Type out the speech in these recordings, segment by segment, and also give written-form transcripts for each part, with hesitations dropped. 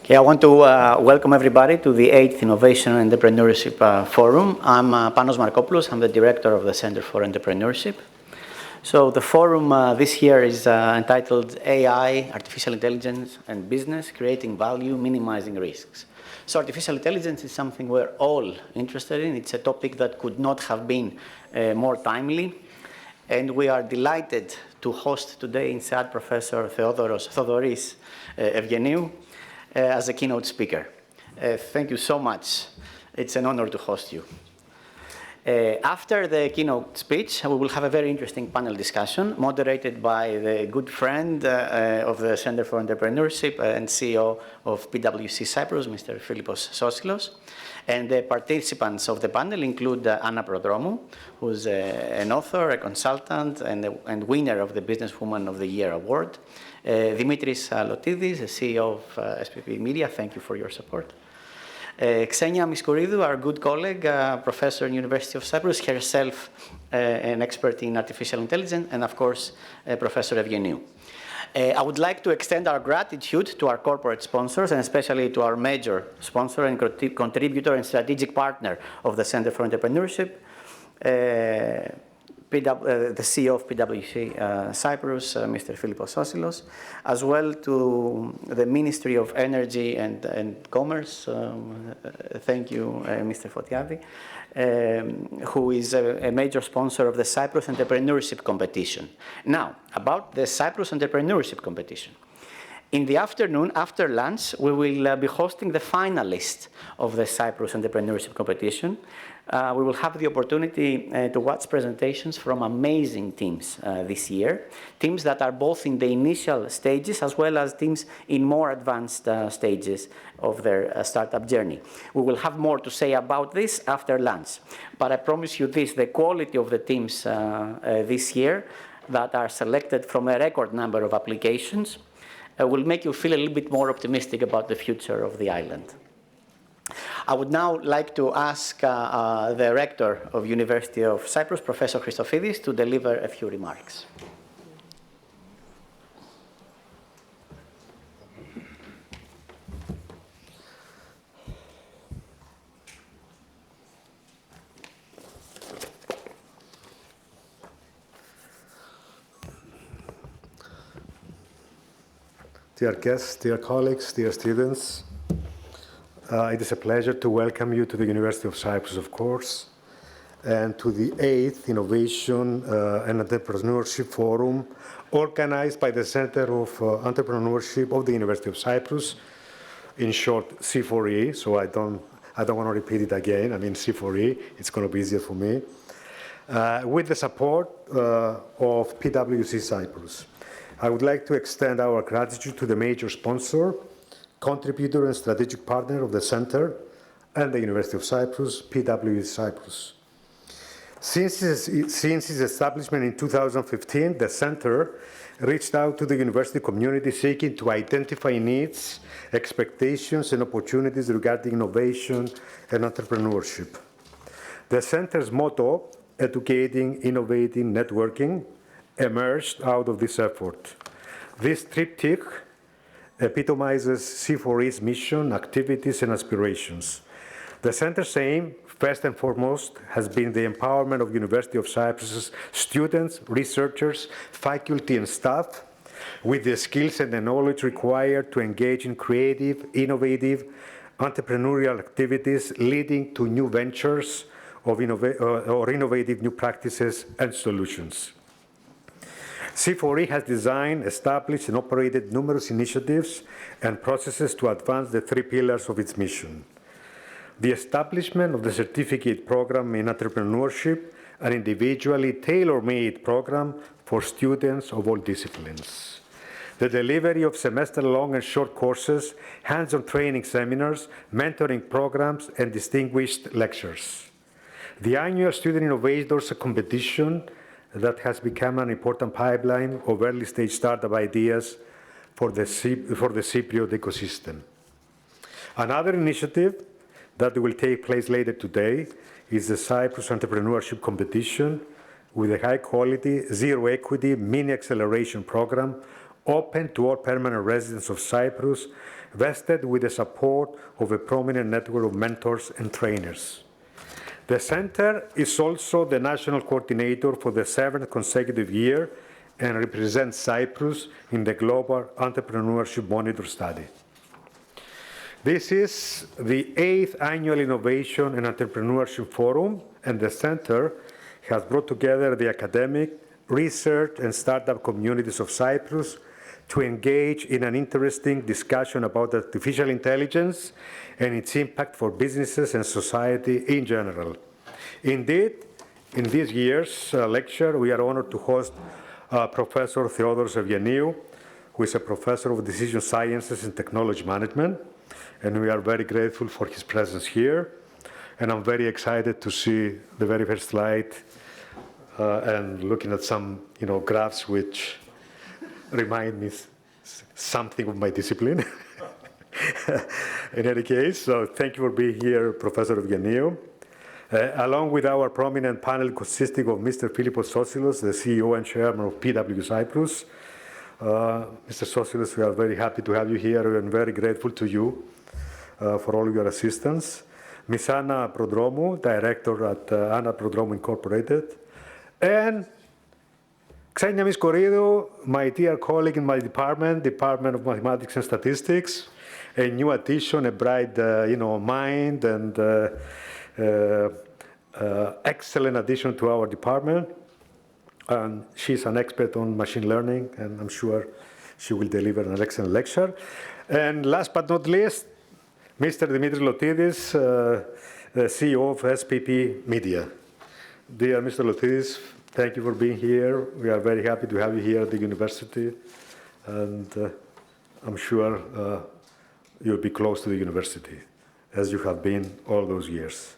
Okay, I want to welcome everybody to the 8th Innovation and Entrepreneurship Forum. I'm Panos Markopoulos. I'm the director of the Center for Entrepreneurship. So the forum this year is entitled AI, Artificial Intelligence and Business, Creating Value, Minimizing Risks. So artificial intelligence is something we're all interested in. It's a topic that could not have been more timely. And we are delighted to host today INSEAD Professor Theodoris Evgeniou as a keynote speaker. Thank you so much. It's an honor to host you. After the keynote speech, we will have a very interesting panel discussion moderated by the good friend of the Center for Entrepreneurship and CEO of PwC Cyprus, Mr. Philippos Sosilos. And the participants of the panel include Anna Prodromou, who's an author, a consultant, and winner of the Businesswoman of the Year award. Dimitris Lotidis, the CEO of SPP Media, thank you for your support. Xenia Miskouridou, our good colleague, professor in University of Cyprus, herself an expert in artificial intelligence, and of course, Professor Evgeniou. I would like to extend our gratitude to our corporate sponsors, and especially to our major sponsor and contributor and strategic partner of the Center for Entrepreneurship, the CEO of PwC Cyprus, Mr. Philippos Sosilos, as well to the Ministry of Energy and Commerce. Thank you, Mr. Fotiavi, who is a major sponsor of the Cyprus Entrepreneurship Competition. Now, about the Cyprus Entrepreneurship Competition. In the afternoon, after lunch, we will be hosting the finalists of the Cyprus Entrepreneurship Competition. We will have the opportunity to watch presentations from amazing teams this year, teams that are both in the initial stages as well as teams in more advanced stages of their startup journey. We will have more to say about this after lunch, but I promise you this, the quality of the teams this year that are selected from a record number of applications will make you feel a little bit more optimistic about the future of the island. I would now like to ask the rector of University of Cyprus, Professor Christofidis, to deliver a few remarks. Dear guests, dear colleagues, dear students, it is a pleasure to welcome you to the University of Cyprus, of course, and to the 8th Innovation and Entrepreneurship Forum organized by the Center of Entrepreneurship of the University of Cyprus, in short C4E, so I don't want to repeat it again, I mean C4E, it's going to be easier for me, with the support of PwC Cyprus. I would like to extend our gratitude to the major sponsor, contributor and strategic partner of the Center and the University of Cyprus, PwC Cyprus. Since its establishment in 2015, the Center reached out to the university community seeking to identify needs, expectations, and opportunities regarding innovation and entrepreneurship. The Center's motto, educating, innovating, networking, emerged out of this effort. This triptych epitomizes C4E's mission, activities, and aspirations. The Center's aim, first and foremost, has been the empowerment of University of Cyprus's students, researchers, faculty, and staff with the skills and the knowledge required to engage in creative, innovative, entrepreneurial activities leading to new ventures or innovative new practices and solutions. C4E has designed, established, and operated numerous initiatives and processes to advance the three pillars of its mission. The establishment of the certificate program in entrepreneurship, an individually tailor-made program for students of all disciplines. The delivery of semester-long and short courses, hands-on training seminars, mentoring programs, and distinguished lectures. The annual Student Innovators competition that has become an important pipeline of early-stage startup ideas for the Cypriot ecosystem. Another initiative that will take place later today is the Cyprus Entrepreneurship Competition with a high-quality, zero-equity mini-acceleration program open to all permanent residents of Cyprus, vested with the support of a prominent network of mentors and trainers. The center is also the national coordinator for the 7th consecutive year and represents Cyprus in the Global Entrepreneurship Monitor Study. This is the 8th Annual Innovation and Entrepreneurship Forum, and the center has brought together the academic, research, and startup communities of Cyprus to engage in an interesting discussion about artificial intelligence and its impact for businesses and society in general. Indeed, in this year's lecture, we are honored to host Professor Theodoros Eugeniou, who is a professor of decision sciences and technology management, and we are very grateful for his presence here. And I'm very excited to see the very first slide and looking at some, graphs which remind me something of my discipline. In any case, so thank you for being here, Professor Eugeniou. Along with our prominent panel consisting of Mr. Philippos Sosilos, the CEO and Chairman of PW Cyprus. Mr. Sosilos, we are very happy to have you here and very grateful to you for all your assistance. Ms. Anna Prodromou, Director at Anna Prodromou Incorporated. And Xenia Miskoridou, my dear colleague in my Department of Mathematics and Statistics, a new addition, a bright, mind, and excellent addition to our department. And she's an expert on machine learning, and I'm sure she will deliver an excellent lecture. And last but not least, Mr. Dimitris Lotidis, CEO of SPP Media. Dear Mr. Lotidis, thank you for being here. We are very happy to have you here at the university, and I'm sure you'll be close to the university, as you have been all those years.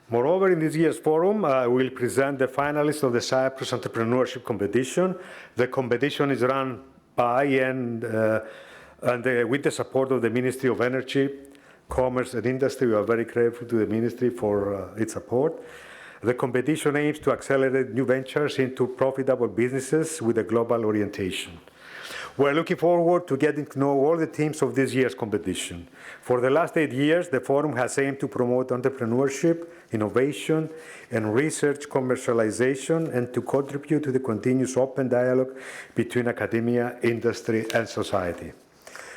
Moreover, in this year's forum, I will present the finalists of the Cyprus Entrepreneurship Competition. The competition is run by and with the support of the Ministry of Energy, Commerce and Industry. We are very grateful to the Ministry for its support. The competition aims to accelerate new ventures into profitable businesses with a global orientation. We're looking forward to getting to know all the teams of this year's competition. For the last 8 years, the forum has aimed to promote entrepreneurship, innovation, and research commercialization, and to contribute to the continuous open dialogue between academia, industry, and society.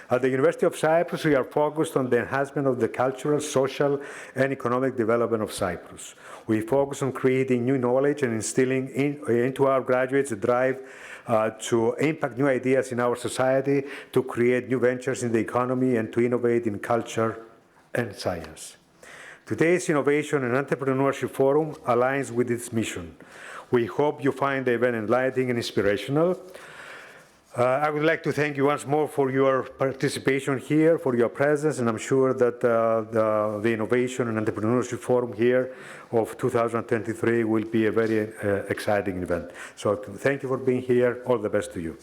At the University of Cyprus, we are focused on the enhancement of the cultural, social, and economic development of Cyprus. We focus on creating new knowledge and instilling into our graduates a drive to impact new ideas in our society, to create new ventures in the economy, and to innovate in culture and science. Today's Innovation and Entrepreneurship Forum aligns with its mission. We hope you find the event enlightening and inspirational. I would like to thank you once more for your participation here, for your presence, and I'm sure that the Innovation and Entrepreneurship Forum here of 2023 will be a very exciting event. So thank you for being here. All the best to you.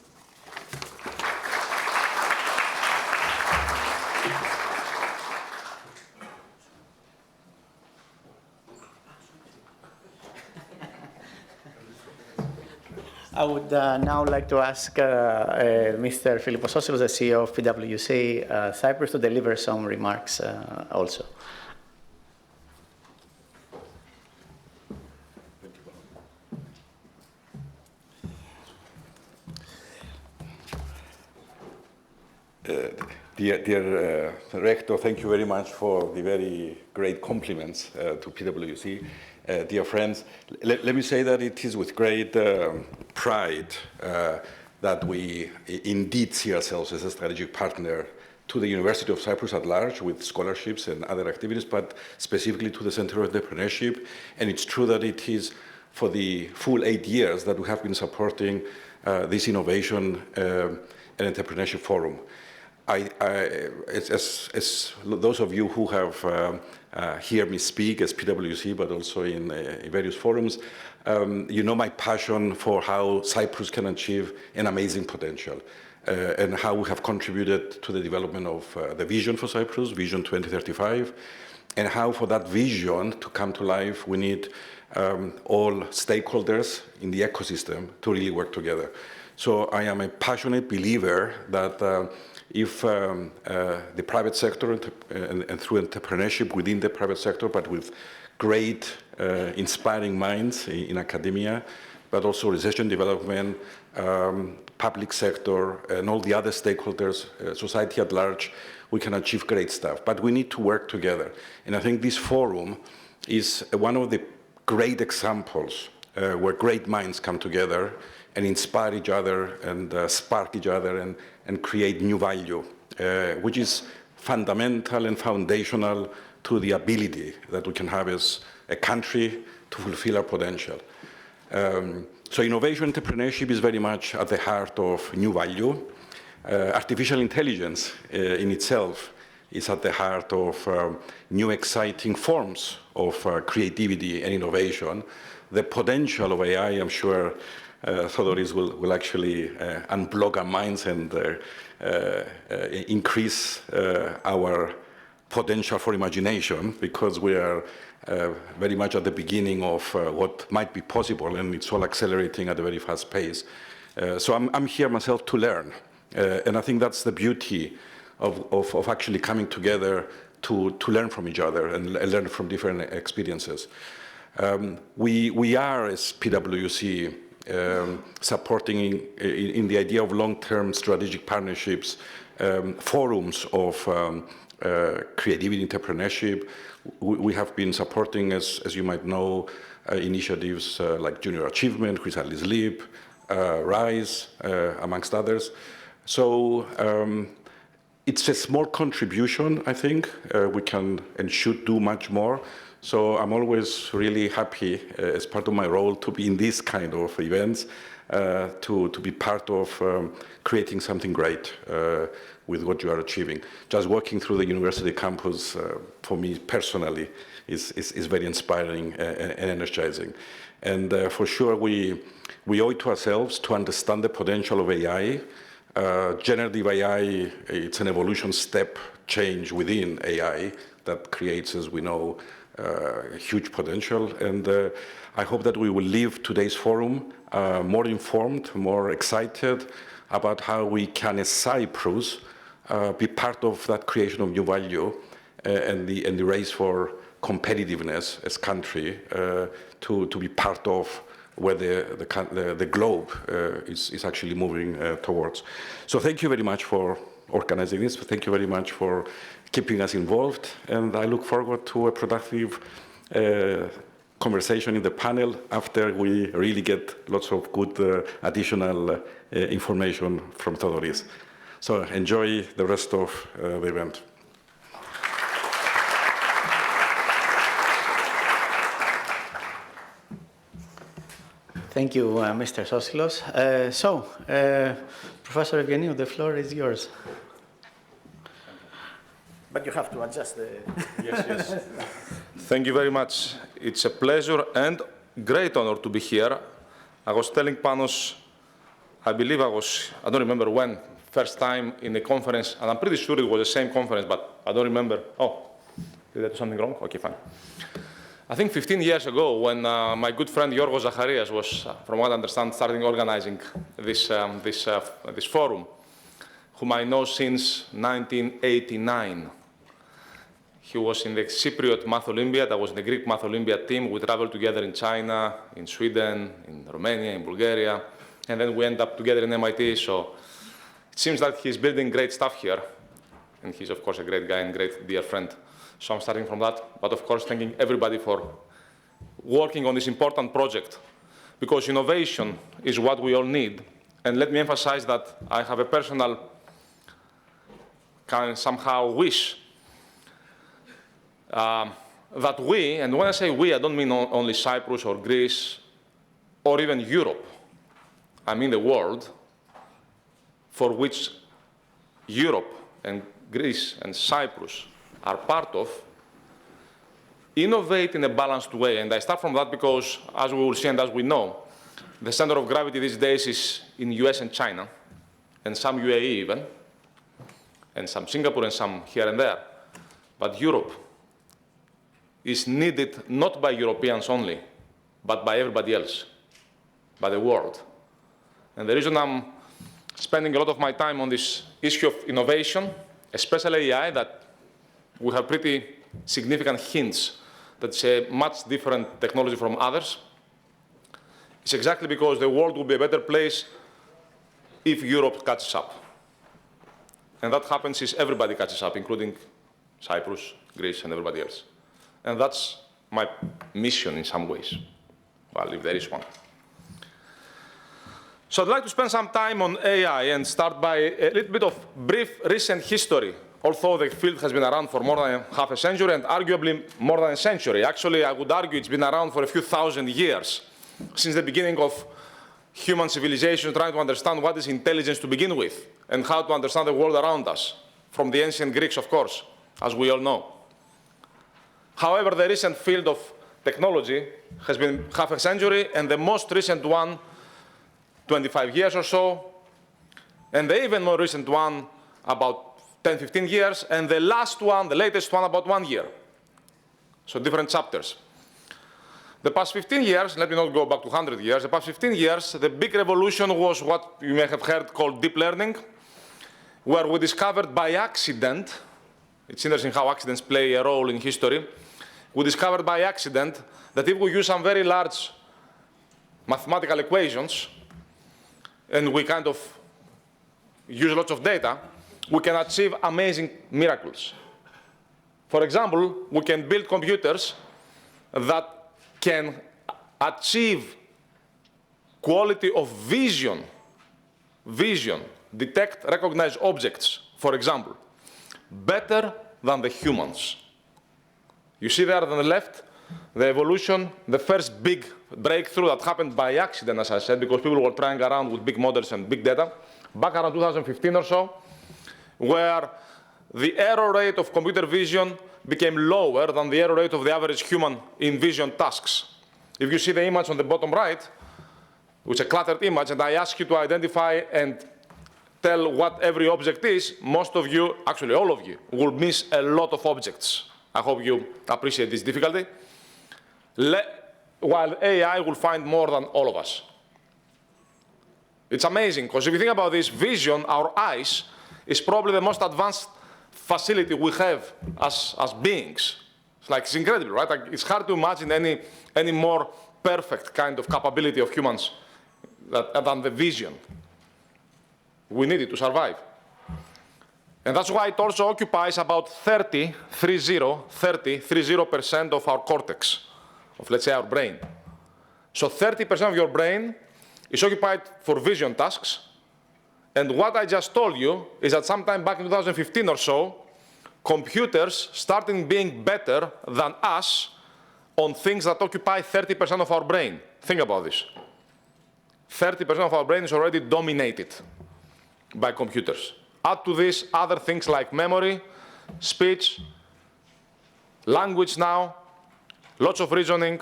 I would now like to ask Mr. Philippos Sosilos, the CEO of PwC Cyprus, to deliver some remarks also. Dear Rector, thank you very much for the very great compliments to PwC. Dear friends, let me say that it is with great pride that we indeed see ourselves as a strategic partner to the University of Cyprus at large with scholarships and other activities, but specifically to the Center of Entrepreneurship. And it's true that it is for the full 8 years that we have been supporting this Innovation and Entrepreneurship Forum. As those of you who have heard me speak as PwC, but also in various forums, you know my passion for how Cyprus can achieve an amazing potential and how we have contributed to the development of the vision for Cyprus, Vision 2035, and how for that vision to come to life, we need all stakeholders in the ecosystem to really work together. So I am a passionate believer that if the private sector and through entrepreneurship within the private sector, but with great inspiring minds in academia, but also research and development, public sector, and all the other stakeholders, society at large, we can achieve great stuff. But we need to work together. And I think this forum is one of the great examples where great minds come together and inspire each other and spark each other and create new value, which is fundamental and foundational to the ability that we can have as a country to fulfill our potential. So innovation entrepreneurship is very much at the heart of new value. Artificial intelligence in itself is at the heart of new exciting forms of creativity and innovation. The potential of AI, I'm sure Thodoris will actually unblock our minds and increase our potential for imagination, because we are very much at the beginning of what might be possible, and it's all accelerating at a very fast pace. So I'm here myself to learn, and I think that's the beauty of actually coming together to learn from each other and learn from different experiences. We are, as PwC, supporting in the idea of long-term strategic partnerships, forums of creativity, entrepreneurship. We have been supporting, as you might know, initiatives like Junior Achievement, Chrysalis Leap, RISE, amongst others. So it's a small contribution, I think. We can and should do much more. So I'm always really happy, as part of my role, to be in this kind of events, to be part of creating something great with what you are achieving. Just walking through the university campus, for me personally, is very inspiring and energizing. And for sure, we owe it to ourselves to understand the potential of AI. Generative AI, it's an evolution step change within AI that creates, as we know, huge potential. And I hope that we will leave today's forum more informed, more excited about how we can, as Cyprus, be part of that creation of new value and the race for competitiveness as country, to be part of where the globe is actually moving towards. So thank you very much for organizing this. Thank you very much for keeping us involved. And I look forward to a productive conversation in the panel after we really get lots of good additional information from Thodoris. So enjoy the rest of the event. Thank you, Mr. Sosilos. Professor Evgeniou, the floor is yours. But you have to adjust the... Yes. Thank you very much. It's a pleasure and great honor to be here. I was telling Panos, I believe I don't remember when, first time in a conference, and I'm pretty sure it was the same conference, but I don't remember. Oh, did I do something wrong? Okay, fine. I think 15 years ago, when my good friend Yorgos Zacharias was, from what I understand, starting organizing this forum, whom I know since 1989. He was in the Cypriot Math Olympiad. I was in the Greek Math Olympiad team. We traveled together in China, in Sweden, in Romania, in Bulgaria, and then we end up together in MIT. So it seems that he's building great stuff here, and he's, of course, a great guy and great dear friend. So I'm starting from that, but of course, thanking everybody for working on this important project, because innovation is what we all need. And let me emphasize that I have a personal kind of somehow wish that we, and when I say we, I don't mean only Cyprus or Greece or even Europe, I mean the world, for which Europe and Greece and Cyprus are part of, innovate in a balanced way. And I start from that because, as we will see and as we know, the center of gravity these days is in US and China, and some UAE even, and some Singapore and some here and there. But Europe is needed not by Europeans only, but by everybody else, by the world. And the reason I'm spending a lot of my time on this issue of innovation, especially AI, that we have pretty significant hints that it's a much different technology from others, it's exactly because the world will be a better place if Europe catches up. And that happens if everybody catches up, including Cyprus, Greece, and everybody else. And that's my mission in some ways, well, if there is one. So I'd like to spend some time on AI and start by a little bit of brief recent history, although the field has been around for more than half a century and arguably more than a century. Actually, I would argue it's been around for a few thousand years, since the beginning of human civilization, trying to understand what is intelligence to begin with and how to understand the world around us, from the ancient Greeks, of course, as we all know. However, the recent field of technology has been half a century, and the most recent one, 25 years or so, and the even more recent one, about 10, 15 years, and the last one, the latest one, about 1 year. So different chapters. The past 15 years, let me not go back to 100 years, the past 15 years, the big revolution was what you may have heard called deep learning, where we discovered by accident, it's interesting how accidents play a role in history, we discovered by accident that if we use some very large mathematical equations, and we kind of use lots of data, we can achieve amazing miracles. For example, we can build computers that can achieve quality of vision, detect, recognize objects, for example, better than the humans. You see there on the left, the evolution, the first big breakthrough that happened by accident, as I said, because people were trying around with big models and big data, back around 2015 or so, where the error rate of computer vision became lower than the error rate of the average human in vision tasks. If you see the image on the bottom right, which is a cluttered image, and I ask you to identify and tell what every object is, most of you, actually all of you, will miss a lot of objects. I hope you appreciate this difficulty. While AI will find more than all of us. It's amazing, because if you think about this, vision, our eyes, is probably the most advanced facility we have as beings. It's incredible, right? It's hard to imagine any more perfect kind of capability of humans than the vision. We need it to survive. And that's why it also occupies about 30% of our cortex, of, let's say, our brain. So 30% of your brain is occupied for vision tasks. And what I just told you is that sometime back in 2015 or so, computers started being better than us on things that occupy 30% of our brain. Think about this. 30% of our brain is already dominated by computers. Add to this other things like memory, speech, language now, lots of reasoning,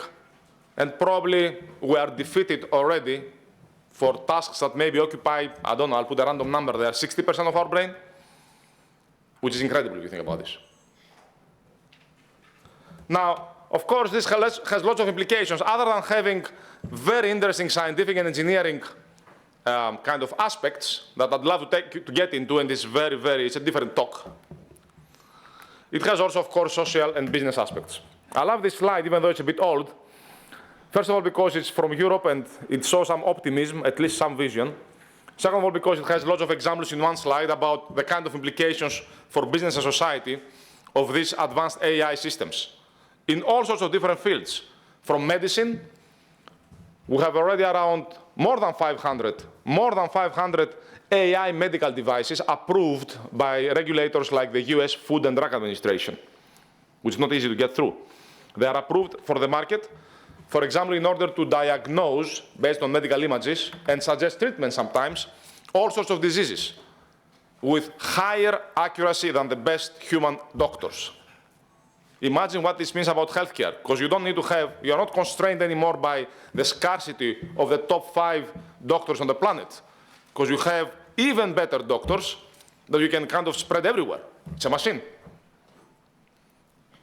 and probably we are defeated already for tasks that maybe occupy, I don't know, I'll put a random number there, 60% of our brain, which is incredible if you think about this. Now, of course, this has lots of implications. Other than having very interesting scientific and engineering kind of aspects that I'd love to get into, and it's it's a different talk. It has also, of course, social and business aspects. I love this slide, even though it's a bit old. First of all, because it's from Europe and it shows some optimism, at least some vision. Second of all, because it has lots of examples in one slide about the kind of implications for business and society of these advanced AI systems in all sorts of different fields. From medicine, we have already around more than 500 AI medical devices approved by regulators like the US Food and Drug Administration, which is not easy to get through. They are approved for the market, for example, in order to diagnose, based on medical images, and suggest treatment sometimes, all sorts of diseases with higher accuracy than the best human doctors. Imagine what this means about healthcare, because you don't need to have, you're not constrained anymore by the scarcity of the top 5 doctors on the planet, because you have even better doctors that you can kind of spread everywhere. It's a machine.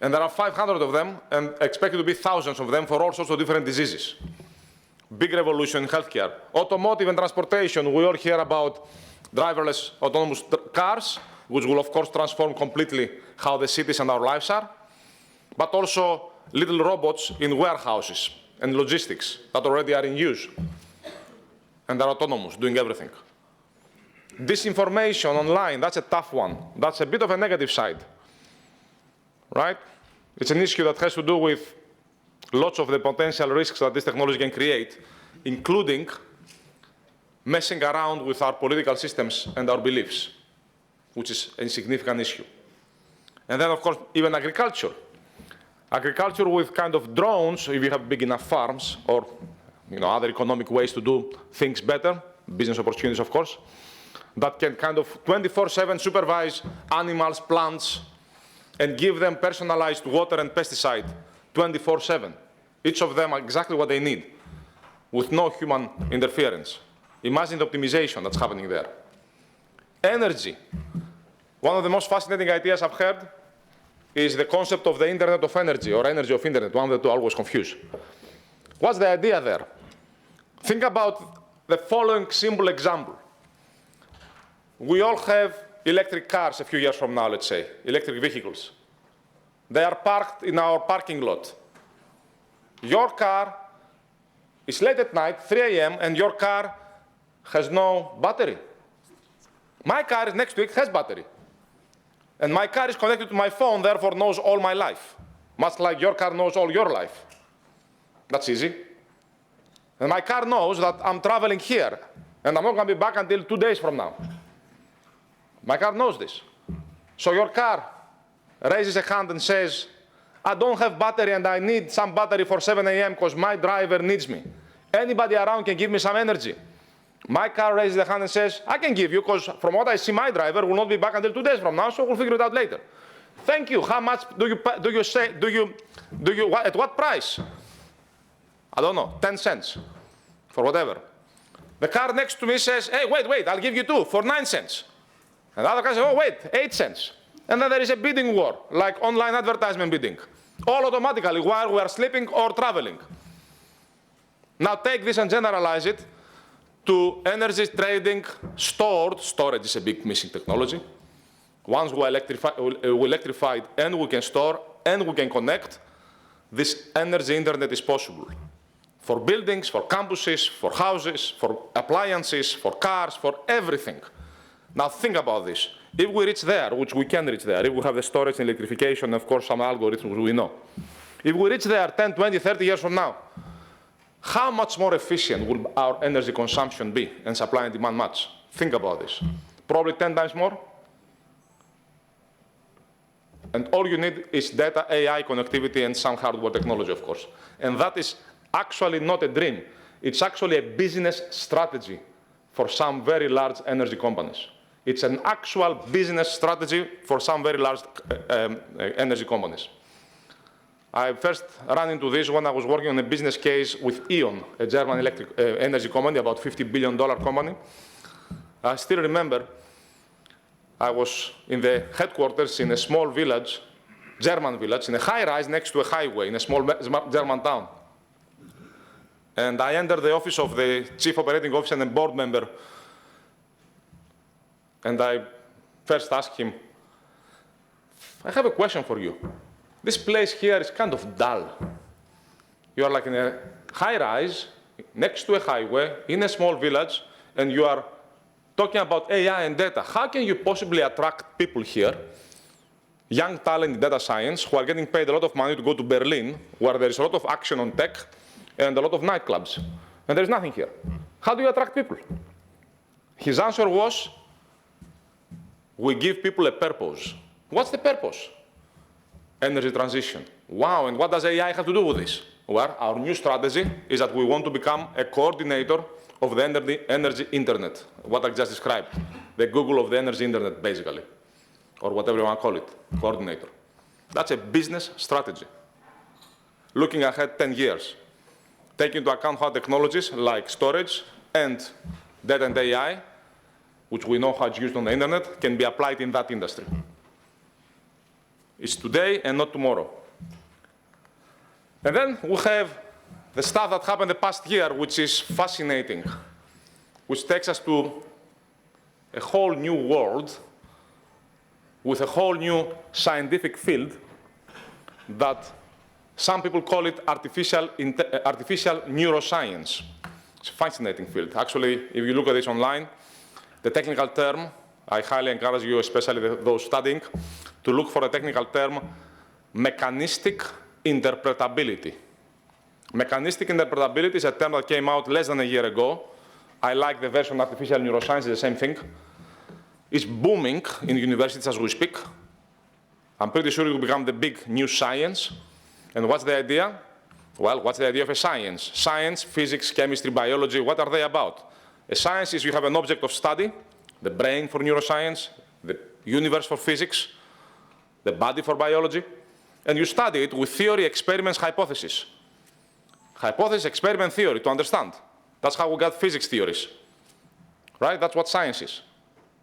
And there are 500 of them, and expected to be thousands of them for all sorts of different diseases. big revolution in healthcare. Automotive and transportation, we all hear about driverless autonomous cars, which will of course transform completely how the cities and our lives are, but also little robots in warehouses and logistics that already are in use and are autonomous, doing everything. Disinformation online, that's a tough one. That's a bit of a negative side, right? It's an issue that has to do with lots of the potential risks that this technology can create, including messing around with our political systems and our beliefs, which is a significant issue. And then, of course, even agriculture. Agriculture with kind of drones, if you have big enough farms, or other economic ways to do things better, business opportunities, of course, that can kind of 24/7 supervise animals, plants, and give them personalized water and pesticide 24/7. Each of them exactly what they need, with no human interference. Imagine the optimization that's happening there. Energy. One of the most fascinating ideas I've heard is the concept of the Internet of Energy, or energy of Internet, one that I always confuse. What's the idea there? Think about the following simple example. We all have electric cars a few years from now, let's say, electric vehicles. They are parked in our parking lot. Your car is late at night, 3 a.m., and your car has no battery. My car is next to it, has battery. And my car is connected to my phone, therefore knows all my life, much like your car knows all your life. That's easy. And my car knows that I'm traveling here, and I'm not going to be back until 2 days from now. My car knows this. So your car raises a hand and says, I don't have battery and I need some battery for 7 a.m. because my driver needs me. Anybody around can give me some energy. My car raises a hand and says, I can give you because from what I see, my driver will not be back until 2 days from now, so we'll figure it out later. Thank you. How much do you say, at what price? I don't know, 10 cents for whatever. The car next to me says, hey, wait, I'll give you 2 for 9 cents. And the other guy says, oh, wait, 8 cents. And then there is a bidding war, like online advertisement bidding, all automatically while we are sleeping or traveling. Now take this and generalize it to energy trading, storage is a big missing technology. Once we electrified and we can store and we can connect, this energy internet is possible. For buildings, for campuses, for houses, for appliances, for cars, for everything. Now think about this. If we reach there, which we can reach there, if we have the storage and electrification, of course, some algorithms we know. If we reach there 10, 20, 30 years from now, how much more efficient will our energy consumption be and supply and demand match? Think about this. Probably 10 times more. And all you need is data, AI, connectivity, and some hardware technology, of course. And that is actually not a dream. It's actually a business strategy for some very large energy companies. It's an actual business strategy for some very large energy companies. I first ran into this when I was working on a business case with E.ON, a German electric energy company, about $50 billion company. I still remember I was in the headquarters in a small village, German village, in a high-rise next to a highway in a small German town. And I entered the office of the chief operating officer and board member, and I first asked him, I have a question for you. This place here is kind of dull. You are like in a high-rise, next to a highway, in a small village, and you are talking about AI and data. How can you possibly attract people here, young talent in data science, who are getting paid a lot of money to go to Berlin, where there is a lot of action on tech and a lot of nightclubs, and there's nothing here? How do you attract people? His answer was, we give people a purpose. What's the purpose? Energy transition. Wow, and what does AI have to do with this? Well, our new strategy is that we want to become a coordinator of the energy internet, what I just described, the Google of the energy internet, basically, or whatever you want to call it, coordinator. That's a business strategy. Looking ahead 10 years, taking into account how technologies like storage and data and AI, which we know how it's used on the internet, can be applied in that industry. It's today and not tomorrow. And then we have the stuff that happened the past year, which is fascinating, which takes us to a whole new world with a whole new scientific field that some people call it artificial neuroscience. It's a fascinating field. Actually, if you look at this online, the technical term, I highly encourage you, especially those studying, to look for a technical term, mechanistic interpretability. Mechanistic interpretability is a term that came out less than a year ago. I like the version of artificial neuroscience, it's the same thing. It's booming in universities as we speak. I'm pretty sure it will become the big new science. And what's the idea? Well, what's the idea of a science? Science, physics, chemistry, biology, what are they about? A science is you have an object of study, the brain for neuroscience, the universe for physics, the body for biology, and you study it with theory, experiments, hypothesis. Hypothesis, experiment, theory, to understand. That's how we got physics theories, right? That's what science is.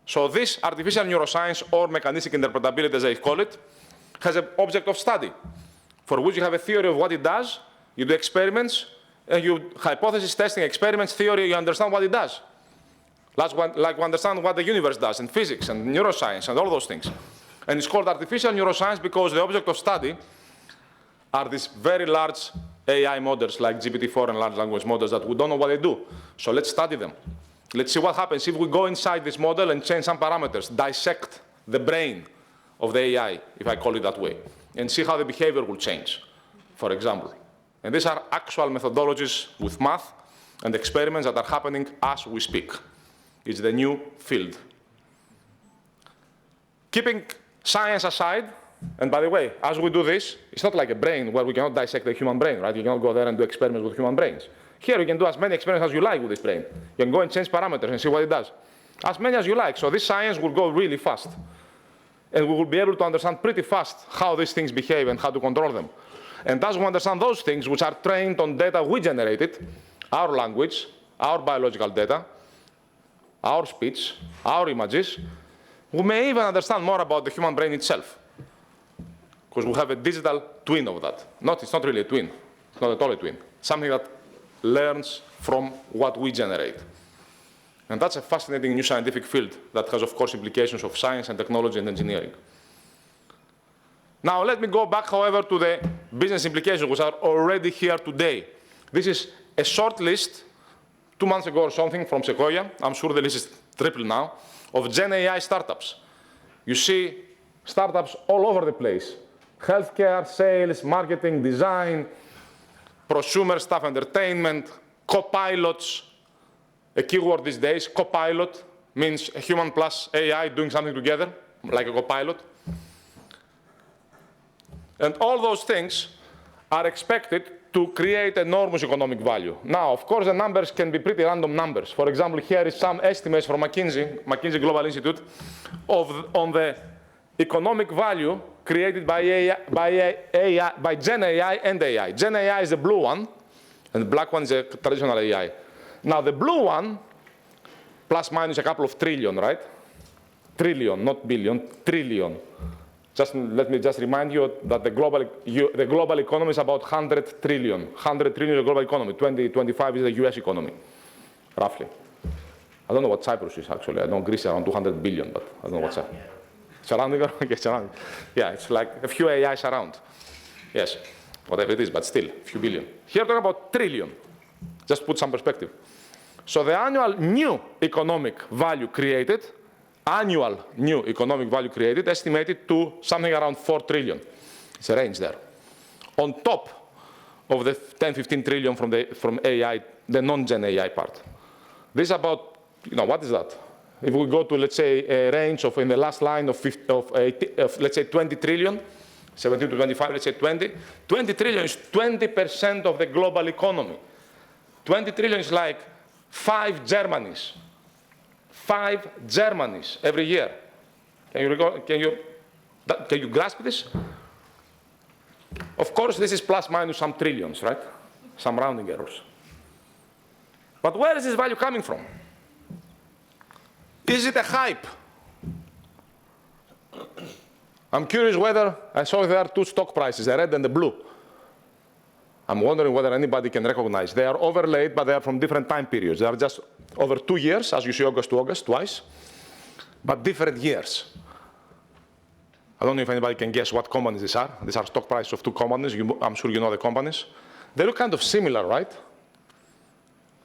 So this artificial neuroscience, or mechanistic interpretability as I call it, has an object of study, for which you have a theory of what it does, you do experiments, and you hypothesis testing, experiments, theory, you understand what it does. Like we understand what the universe does, and physics, and neuroscience, and all those things. And it's called artificial neuroscience because the object of study are these very large AI models like GPT-4 and large language models that we don't know what they do. So let's study them. Let's see what happens if we go inside this model and change some parameters, dissect the brain of the AI, if I call it that way, and see how the behavior will change, for example. And these are actual methodologies with math and experiments that are happening as we speak. It's the new field. Keeping science aside, and by the way, as we do this, it's not like a brain where we cannot dissect the human brain, right? You cannot go there and do experiments with human brains. Here you can do as many experiments as you like with this brain. You can go and change parameters and see what it does. As many as you like. So this science will go really fast. And we will be able to understand pretty fast how these things behave and how to control them. And as we understand those things, which are trained on data we generated, our language, our biological data, our speech, our images, we may even understand more about the human brain itself. Because we have a digital twin of that. It's not really a twin. It's not at all a twin. Something that learns from what we generate. And that's a fascinating new scientific field that has, of course, implications of science and technology and engineering. Now, let me go back, however, to the business implications, which are already here today. This is a short list, 2 months ago or something, from Sequoia. I'm sure the list is triple now, of Gen AI startups. You see startups all over the place. Healthcare, sales, marketing, design, prosumer stuff, entertainment, co-pilots. A keyword these days, co-pilot, means a human plus AI doing something together, like a co-pilot. And all those things are expected to create enormous economic value. Now, of course, the numbers can be pretty random numbers. For example, here is some estimates from McKinsey Global Institute, on the economic value created by Gen AI and AI. Gen AI is the blue one, and the black one is a traditional AI. Now, the blue one, plus minus a couple of trillion, right? Trillion, not billion, trillion. Let me just remind you that the global economy is about 100 trillion. 100 trillion is the global economy. 2025 is the US economy, roughly. I don't know what Cyprus is, actually. I know Greece is around 200 billion, but I don't know what's Cyprus. Surrounding? Okay, surrounding. Yeah, it's like a few AIs around. Yes, whatever it is, but still, a few billion. Here, we're talking about trillion. Just put some perspective. So the annual new economic value created, estimated to something around 4 trillion. It's a range there. On top of the 10, 15 trillion from AI, the non-Gen AI part. This is about, what is that? If we go to, let's say, a range of, in the last line of let's say, 20 trillion, 17 to 25, let's say 20. 20 trillion is 20% of the global economy. 20 trillion is like 5 Germanys. 5 Germanys every year. Can you grasp this? Of course, this is plus minus some trillions, right? Some rounding errors. But where is this value coming from? Is it a hype? I'm curious whether, I saw there are 2 stock prices, the red and the blue. I'm wondering whether anybody can recognize. They are overlaid, but they are from different time periods. They are just over 2 years, as you see, August to August, twice, but different years. I don't know if anybody can guess what companies these are. These are stock prices of 2 companies. I'm sure you know the companies. They look kind of similar, right?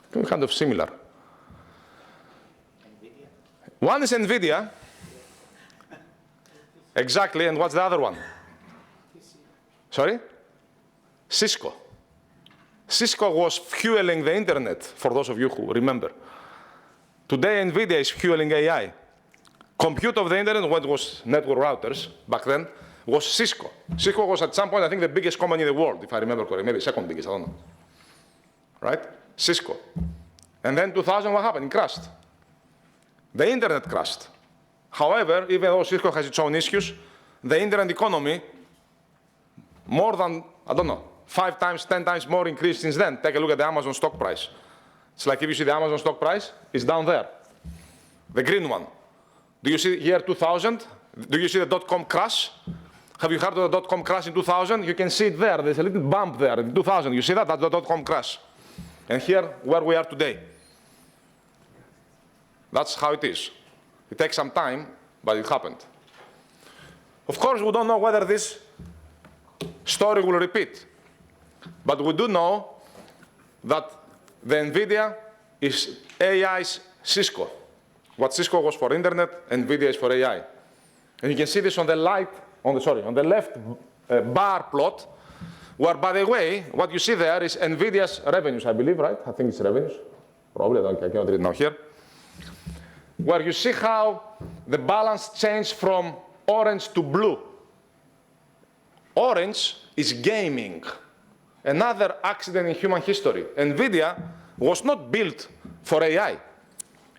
They look kind of similar. NVIDIA. One is NVIDIA. Exactly, and what's the other one? Sorry? Cisco. Cisco was fueling the internet, for those of you who remember. Today, NVIDIA is fueling AI. Compute of the internet, what was network routers back then, was Cisco. Cisco was at some point, I think, the biggest company in the world, if I remember correctly, maybe second biggest, I don't know. Right? Cisco. And then 2000, what happened? It crashed. The internet crashed. However, even though Cisco has its own issues, the internet economy, more than, I don't know, 5 times, 10 times more increased since then. Take a look at the Amazon stock price. It's like if you see the Amazon stock price, it's down there. The green one. Do you see year 2000? Do you see the dot-com crash? Have you heard of the dot-com crash in 2000? You can see it there. There's a little bump there in 2000. You see that? That's the dot-com crash. And here, where we are today. That's how it is. It takes some time, but it happened. Of course, we don't know whether this story will repeat. But we do know that the NVIDIA is AI's Cisco. What Cisco was for internet, NVIDIA is for AI. And you can see this on the left bar plot, where, by the way, what you see there is NVIDIA's revenues, I believe, right? I think it's revenues. Probably, I cannot read it now here. Where you see how the balance changed from orange to blue. Orange is gaming. Another accident in human history. NVIDIA was not built for AI.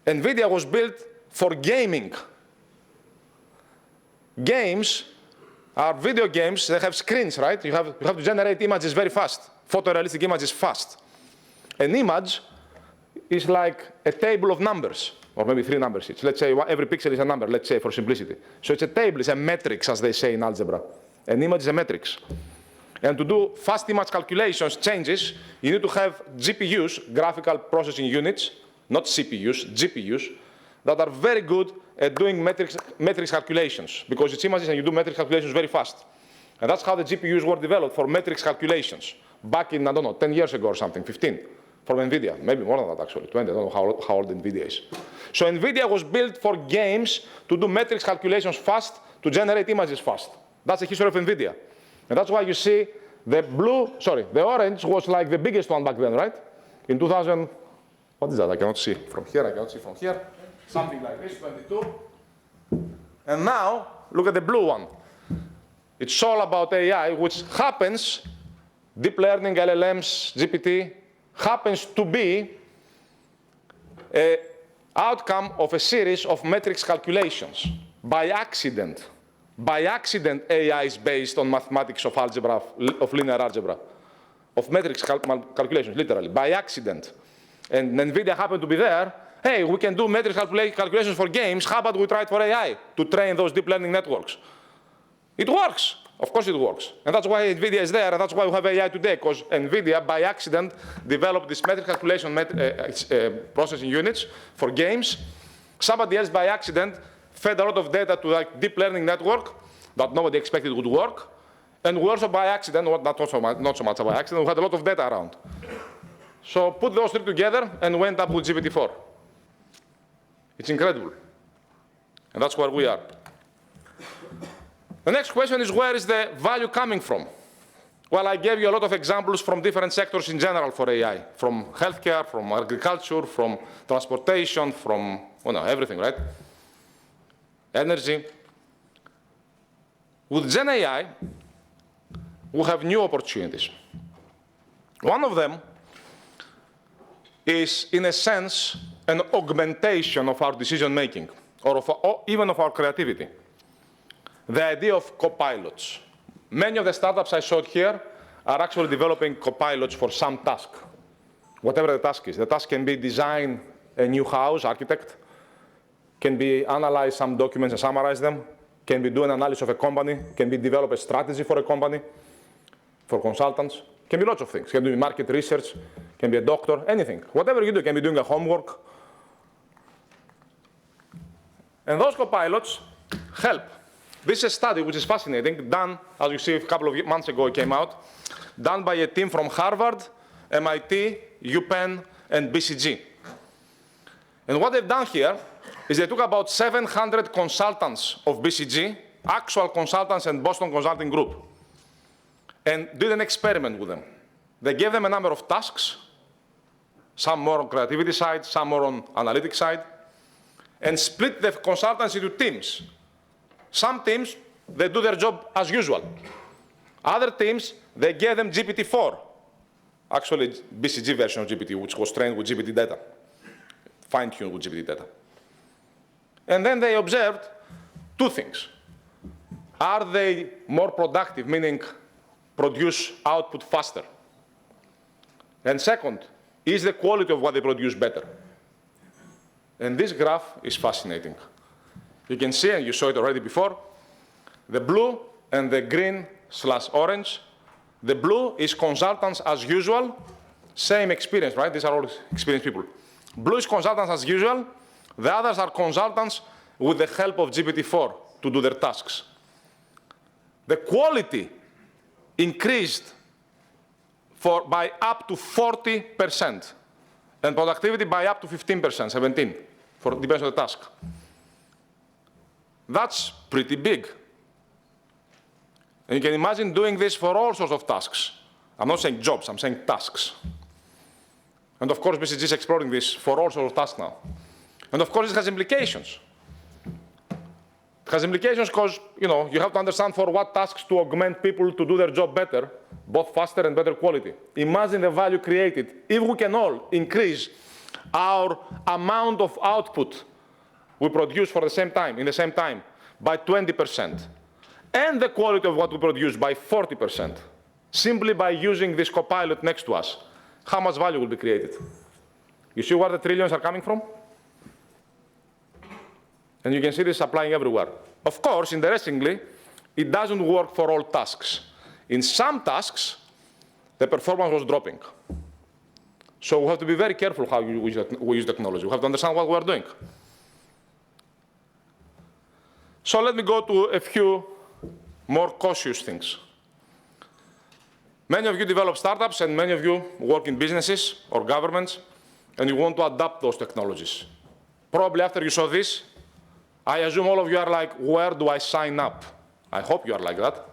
NVIDIA was built for gaming. Games are video games. They have screens, right? You have to generate images very fast. Photorealistic images fast. An image is like a table of numbers, or maybe 3 numbers each. Let's say every pixel is a number, let's say for simplicity. So it's a table, it's a matrix, as they say in algebra. An image is a matrix. And to do fast image calculations, changes, you need to have GPUs, graphical processing units, not CPUs, GPUs, that are very good at doing matrix calculations, because it's images and you do matrix calculations very fast. And that's how the GPUs were developed, for matrix calculations, back in, I don't know, 10 years ago or something, 15, from NVIDIA, maybe more than that actually, 20, I don't know how old NVIDIA is. So NVIDIA was built for games to do matrix calculations fast, to generate images fast. That's the history of NVIDIA. And that's why you see the orange was like the biggest one back then, right? In 2000, what is that? I cannot see from here, I cannot see from here. Something like this, 22. And now, look at the blue one. It's all about AI, which happens, deep learning, LLMs, GPT, happens to be an outcome of a series of matrix calculations by accident. By accident, AI is based on mathematics of algebra, of linear algebra, of matrix calculations, literally, by accident. And NVIDIA happened to be there. Hey, we can do matrix calculations for games. How about we try it for AI to train those deep learning networks? It works. Of course it works. And that's why NVIDIA is there, and that's why we have AI today, because NVIDIA, by accident, developed this matrix calculation processing units for games. Somebody else, by accident, fed a lot of data to a deep learning network that nobody expected would work. And we also, by accident, not so much by accident, we had a lot of data around. So put those 3 together and went up with GPT-4. It's incredible. And that's where we are. The next question is, where is the value coming from? Well, I gave you a lot of examples from different sectors in general for AI, from healthcare, from agriculture, from transportation, from everything, right? Energy. With Gen AI, we have new opportunities. One of them is, in a sense, an augmentation of our decision-making, or even of our creativity. The idea of copilots. Many of the startups I showed here are actually developing copilots for some task, whatever the task is. The task can be design a new house, architect, can be analyze some documents and summarize them, can be do an analysis of a company, can be develop a strategy for a company, for consultants. Can be lots of things. Can be market research, can be a doctor, anything. Whatever you do, can be doing a homework. And those copilots help. This is a study which is fascinating, done, as you see, a couple of months ago it came out, done by a team from Harvard, MIT, UPenn, and BCG. And what they've done here is they took about 700 consultants of BCG, actual consultants and Boston Consulting Group, and did an experiment with them. They gave them a number of tasks, some more on creativity side, some more on analytics side, and split the consultants into teams. Some teams, they do their job as usual. Other teams, they gave them GPT-4, actually BCG version of GPT, which was trained with GPT data, fine-tuned with GPT data. And then they observed two things. Are they more productive, meaning produce output faster? And second, is the quality of what they produce better? And this graph is fascinating. You can see, and you saw it already before, the blue and the green/orange. The blue is consultants as usual, same experience, right? These are all experienced people. Blue is consultants as usual. The others are consultants with the help of GPT-4 to do their tasks. The quality increased by up to 40%, and productivity by up to 15%, 17%, depends on the task. That's pretty big. And you can imagine doing this for all sorts of tasks. I'm not saying jobs, I'm saying tasks. And of course, BCG is exploring this for all sorts of tasks now. And of course, it has implications. It has implications because, you have to understand for what tasks to augment people to do their job better, both faster and better quality. Imagine the value created if we can all increase our amount of output we produce for the same time, in the same time, by 20%, and the quality of what we produce by 40%, simply by using this copilot next to us. How much value will be created? You see where the trillions are coming from? And you can see this applying everywhere. Of course, interestingly, it doesn't work for all tasks. In some tasks, the performance was dropping. So we have to be very careful how we use technology. We have to understand what we are doing. So let me go to a few more cautious things. Many of you develop startups, and many of you work in businesses or governments, and you want to adapt those technologies. Probably after you saw this, I assume all of you are like, where do I sign up? I hope you are like that.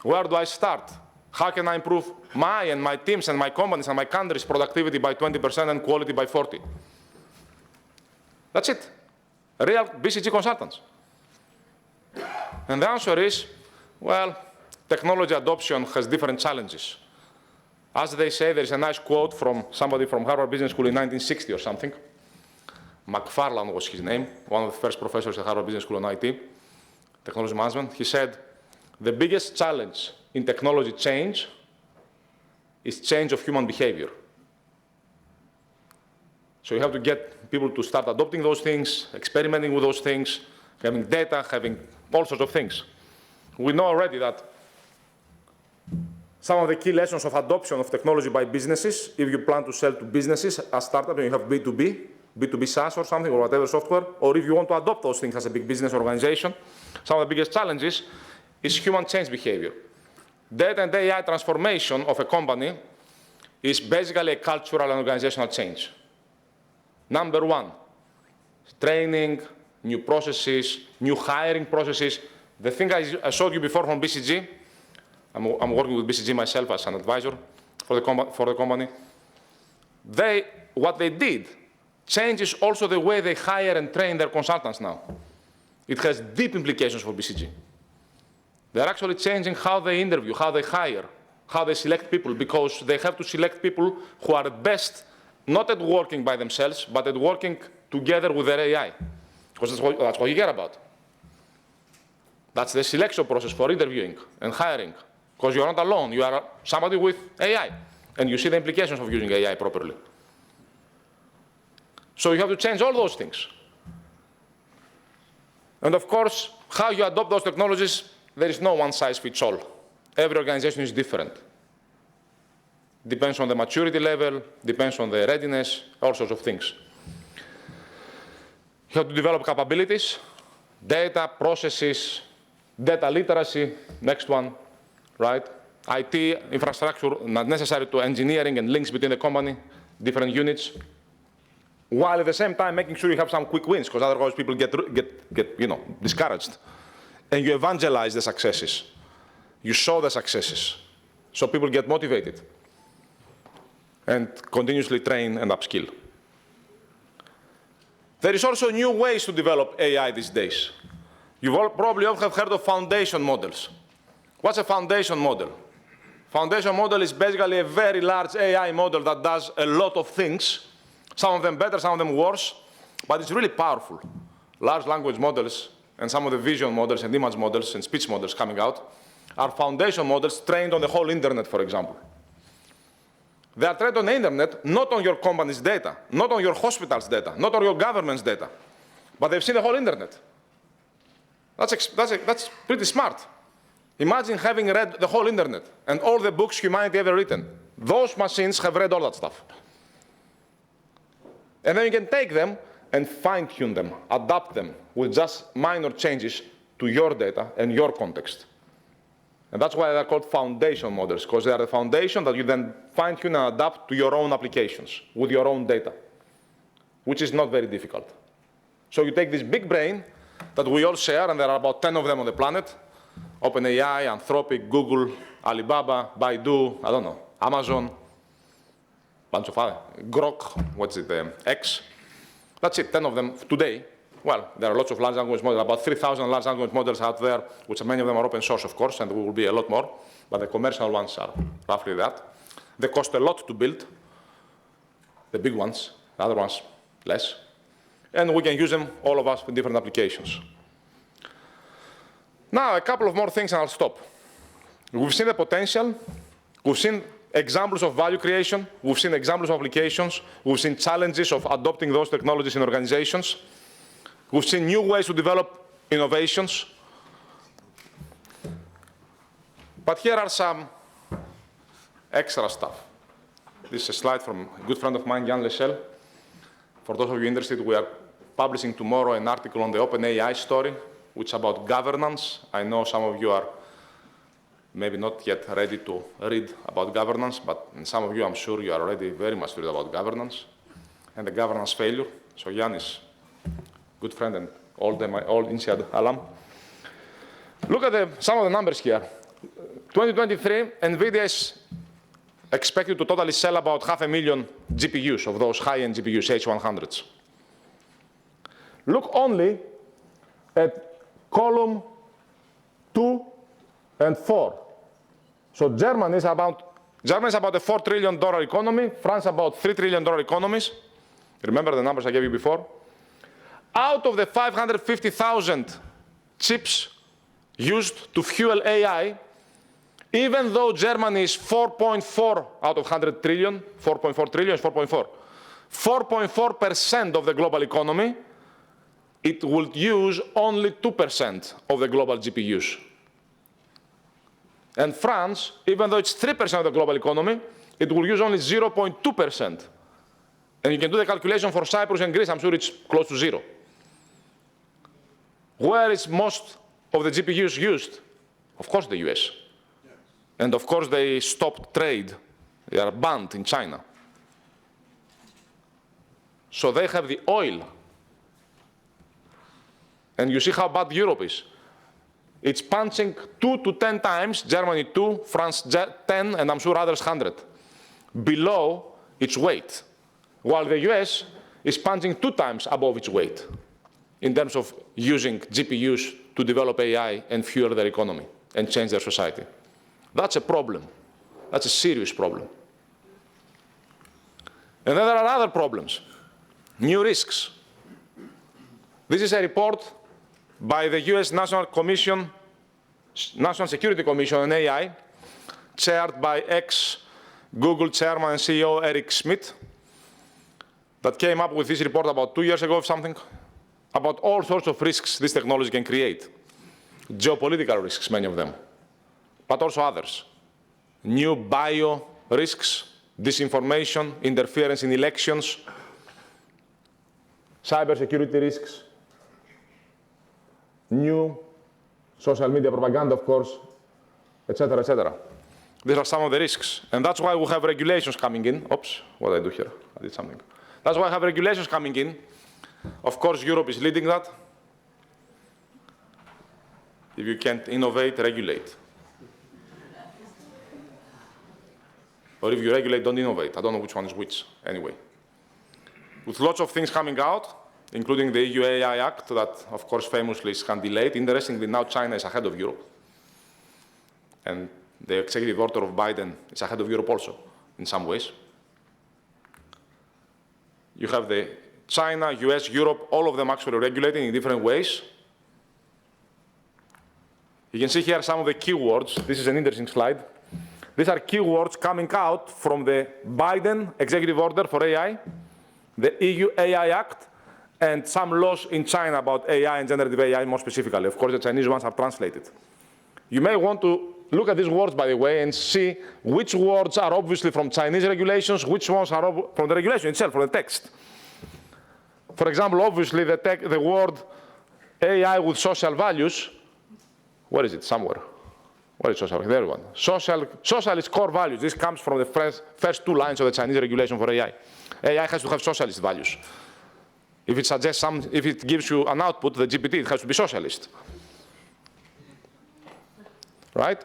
Where do I start? How can I improve my and my teams and my companies and my country's productivity by 20% and quality by 40%? That's it. Real BCG consultants. And the answer is, well, technology adoption has different challenges. As they say, there's a nice quote from somebody from Harvard Business School in 1960 or something. McFarland was his name, one of the first professors at Harvard Business School on IT, technology management. He said, the biggest challenge in technology change is change of human behavior. So you have to get people to start adopting those things, experimenting with those things, having data, having all sorts of things. We know already that some of the key lessons of adoption of technology by businesses, if you plan to sell to businesses as startup and you have B2B SaaS or something, or whatever software, or if you want to adopt those things as a big business organization, some of the biggest challenges is human change behavior. Data and AI transformation of a company is basically a cultural and organizational change. Number one, training, new processes, new hiring processes. The thing I showed you before from BCG, I'm working with BCG myself as an advisor for the company. What they did changes also the way they hire and train their consultants now. It has deep implications for BCG. They're actually changing how they interview, how they hire, how they select people, because they have to select people who are best not at working by themselves, but at working together with their AI, because that's what you care about. That's the selection process for interviewing and hiring, because you are not alone. You are somebody with AI, and you see the implications of using AI properly. So you have to change all those things. And of course, how you adopt those technologies, there is no one size fits all. Every organization is different. depends on the maturity level, depends on the readiness, all sorts of things. You have to develop capabilities, data, processes, data literacy, next one, right? IT, infrastructure, not necessary to engineering and links between the company, different units, while at the same time making sure you have some quick wins, because otherwise people get discouraged. And you evangelize the successes. You show the successes, so people get motivated and continuously train and upskill. There is also new ways to develop AI these days. You probably all have heard of foundation models. What's a foundation model? Foundation model is basically a very large AI model that does a lot of things, some of them better, some of them worse, but it's really powerful. Large language models and some of the vision models and image models and speech models coming out are foundation models trained on the whole internet, for example. They are trained on the internet, not on your company's data, not on your hospital's data, not on your government's data, but they've seen the whole internet. That's pretty smart. Imagine having read the whole internet and all the books humanity ever written. Those machines have read all that stuff. And then you can take them and fine-tune them, adapt them with just minor changes to your data and your context. And that's why they're called foundation models, because they are the foundation that you then fine-tune and adapt to your own applications with your own data, which is not very difficult. So you take this big brain that we all share, and there are about 10 of them on the planet, OpenAI, Anthropic, Google, Alibaba, Baidu, I don't know, Amazon, bunch of other, Grok, X. That's it, 10 of them today. Well, there are lots of large language models, about 3,000 large language models out there, which many of them are open source, of course, and there will be a lot more, but the commercial ones are roughly that. They cost a lot to build, the big ones, the other ones less. And we can use them, all of us, for different applications. Now, a couple of more things and I'll stop. We've seen the potential, we've seen examples of value creation, we've seen examples of applications, we've seen challenges of adopting those technologies in organizations, we've seen new ways to develop innovations. But here are some extra stuff. This is a slide from a good friend of mine, Jan Lechel. For those of you interested, we are publishing tomorrow an article on the OpenAI story, which is about governance. I know some of you are maybe not yet ready to read about governance, but some of you, I'm sure you are already very much read about governance and the governance failure. So Jan is a good friend and old INSEAD alum. Look at some of the numbers here. 2023, NVIDIA is expected to totally sell about 500,000 GPUs of those high-end GPUs, H100s. Look only at column 2 and 4. So Germany is about a $4 trillion economy, France about $3 trillion economies. Remember the numbers I gave you before? Out of the 550,000 chips used to fuel AI, even though Germany is 4.4 out of 100 trillion, 4.4 trillion is 4.4, 4.4% of the global economy, it will use only 2% of the global GPUs. And France, even though it's 3% of the global economy, it will use only 0.2%. And you can do the calculation for Cyprus and Greece, I'm sure it's close to 0. Where is most of the GPUs used? Of course, the US. And of course, they stopped trade. They are banned in China. So they have the oil. And you see how bad Europe is. It's punching 2 to 10 times, Germany 2, France 10, and I'm sure others 100, below its weight. While the US is punching 2 times above its weight in terms of using GPUs to develop AI and fuel their economy and change their society. That's a problem. That's a serious problem. And then there are other problems, new risks. This is a report by the US National Security Commission on AI, chaired by ex-Google chairman and CEO Eric Schmidt, that came up with this report about 2 years ago or something, about all sorts of risks this technology can create. Geopolitical risks, many of them, but also others. New bio risks, disinformation, interference in elections, cybersecurity risks, new social media propaganda, of course, etc., etc. These are some of the risks. And that's why we have regulations coming in. Oops, what did I do here? I did something. That's why I have regulations coming in. Of course, Europe is leading that. If you can't innovate, regulate. Or if you regulate, don't innovate. I don't know which one is which, anyway. With lots of things coming out, including the EU AI Act that, of course, famously is delayed. Interestingly, now China is ahead of Europe. And the executive order of Biden is ahead of Europe also, in some ways. You have the China, US, Europe, all of them actually regulating in different ways. You can see here some of the keywords. This is an interesting slide. These are keywords coming out from the Biden executive order for AI, the EU AI Act, and some laws in China about AI and generative AI more specifically. Of course, the Chinese ones are translated. You may want to look at these words, by the way, and see which words are obviously from Chinese regulations, which ones are from the regulation itself, from the text. For example, obviously, the word AI with social values, where is it? Somewhere. Where is social? There one. Socialist core values. This comes from the first two lines of the Chinese regulation for AI. AI has to have socialist values. If it suggests if it gives you an output, the GPT, it has to be socialist. Right?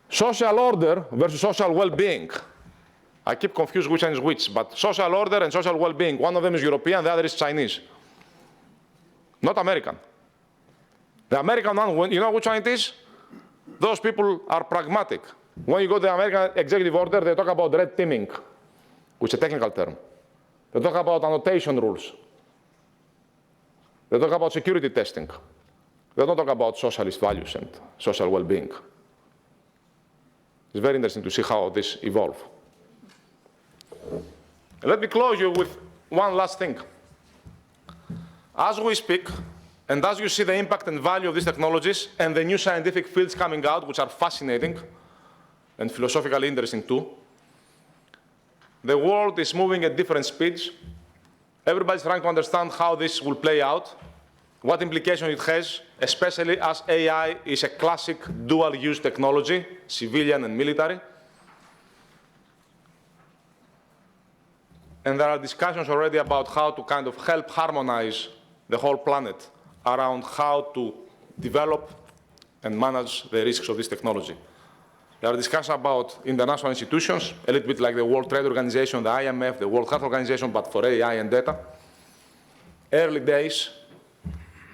Social order versus social well-being. I keep confused which one is which, but social order and social well-being, one of them is European, the other is Chinese. Not American. The American one, you know which one it is? Those people are pragmatic. When you go to the American executive order, they talk about red teaming, which is a technical term. They talk about annotation rules. They talk about security testing. They don't talk about socialist values and social well-being. It's very interesting to see how this evolves. Let me close you with one last thing. As we speak, and as you see the impact and value of these technologies and the new scientific fields coming out, which are fascinating and philosophically interesting too, the world is moving at different speeds. Everybody's trying to understand how this will play out, what implication it has, especially as AI is a classic dual-use technology, civilian and military. And there are discussions already about how to kind of help harmonize the whole planet around how to develop and manage the risks of this technology. There are discussions about international institutions, a little bit like the World Trade Organization, the IMF, the World Health Organization, but for AI and data. Early days,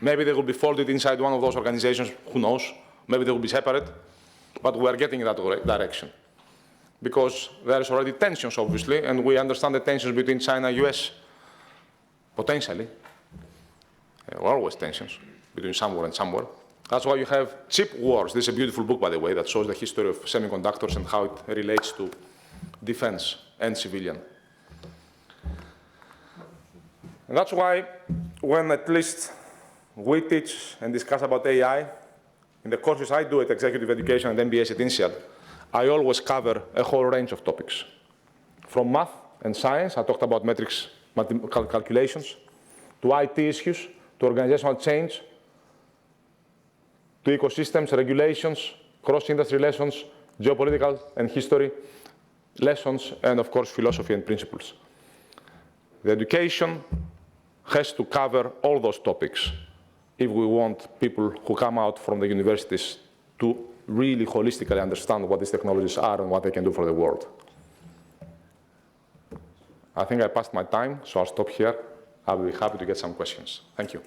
maybe they will be folded inside one of those organizations, who knows? Maybe they will be separate, but we are getting in that direction. Because there is already tensions, obviously, and we understand the tensions between China and US, potentially. There are always tensions between somewhere and somewhere. That's why you have chip wars. This is a beautiful book, by the way, that shows the history of semiconductors and how it relates to defense and civilian. And that's why when at least we teach and discuss about AI, in the courses I do at Executive Education and MBA at INSEAD, I always cover a whole range of topics. From math and science, I talked about metrics, mathematical calculations, to IT issues, to organizational change, to ecosystems, regulations, cross-industry lessons, geopolitical and history lessons, and of course, philosophy and principles. The education has to cover all those topics if we want people who come out from the universities to really holistically understand what these technologies are and what they can do for the world. I think I passed my time, so I'll stop here. I'll be happy to get some questions. Thank you.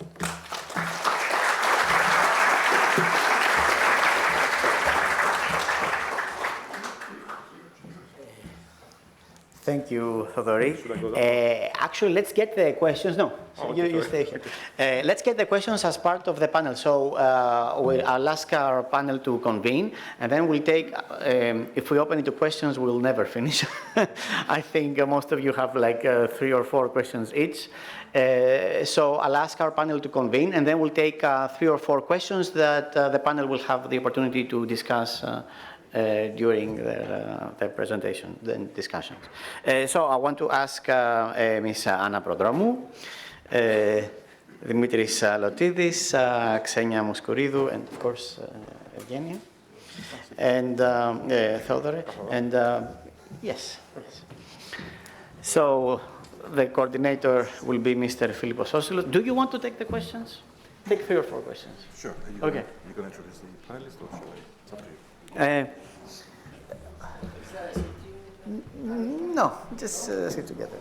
Thank you, Thodori. Actually, let's get the questions. No, so you stay here. Let's get the questions as part of the panel. So I'll ask our panel to convene, and then we'll take, if we open it to questions, we'll never finish. I think most of you have like 3 or 4 questions each. So I'll ask our panel to convene, and then we'll take 3 or 4 questions that the panel will have the opportunity to discuss during the presentation, the discussions. So I want to ask Ms. Anna Prodromou, Dimitris Lotidis, Xenia Moskoridou, and of course Evgenia, and Theodore, and yes. So the coordinator will be Mr. Philippos Osilos. Do you want to take the questions? Take 3 or 4 questions. Sure. Okay. You're going to introduce the panelists or should I? It's up to you. No, just sit together.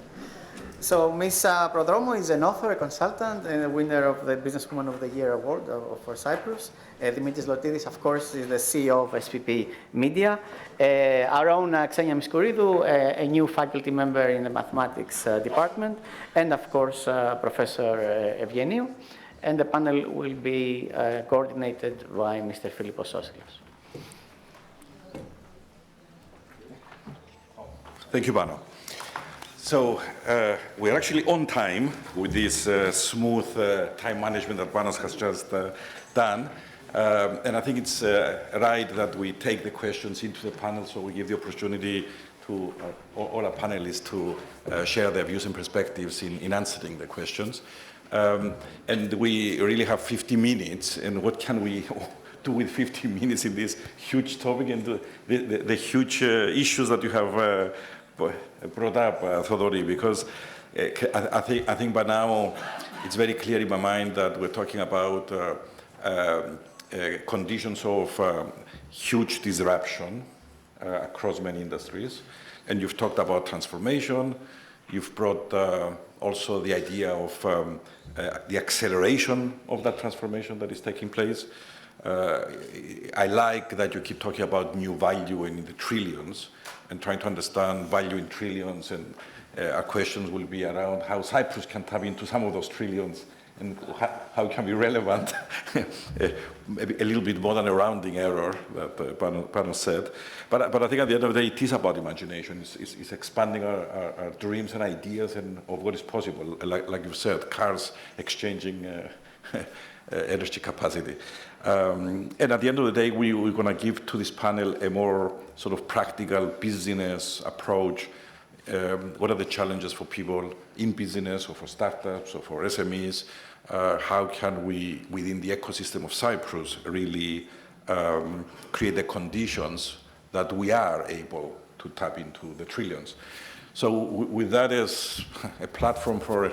So Ms. Prodromou is an author, a consultant, and a winner of the Businesswoman of the Year award for Cyprus. Dimitris Lotidis, of course, is the CEO of SPP Media. Our own Xenia Moskoridou, a new faculty member in the mathematics department, and of course, Professor Evgeniu. And the panel will be coordinated by Mr. Philippos Osilos. Thank you, Pano. So we're actually on time with this smooth time management that Panos has just done. And I think it's right that we take the questions into the panel, so we give the opportunity to all our panelists to share their views and perspectives in answering the questions. And we really have 50 minutes, and what can we do with 50 minutes in this huge topic and the huge issues that you have brought up, Thodori, because I think by now it's very clear in my mind that we're talking about conditions of huge disruption across many industries. And you've talked about transformation. You've brought also the idea of the acceleration of that transformation that is taking place. I like that you keep talking about new value in the trillions and trying to understand value in trillions, and our questions will be around how Cyprus can tap into some of those trillions and how it can be relevant, maybe a little bit more than a rounding error that Panos said. But I think at the end of the day, it is about imagination. It's expanding our dreams and ideas and of what is possible, like you said, cars exchanging energy capacity. And at the end of the day, we're going to give to this panel a more sort of practical business approach. What are the challenges for people in business or for startups or for SMEs? How can we, within the ecosystem of Cyprus, really create the conditions that we are able to tap into the trillions? So with that as a platform for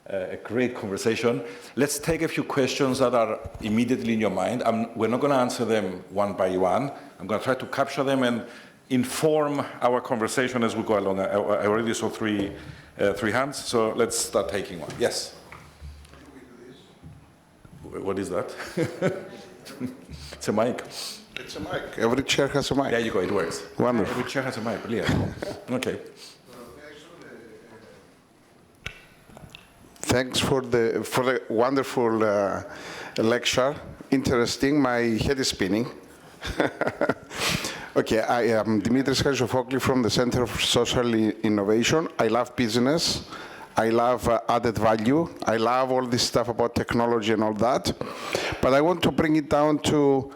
a great conversation, let's take a few questions that are immediately in your mind. We're not going to answer them one by one. I'm going to try to capture them and inform our conversation as we go along. I already saw three hands, so let's start taking one. Yes? What is that? It's a mic. It's a mic. Every chair has a mic. There you go, it works. Wonderful. Every chair has a mic, yeah. Okay. Thanks for the wonderful lecture. Interesting. My head is spinning. Okay, I am Dimitris Harisofoglu from the Center for Social Innovation. I love business. I love added value. I love all this stuff about technology and all that. But I want to bring it down to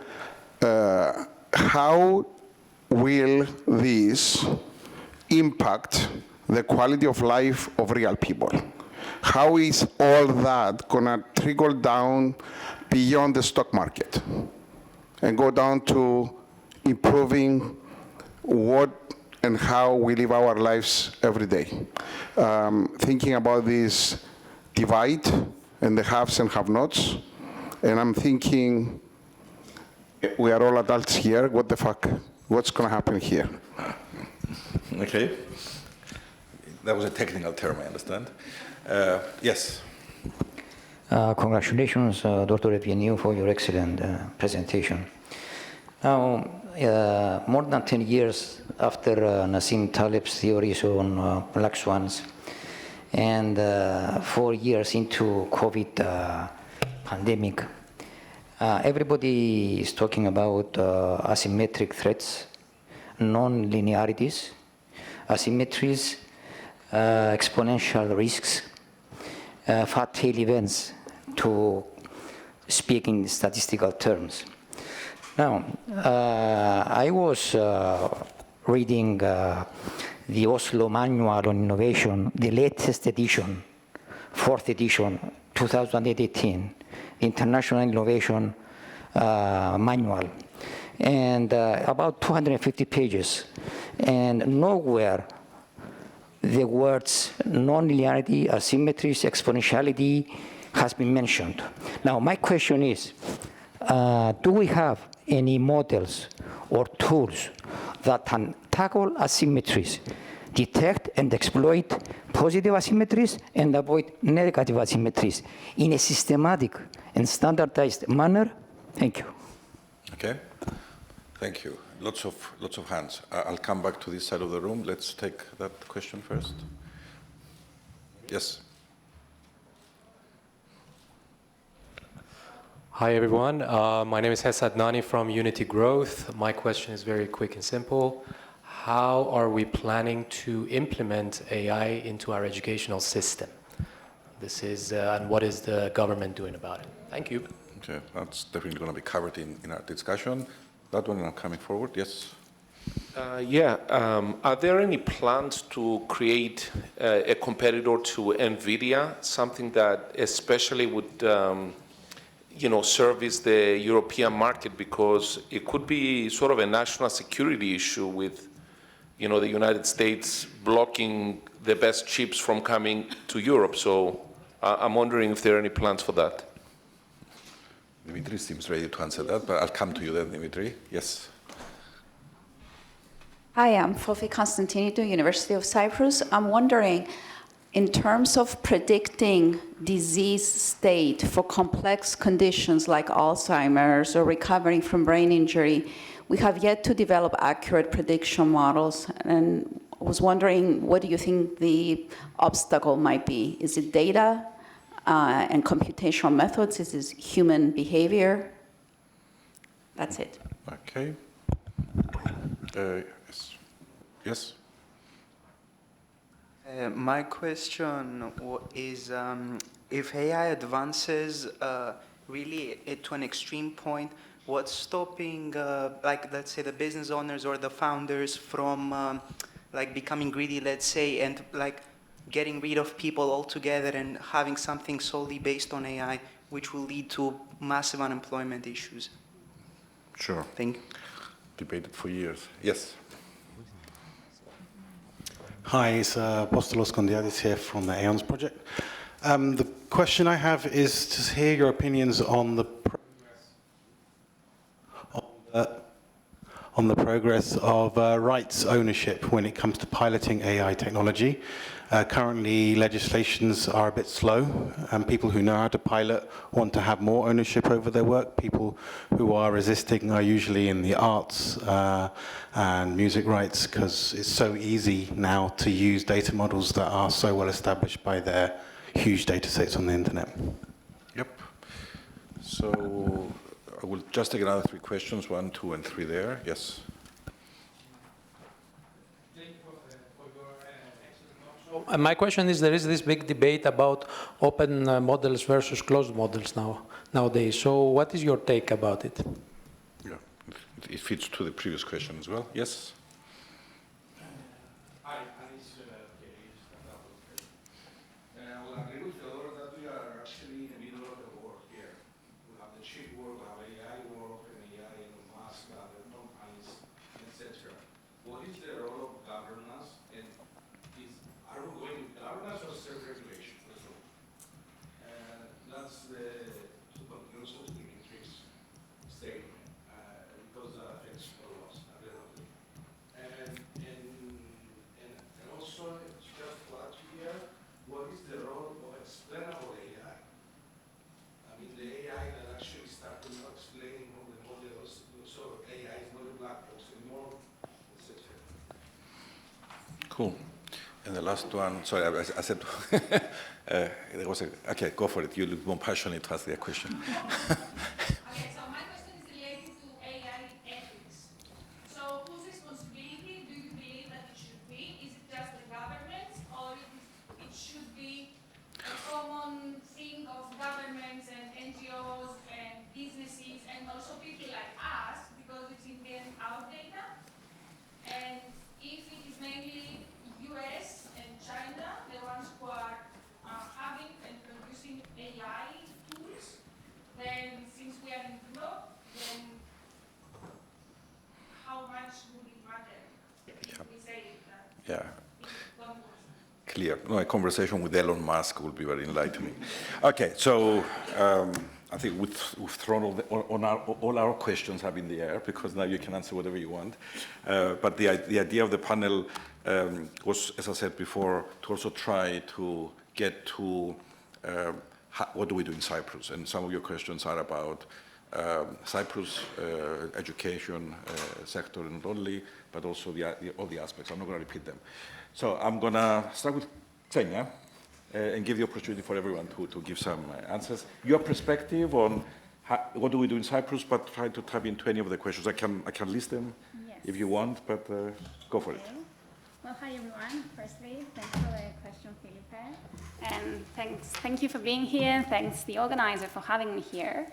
how will this impact the quality of life of real people? How is all that going to trickle down beyond the stock market and go down to improving what and how we live our lives every day? Thinking about this divide and the haves and have-nots, and I'm thinking, we are all adults here, what the fuck? What's going to happen here? Okay. That was a technical term, I understand. Yes. Congratulations, Dr. Evgeniu, for your excellent presentation. Now, more than 10 years after Nassim Taleb's theories on black swans, and 4 years into COVID pandemic, everybody is talking about asymmetric threats, non-linearities, asymmetries, exponential risks, fatal events, to speak in statistical terms. Now, I was reading the Oslo Manual on Innovation, the latest edition, fourth edition, 2018, International Innovation Manual, and about 250 pages, and nowhere the words non-linearity, asymmetries, exponentiality has been mentioned. Now, my question is, do we have any models or tools that can tackle asymmetries, detect and exploit positive asymmetries, and avoid negative asymmetries in a systematic and standardized manner? Thank you. Okay, thank you. Lots of hands. I'll come back to this side of the room. Let's take that question first. Yes. Hi, everyone. My name is Hesad Nani from Unity Growth. My question is very quick and simple. How are we planning to implement AI into our educational system? This is, and what is the government doing about it? Thank you. Okay, that's definitely going to be covered in our discussion. That one coming forward, yes. Are there any plans to create a competitor to NVIDIA, something that especially would service the European market, because it could be sort of a national security issue with the United States blocking the best chips from coming to Europe. So I'm wondering if there are any plans for that. Dimitri seems ready to answer that, but I'll come to you then, Dimitri. Yes. Hi, I'm Fofi Konstantinidou, University of Cyprus. I'm wondering, in terms of predicting disease state for complex conditions like Alzheimer's or recovering from brain injury, we have yet to develop accurate prediction models. And I was wondering, what do you think the obstacle might be? Is it data and computational methods? Is it human behavior? That's it. Okay. Yes. My question is, if AI advances really to an extreme point, what's stopping, let's say, the business owners or the founders from, becoming greedy, let's say, and getting rid of people altogether and having something solely based on AI, which will lead to massive unemployment issues? Sure. Thank you. Debated for years. Yes. Hi, it's Apostolos Kondiadis here from the Aeons project. The question I have is to hear your opinions on the progress of rights ownership when it comes to piloting AI technology. Currently, legislations are a bit slow, and people who know how to pilot want to have more ownership over their work. People who are resisting are usually in the arts and music rights, because it's so easy now to use data models that are so well established by their huge data sets on the internet. Yep. So I will just take another 3 questions, 1, 2, and 3 there. Yes. My question is, there is this big debate about open models versus closed models nowadays. So what is your take about it? Yeah, it fits to the previous question as well. Yes? Well, I agree with Theodore that we are actually in the middle of the war here. We have the chip war, we have AI war, and AI, Elon Musk, other companies, etc. What is the role of governance, and are we going with governance or self-regulation? That's the conclusion of Dimitri's statement, because that affects all of us at the end of the day. And also, just to add to here, what is the role of explainable AI? I mean, the AI that actually started explaining all the models, so AI is not a black box anymore, etc. Cool. And the last one, sorry, I said, there was okay, go for it. You look more passionate to ask that question. Okay, so my question is related to AI ethics. So whose responsibility do you believe that it should be? Is it just the government's, or it should be a common thing of governments and NGOs and businesses and also people like us clear. No, a conversation with Elon Musk will be very enlightening. Okay, so I think we've thrown all our questions up in the air, because now you can answer whatever you want. But the idea of the panel was, as I said before, to also try to get to what do we do in Cyprus? And some of your questions are about Cyprus education sector not only, but also all the aspects. I'm not going to repeat them. So I'm going to start with Xenia and give the opportunity for everyone to give some answers. Your perspective on what do we do in Cyprus, but try to tap into any of the questions. I can list them if you want, but go for it. Well, hi everyone. Firstly, thanks for the question, Felipe. And thank you for being here. Thanks the organizer for having me here.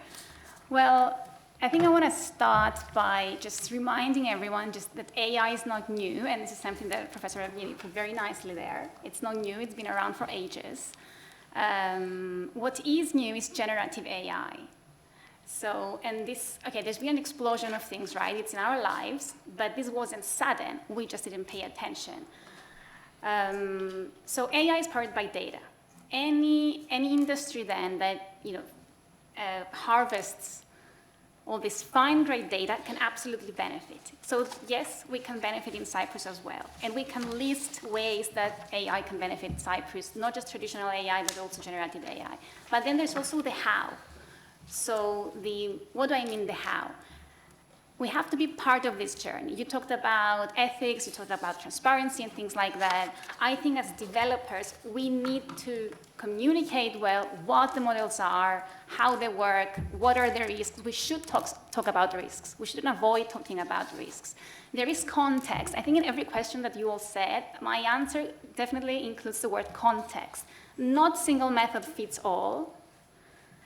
Well, I think I want to start by just reminding everyone just that AI is not new, and this is something that Professor Evgeny put very nicely there. It's not new, it's been around for ages. What is new is generative AI. So, and this, okay, there's been an explosion of things, right? It's in our lives, but this wasn't sudden. We just didn't pay attention. So AI is powered by data. Any industry then that, harvests all this fine-grained data can absolutely benefit. So yes, we can benefit in Cyprus as well. And we can list ways that AI can benefit Cyprus, not just traditional AI, but also generative AI. But then there's also the how. So what do I mean the how? We have to be part of this journey. You talked about ethics, you talked about transparency and things like that. I think as developers, we need to communicate well what the models are, how they work, what are the risks. We should talk about risks. We shouldn't avoid talking about risks. There is context. I think in every question that you all said, my answer definitely includes the word context. Not single method fits all.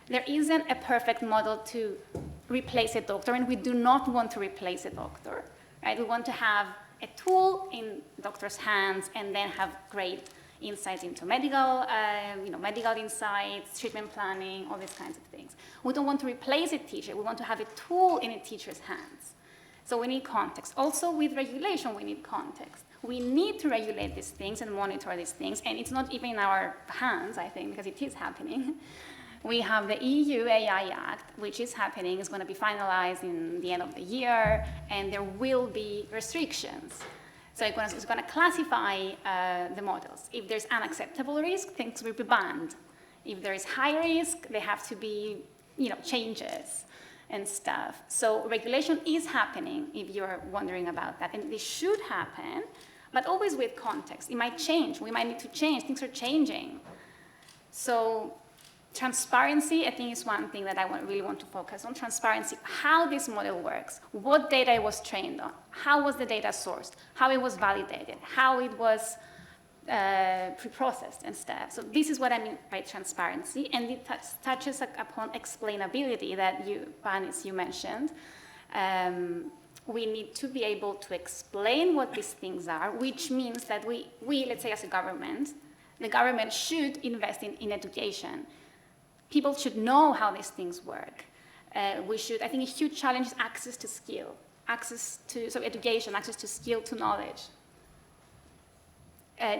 There isn't a perfect model to replace a doctor, and we do not want to replace a doctor, right? We want to have a tool in doctor's hands and then have great insights into medical insights, treatment planning, all these kinds of things. We don't want to replace a teacher. We want to have a tool in a teacher's hands. So we need context. Also with regulation, we need context. We need to regulate these things and monitor these things, and it's not even in our hands, I think, because it is happening. We have the EU AI Act, which is happening, is going to be finalized in the end of the year, and there will be restrictions. So it's going to classify the models. If there's unacceptable risk, things will be banned. If there is high risk, there have to be changes and stuff. So regulation is happening, if you're wondering about that. And this should happen, but always with context. It might change. We might need to change. Things are changing. So transparency, I think, is one thing that I really want to focus on. Transparency, how this model works, what data it was trained on, how was the data sourced, how it was validated, how it was pre-processed and stuff. So this is what I mean by transparency, and it touches upon explainability that Panis, you mentioned. We need to be able to explain what these things are, which means that we let's say as a government, the government should invest in education. People should know how these things work. I think a huge challenge is access to skill, education, access to skill, to knowledge.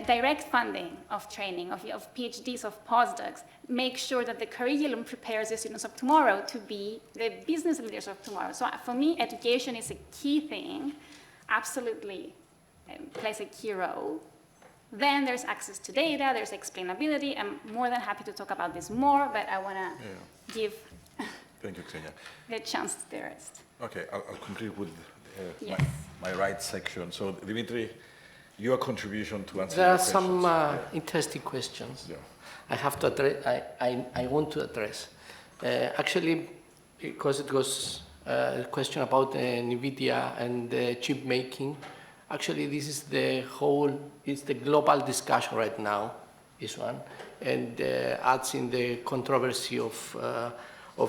Direct funding of training, of PhDs, of postdocs, make sure that the curriculum prepares the students of tomorrow to be the business leaders of tomorrow. So for me, education is a key thing, absolutely plays a key role. Then there's access to data, there's explainability. I'm more than happy to talk about this more, but I want to give Thank you, Xenia. the chance to the rest. Okay, I'll complete with Yes. my right section. So, Dimitri, your contribution to answer There are the some questions. interesting questions Yeah. I have to address. I want to address. Actually, because it was a question about NVIDIA and chip making. Actually, this is it's the global discussion right now, this one, and adds in the controversy of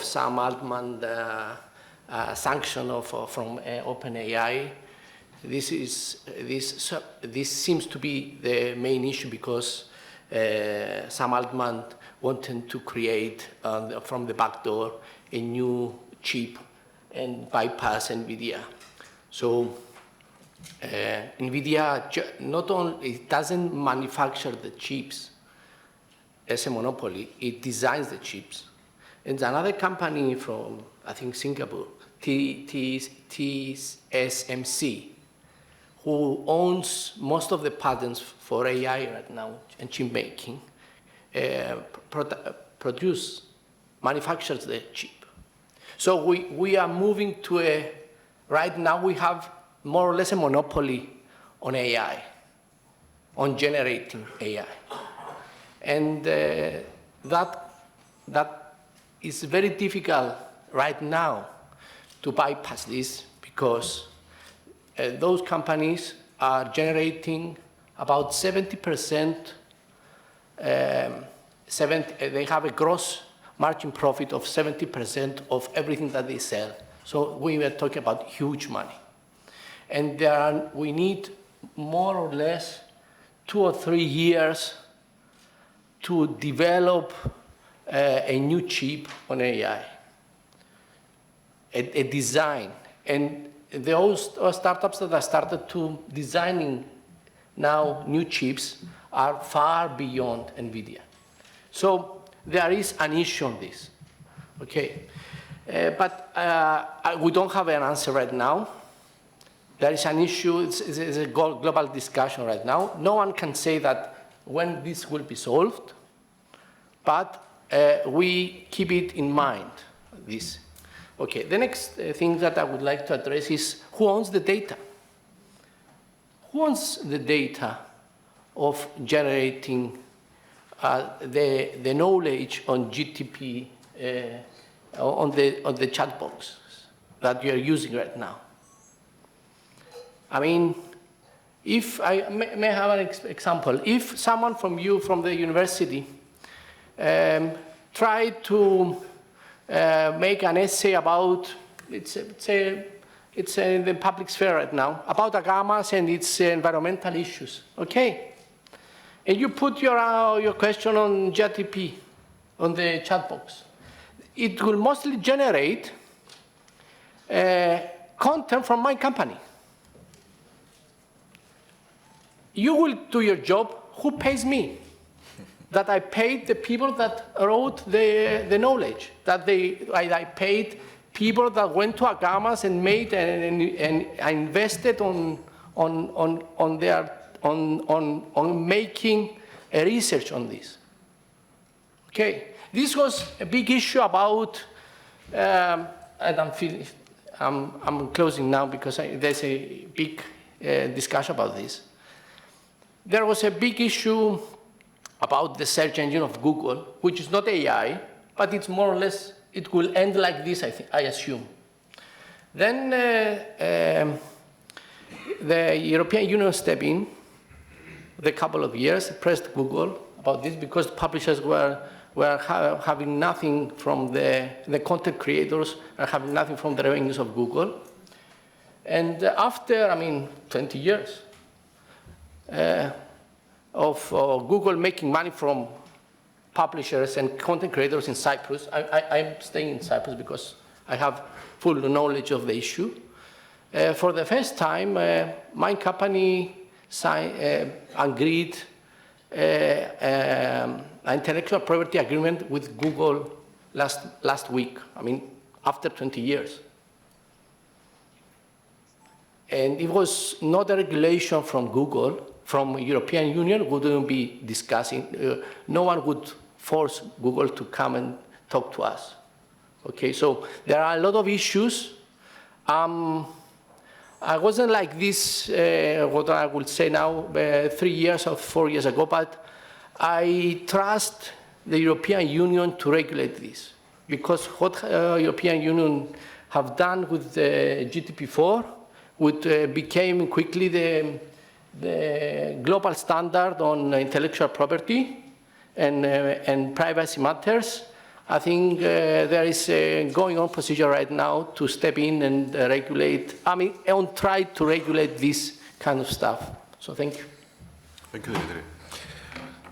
Sam Altman sanction from OpenAI. This seems to be the main issue because Sam Altman wanted to create from the back door a new chip and bypass NVIDIA. So NVIDIA not only it doesn't manufacture the chips as a monopoly, it designs the chips. And another company from, I think, Singapore, TSMC, who owns most of the patents for AI right now and chip making, manufactures the chip. So we are moving to right now we have more or less a monopoly on AI, on generating AI. And that is very difficult right now to bypass this because those companies are generating about 70%, they have a gross margin profit of 70% of everything that they sell. So we were talking about huge money. And we need more or less 2 or 3 years to develop a new chip on AI, a design. And those startups that have started to designing now new chips are far beyond NVIDIA. So there is an issue on this, okay? But we don't have an answer right now. There is an issue, it's a global discussion right now. No one can say that when this will be solved, but we keep it in mind, this. Okay, the next thing that I would like to address is who owns the data? Who owns the data of generating the knowledge on GTP, on the chat box that you are using right now? I mean, if I may have an example, if someone from the university try to make an essay about, it's in the public sphere right now, about agamas and its environmental issues, okay? And you put your question on GTP, on the chat box. It will mostly generate content from my company. You will do your job, who pays me? That I paid the people that wrote the knowledge, that I paid people that went to agamas and made and invested on making a research on this. Okay, this was a big issue about, and I'm closing now because there's a big discussion about this. There was a big issue about the search engine of Google, which is not AI, but it's more or less, it will end like this, I assume. Then the European Union stepped in with a couple of years, pressed Google about this because publishers were having nothing from the content creators are having nothing from the revenues of Google. And after, 20 years, of Google making money from publishers and content creators in Cyprus. I'm staying in Cyprus because I have full knowledge of the issue. For the first time, my company agreed an intellectual property agreement with Google last week, after 20 years. And it was not a regulation from Google, from European Union, wouldn't be discussing. No one would force Google to come and talk to us. Okay, so there are a lot of issues. I wasn't like this, what I would say now, 3 years or 4 years ago, but I trust the European Union to regulate this. Because what European Union have done with the GDP4, which became quickly the global standard on intellectual property and privacy matters. I think there is a going on procedure right now to step in and regulate, and try to regulate this kind of stuff. So thank you. Thank you, Dimitri.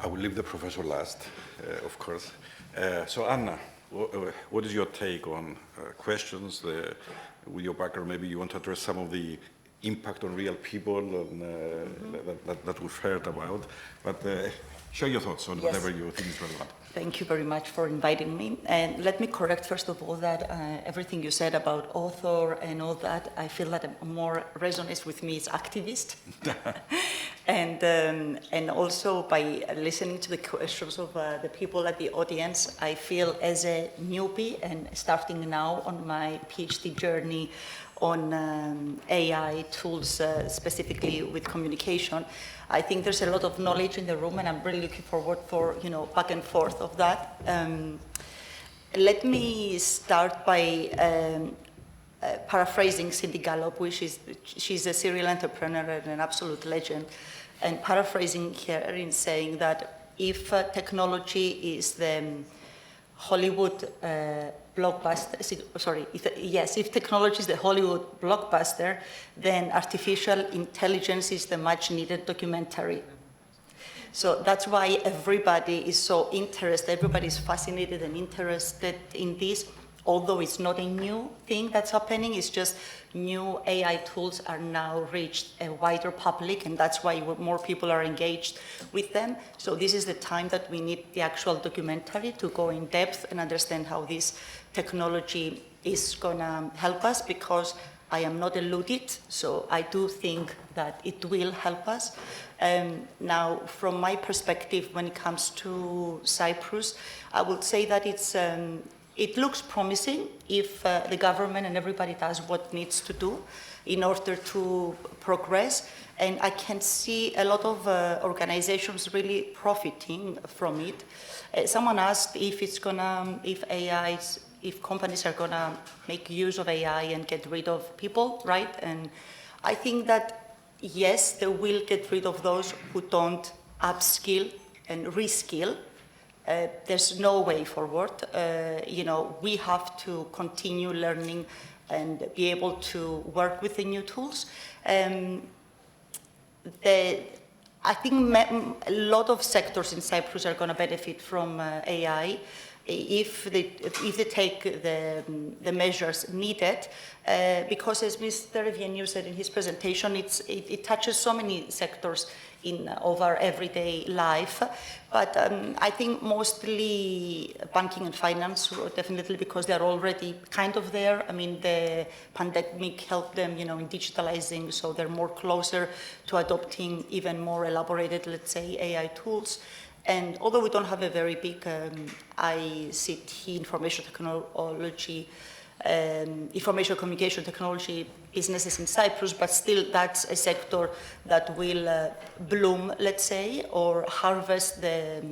I will leave the professor last, of course. So Anna, what is your take on questions with your background? Maybe you want to address some of the impact on real people and, that we've heard about. But share your thoughts on whatever you think is relevant. Thank you very much for inviting me. And let me correct, first of all, that everything you said about author and all that, I feel that more resonates with me as activist. And also by listening to the questions of the people at the audience, I feel as a newbie and starting now on my PhD journey on AI tools, specifically with communication, I think there's a lot of knowledge in the room, and I'm really looking forward for back and forth of that. Let me start by paraphrasing Cindy Gallop, she's a serial entrepreneur and an absolute legend, and paraphrasing her in saying that if technology is the Hollywood blockbuster, if technology is the Hollywood blockbuster, then artificial intelligence is the much needed documentary. So that's why everybody is so interested, everybody is fascinated and interested in this, although it's not a new thing that's happening, it's just new AI tools are now reached a wider public, and that's why more people are engaged with them. So this is the time that we need the actual documentary to go in depth and understand how this technology is gonna help us, because I am not deluded, so I do think that it will help us. Now, from my perspective, when it comes to Cyprus, I would say that it looks promising if the government and everybody does what needs to do in order to progress. And I can see a lot of organizations really profiting from it. Someone asked if companies are gonna make use of AI and get rid of people, right? And I think that yes, they will get rid of those who don't upskill and reskill. There's no way forward. We have to continue learning and be able to work with the new tools. I think a lot of sectors in Cyprus are going to benefit from AI if they take the measures needed, because as Mr. Eugeniu said in his presentation, it touches so many sectors of our everyday life. But I think mostly banking and finance, definitely, because they're already kind of there. I mean, the pandemic helped them, in digitalizing, so they're more closer to adopting even more elaborated, let's say, AI tools. And although we don't have a very big ICT, information communication technology businesses in Cyprus, but still that's a sector that will bloom, let's say, or harvest the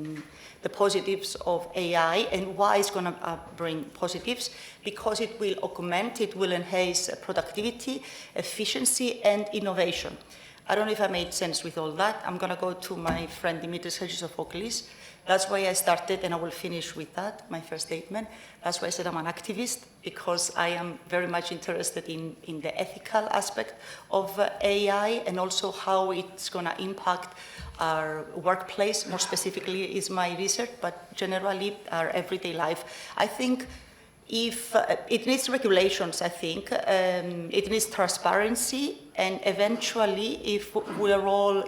positives of AI. And why it's going to bring positives? Because it will augment, it will enhance productivity, efficiency, and innovation. I don't know if I made sense with all that. I'm going to go to my friend Dimitris Hagisophocles. That's why I started, and I will finish with that, my first statement. That's why I said I'm an activist, because I am very much interested in the ethical aspect of AI and also how it's going to impact our workplace. More specifically is my research, but generally our everyday life. I think if it needs regulations, I think it needs transparency, and eventually, if we're all,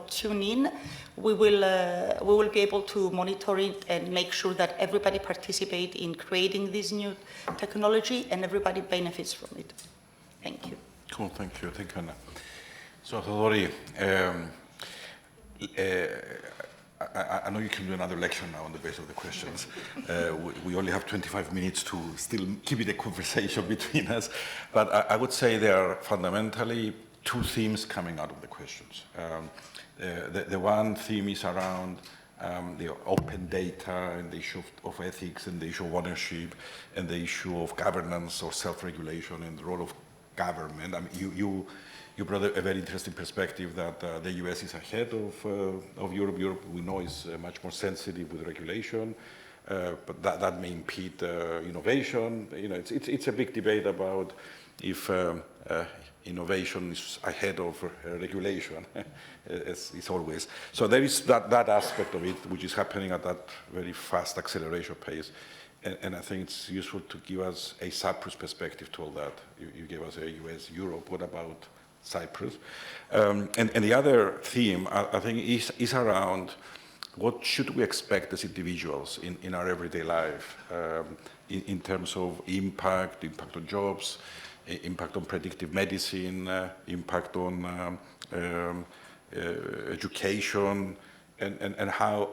tune in, we will be able to monitor it and make sure that everybody participates in creating this new technology and everybody benefits from it. Thank you. Cool, thank you, Anna. So, Theodori, I know you can do another lecture now on the basis of the questions. We only have 25 minutes to still keep it a conversation between us. But I would say there are fundamentally two themes coming out of the questions. The one theme is around the open data and the issue of ethics and the issue of ownership and the issue of governance or self-regulation and the role of government. I mean, you brought a very interesting perspective that the US is ahead of Europe. Europe, we know, is much more sensitive with regulation, but that may impede innovation. It's a big debate about if innovation is ahead of regulation, as is always. So there is that aspect of it, which is happening at that very fast acceleration pace. And I think it's useful to give us a Cyprus perspective to all that. You gave us a US, Europe. What about Cyprus. And the other theme, I think, is around what should we expect as individuals in our everyday life in terms of impact on jobs, impact on predictive medicine, impact on education, and how,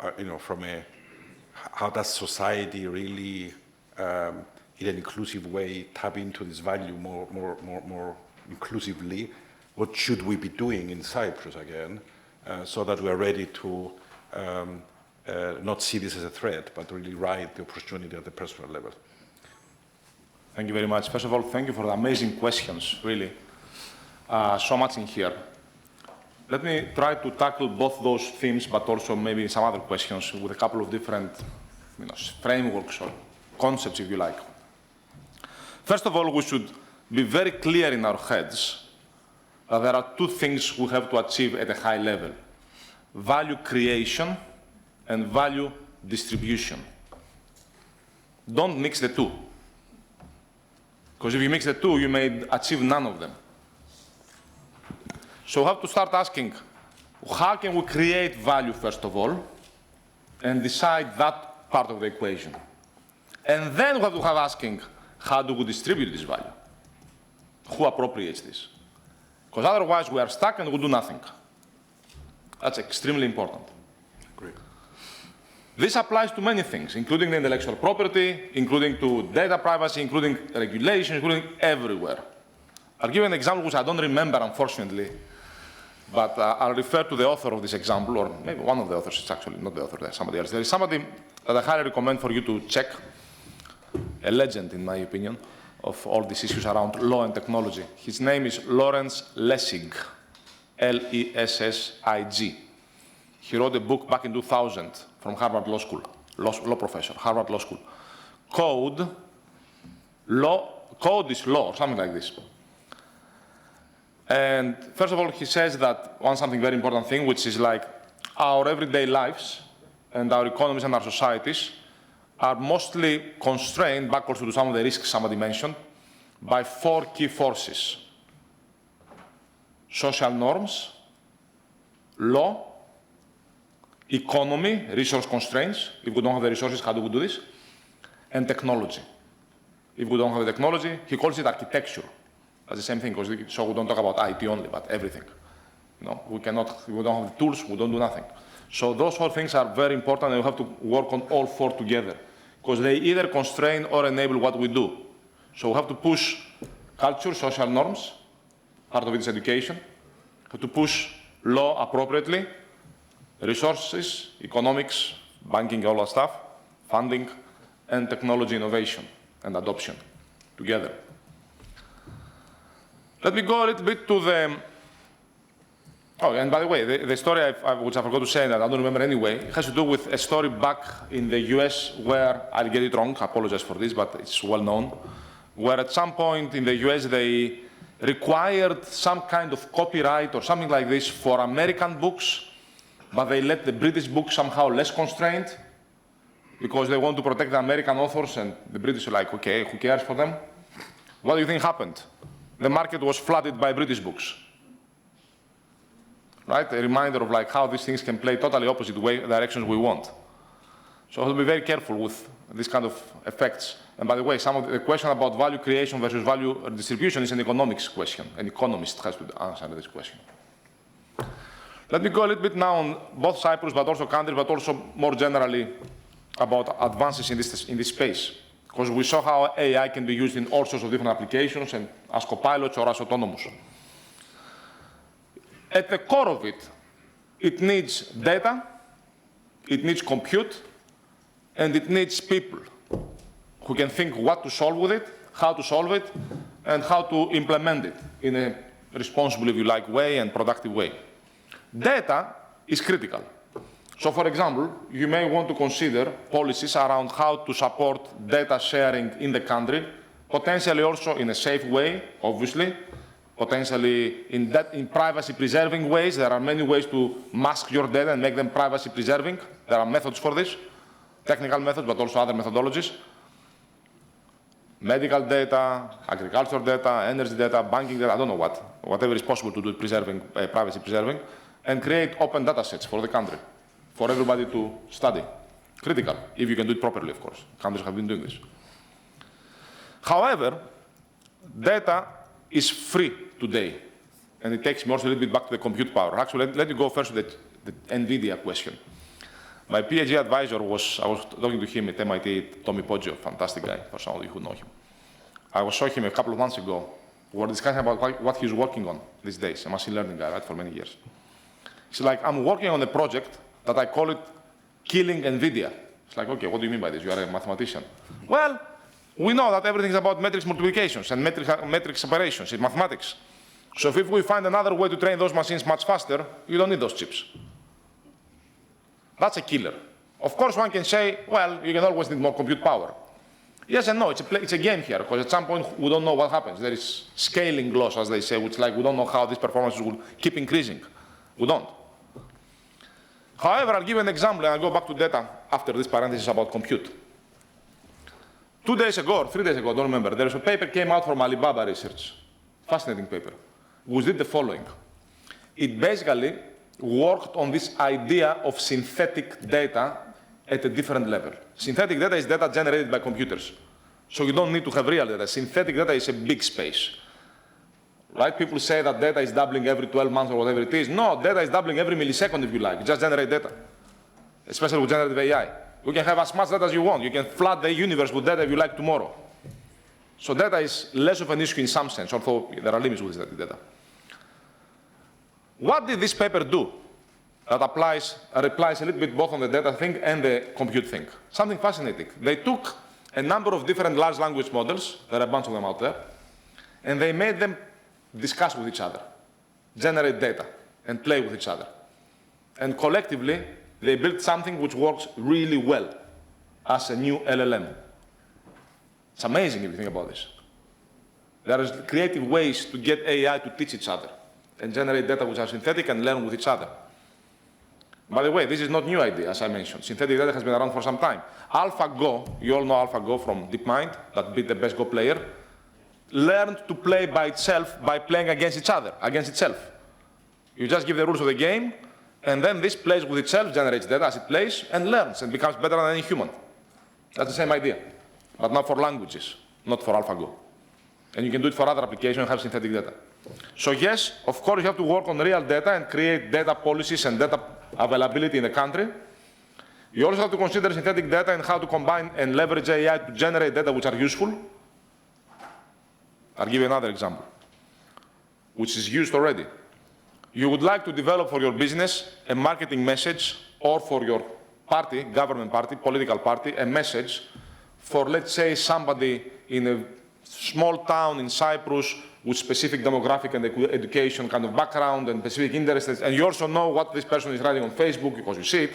how does society really, in an inclusive way, tap into this value more inclusively? What should we be doing in Cyprus again, so that we're ready to not see this as a threat, but really ride the opportunity at the personal level? Thank you very much. First of all, thank you for the amazing questions, really. So much in here. Let me try to tackle both those themes, but also maybe some other questions with a couple of different frameworks or concepts, if you like. First of all, we should be very clear in our heads that there are two things we have to achieve at a high level: value creation and value distribution. Don't mix the two. Because if you mix the two, you may achieve none of them. So we have to start asking, how can we create value, first of all, and decide that part of the equation? And then we have to have asking, how do we distribute this value? Who appropriates this? Because otherwise we are stuck and we do nothing. That's extremely important. Great. This applies to many things, including the intellectual property, including to data privacy, including regulation, including everywhere. I'll give an example which I don't remember, unfortunately, but I'll refer to the author of this example, or maybe one of the authors. It's actually not the author, there's somebody else. There is somebody that I highly recommend for you to check, a legend, in my opinion, of all these issues around law and technology. His name is Lawrence Lessig, L-E-S-S-I-G. He wrote a book back in 2000 from Harvard Law School, law professor, Harvard Law School. Code is law, or something like this. And first of all, he says that something very important thing, which is like our everyday lives and our economies and our societies are mostly constrained, back also to some of the risks somebody mentioned, by four key forces: social norms, law, economy, resource constraints. If we don't have the resources, how do we do this? And technology. If we don't have the technology, he calls it architecture. That's the same thing, so we don't talk about IT only, but everything. We don't have the tools, we don't do nothing. So those four things are very important, and we have to work on all four together, because they either constrain or enable what we do. So we have to push culture, social norms, part of it is education. We have to push law appropriately, resources, economics, banking, all that stuff, funding, and technology innovation and adoption together. Let me go a little bit to the... Oh, and by the way, the story which I forgot to say that I don't remember anyway, has to do with a story back in the US where, I'll get it wrong, I apologize for this, but it's well known, where at some point in the US they required some kind of copyright or something like this for American books, but they let the British books somehow less constrained because they want to protect the American authors, and the British are like, okay, who cares for them? What do you think happened? The market was flooded by British books. Right? A reminder of like how these things can play totally opposite directions we want. So we have to be very careful with these kind of effects. And by the way, some of the question about value creation versus value distribution is an economics question. An economist has to answer this question. Let me go a little bit now on both Cyprus, but also countries, but also more generally about advances in this space. Because we saw how AI can be used in all sorts of different applications, and as copilots or as autonomous. At the core of it, it needs data, it needs compute, and it needs people who can think what to solve with it, how to solve it, and how to implement it in a responsible, if you like, way and productive way. Data is critical. So, for example, you may want to consider policies around how to support data sharing in the country, potentially also in a safe way, obviously, potentially in privacy-preserving ways. There are many ways to mask your data and make them privacy-preserving. There are methods for this, technical methods, but also other methodologies. medical data, agricultural data, energy data, banking data, I don't know what, whatever is possible to do preserving, privacy preserving, and create open data sets for the country, for everybody to study. Critical, if you can do it properly, of course. Countries have been doing this. However, data is free today, and it takes me also a little bit back to the compute power. Actually, let me go first to the NVIDIA question. My PhD advisor I was talking to him at MIT, Tommy Poggio, fantastic guy, for some of you who know him. I saw him a couple of months ago. We were discussing about what he's working on these days, a machine learning guy, right, for many years. He's like, I'm working on a project that I call it killing NVIDIA. It's like, okay, what do you mean by this? You are a mathematician. Well, we know that everything is about matrix multiplications and matrix separations in mathematics. So if we find another way to train those machines much faster, you don't need those chips. That's a killer. Of course, one can say, well, you can always need more compute power. Yes and no, it's a game here, because at some point we don't know what happens. There is scaling loss, as they say, which like we don't know how these performances will keep increasing. We don't. However, I'll give an example, and I'll go back to data after this parenthesis about compute. 2 days ago, or 3 days ago, I don't remember, there was a paper came out from Alibaba Research, fascinating paper, which did the following. It basically worked on this idea of synthetic data at a different level. Synthetic data is data generated by computers. So you don't need to have real data. Synthetic data is a big space. Right? People say that data is doubling every 12 months or whatever it is. No, data is doubling every millisecond if you like. Just generate data. Especially with generative AI. You can have as much data as you want. You can flood the universe with data if you like tomorrow. So data is less of an issue in some sense, although there are limits with that data. What did this paper do that replies a little bit both on the data thing and the compute thing? Something fascinating. They took a number of different large language models, there are a bunch of them out there, and they made them discuss with each other, generate data, and play with each other. And collectively, they built something which works really well as a new LLM. It's amazing if you think about this. There are creative ways to get AI to teach each other and generate data which are synthetic and learn with each other. By the way, this is not a new idea, as I mentioned. Synthetic data has been around for some time. AlphaGo, you all know AlphaGo from DeepMind, that beat the best Go player, learned to play by itself by playing against each other, against itself. You just give the rules of the game, and then this plays with itself, generates data as it plays, and learns, and becomes better than any human. That's the same idea, but not for languages, not for AlphaGo. And you can do it for other applications and have synthetic data. So yes, of course, you have to work on real data and create data policies and data availability in the country. You also have to consider synthetic data and how to combine and leverage AI to generate data which are useful. I'll give you another example, which is used already. You would like to develop for your business a marketing message, or for your party, government party, political party, a message for, let's say, somebody in a small town in Cyprus with specific demographic and education kind of background and specific interests, and you also know what this person is writing on Facebook because you see it,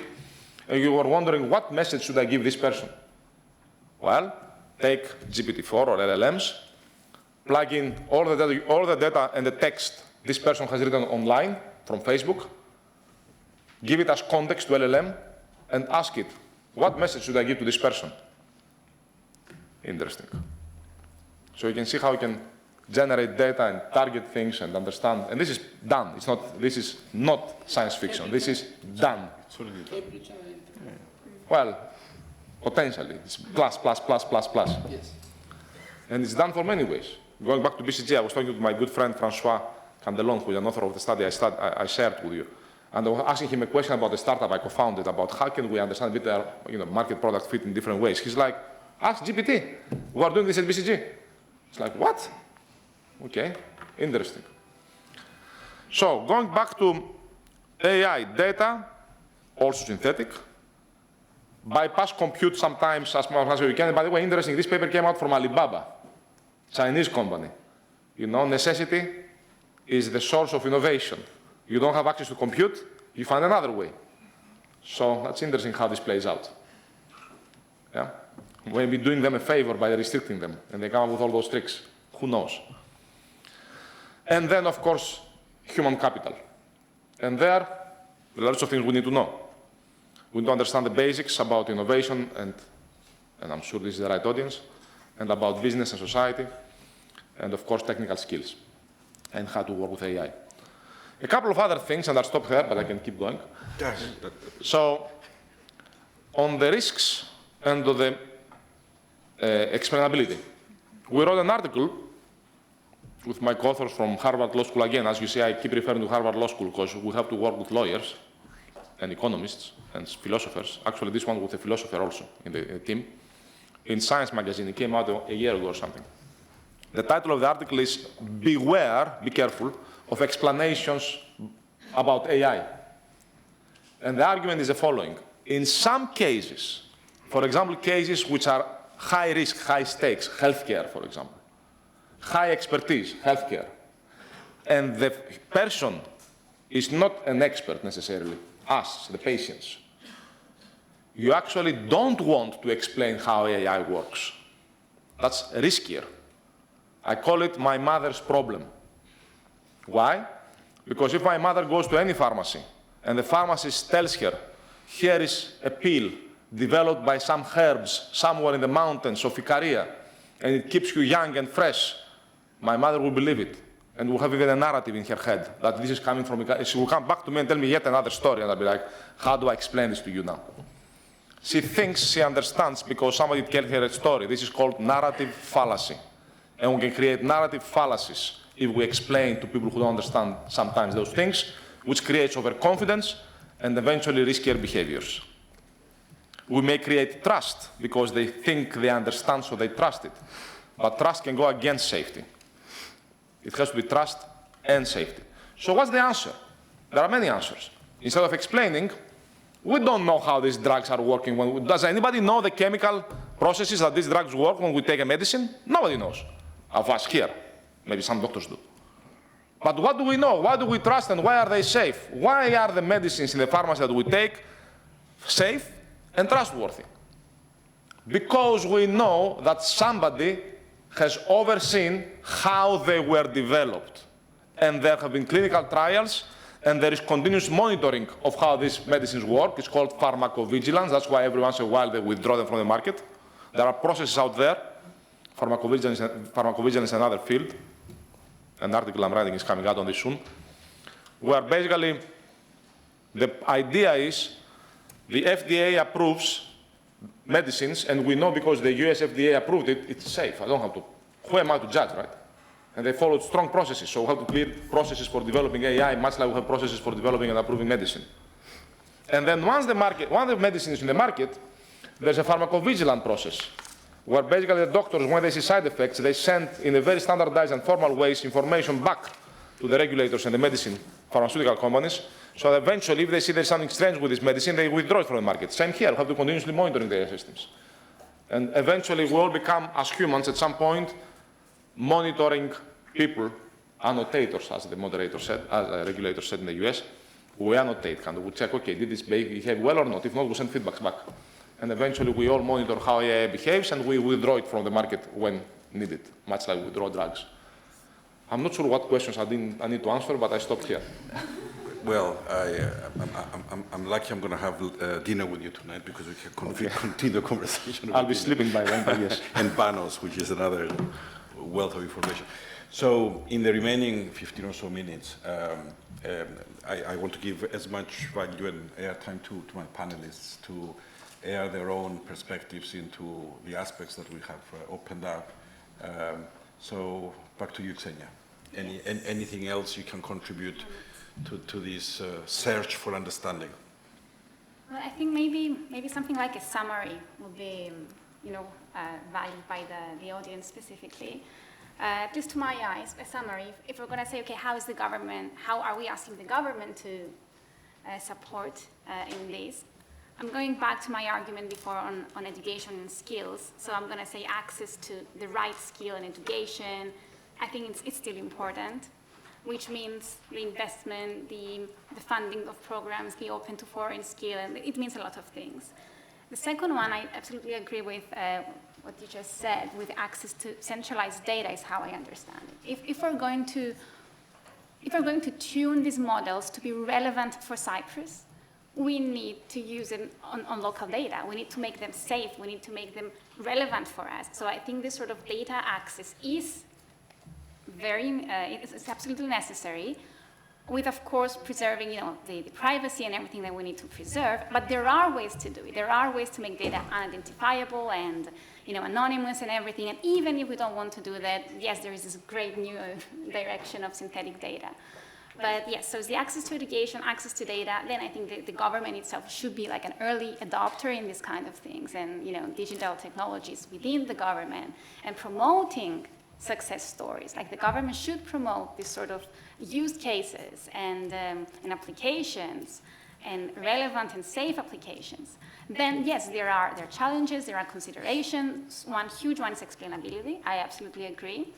and you are wondering, what message should I give this person? Well, take GPT-4 or LLMs, plug in all the data and the text this person has written online from Facebook, give it as context to LLM, and ask it, what message should I give to this person? Interesting. So you can see how you can generate data and target things and understand. And this is done. This is not science fiction. This is done. Well, potentially. It's plus. Yes. And it's done for many ways. Going back to BCG, I was talking to my good friend Francois Candelon, who is an author of the study I shared with you. And I was asking him a question about the startup I co-founded, about how can we understand a bit market product fit in different ways. He's like, ask GPT. We are doing this at BCG. It's like, what? Okay, interesting. So, going back to AI, data, also synthetic, bypass compute sometimes as much as you can. By the way, interesting, this paper came out from Alibaba, Chinese company. You know, necessity is the source of innovation. You don't have access to compute, you find another way. So that's interesting how this plays out. Yeah? Maybe doing them a favor by restricting them, and they come up with all those tricks. Who knows? And then, of course, human capital. And there are lots of things we need to know. We need to understand the basics about innovation, and I'm sure this is the right audience, and about business and society, and of course technical skills, and how to work with AI. A couple of other things, and I'll stop here, but I can keep going. So, on the risks and on the explainability, we wrote an article with my co-authors from Harvard Law School. Again, as you see, I keep referring to Harvard Law School because we have to work with lawyers and economists and philosophers. Actually, this one with a philosopher also in the team. In Science magazine, it came out a year ago or something. The title of the article is Beware, be careful, of explanations about AI. And the argument is the following. In some cases, for example, cases which are high risk, high stakes, healthcare, for example, high expertise, healthcare, and the person is not an expert necessarily, us, the patients, you actually don't want to explain how AI works. That's riskier. I call it my mother's problem. Why? Because if my mother goes to any pharmacy and the pharmacist tells her, here is a pill developed by some herbs somewhere in the mountains of Icaria, and it keeps you young and fresh, my mother will believe it and will have even a narrative in her head that this is coming from Icaria. She will come back to me and tell me yet another story, and I'll be like, how do I explain this to you now? She thinks she understands because somebody told her a story. This is called narrative fallacy. And we can create narrative fallacies if we explain to people who don't understand sometimes those things, which creates overconfidence and eventually riskier behaviors. We may create trust because they think they understand, so they trust it. But trust can go against safety. It has to be trust and safety. So what's the answer? There are many answers. Instead of explaining, we don't know how these drugs are working. Does anybody know the chemical processes that these drugs work when we take a medicine? Nobody knows. Of us here. Maybe some doctors do. But what do we know? Why do we trust and why are they safe? Why are the medicines in the pharmacy that we take safe and trustworthy? Because we know that somebody has overseen how they were developed. And there have been clinical trials and there is continuous monitoring of how these medicines work. It's called pharmacovigilance. That's why every once in a while they withdraw them from the market. There are processes out there. Pharmacovigilance is another field. An article I'm writing is coming out on this soon. Where basically the idea is the FDA approves medicines, and we know because the US FDA approved it, it's safe. I don't have to. Who am I to judge, right? And they followed strong processes. So we have to clear processes for developing AI, much like we have processes for developing and approving medicine. And then once the medicine is in the market, there's a pharmacovigilance process, where basically the doctors, when they see side effects, they send in a very standardized and formal ways information back to the regulators and the medicine pharmaceutical companies, so that eventually if they see there's something strange with this medicine, they withdraw it from the market. Same here, we have to continuously monitor their systems. And eventually we all become, as humans at some point, monitoring people, annotators, as the moderator said, as a regulator said in the US. We annotate, we check, okay, did this behave well or not? If not, we send feedbacks back. And eventually we all monitor how AI behaves and we withdraw it from the market when needed, much like we withdraw drugs. I'm not sure what questions I need to answer, but I stopped here. Well, I'm lucky I'm going to have dinner with you tonight because we can continue the conversation. I'll be sleeping by then, yes. And Panos, which is another wealth of information. So in the remaining 15 or so minutes, I want to give as much value and airtime to my panelists to air their own perspectives into the aspects that we have opened up. So back to you, Xenia. Anything else you can contribute to this search for understanding? Well, I think maybe something like a summary would be, valued by the audience specifically. At least to my eyes, a summary. If we're going to say, okay, how are we asking the government to support in this? I'm going back to my argument before on education and skills. So I'm going to say access to the right skill and education. I think it's still important, which means the investment, the funding of programs, be open to foreign skill, and it means a lot of things. The second one, I absolutely agree with what you just said, with access to centralized data is how I understand it. If we're going to tune these models to be relevant for Cyprus, we need to use them on local data. We need to make them safe. We need to make them relevant for us. So I think this sort of data access is it's absolutely necessary, with, of course, preserving, the privacy and everything that we need to preserve. But there are ways to do it. There are ways to make data unidentifiable and, anonymous and everything. And even if we don't want to do that, yes, there is this great new direction of synthetic data. But yes, so it's the access to education, access to data. Then I think the government itself should be like an early adopter in these kind of things, and digital technologies within the government, and promoting success stories. Like the government should promote this sort of use cases and applications, and relevant and safe applications. Then yes, there are challenges, there are considerations. One huge one is explainability. I absolutely agree.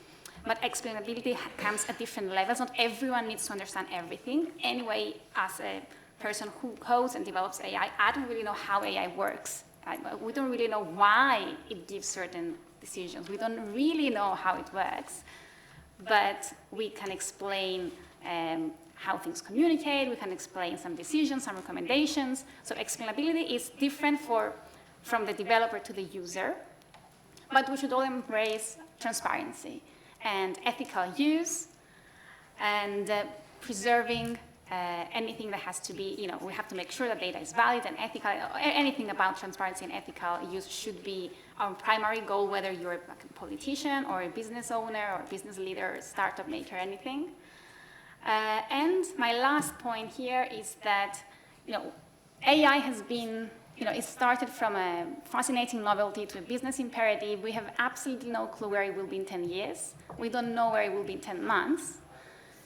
But explainability comes at different levels. Not everyone needs to understand everything. Anyway, as a person who codes and develops AI, I don't really know how AI works. We don't really know why it gives certain decisions. We don't really know how it works. But we can explain how things communicate. We can explain some decisions, some recommendations. So explainability is different from the developer to the user. But we should all embrace transparency and ethical use, and preserving anything that has to be, we have to make sure that data is valid and ethical. Anything about transparency and ethical use should be our primary goal, whether you're a politician or a business owner or a business leader, startup maker, anything. And my last point here is that, AI has been, it started from a fascinating novelty to a business imperative. We have absolutely no clue where it will be in 10 years. We don't know where it will be in 10 months,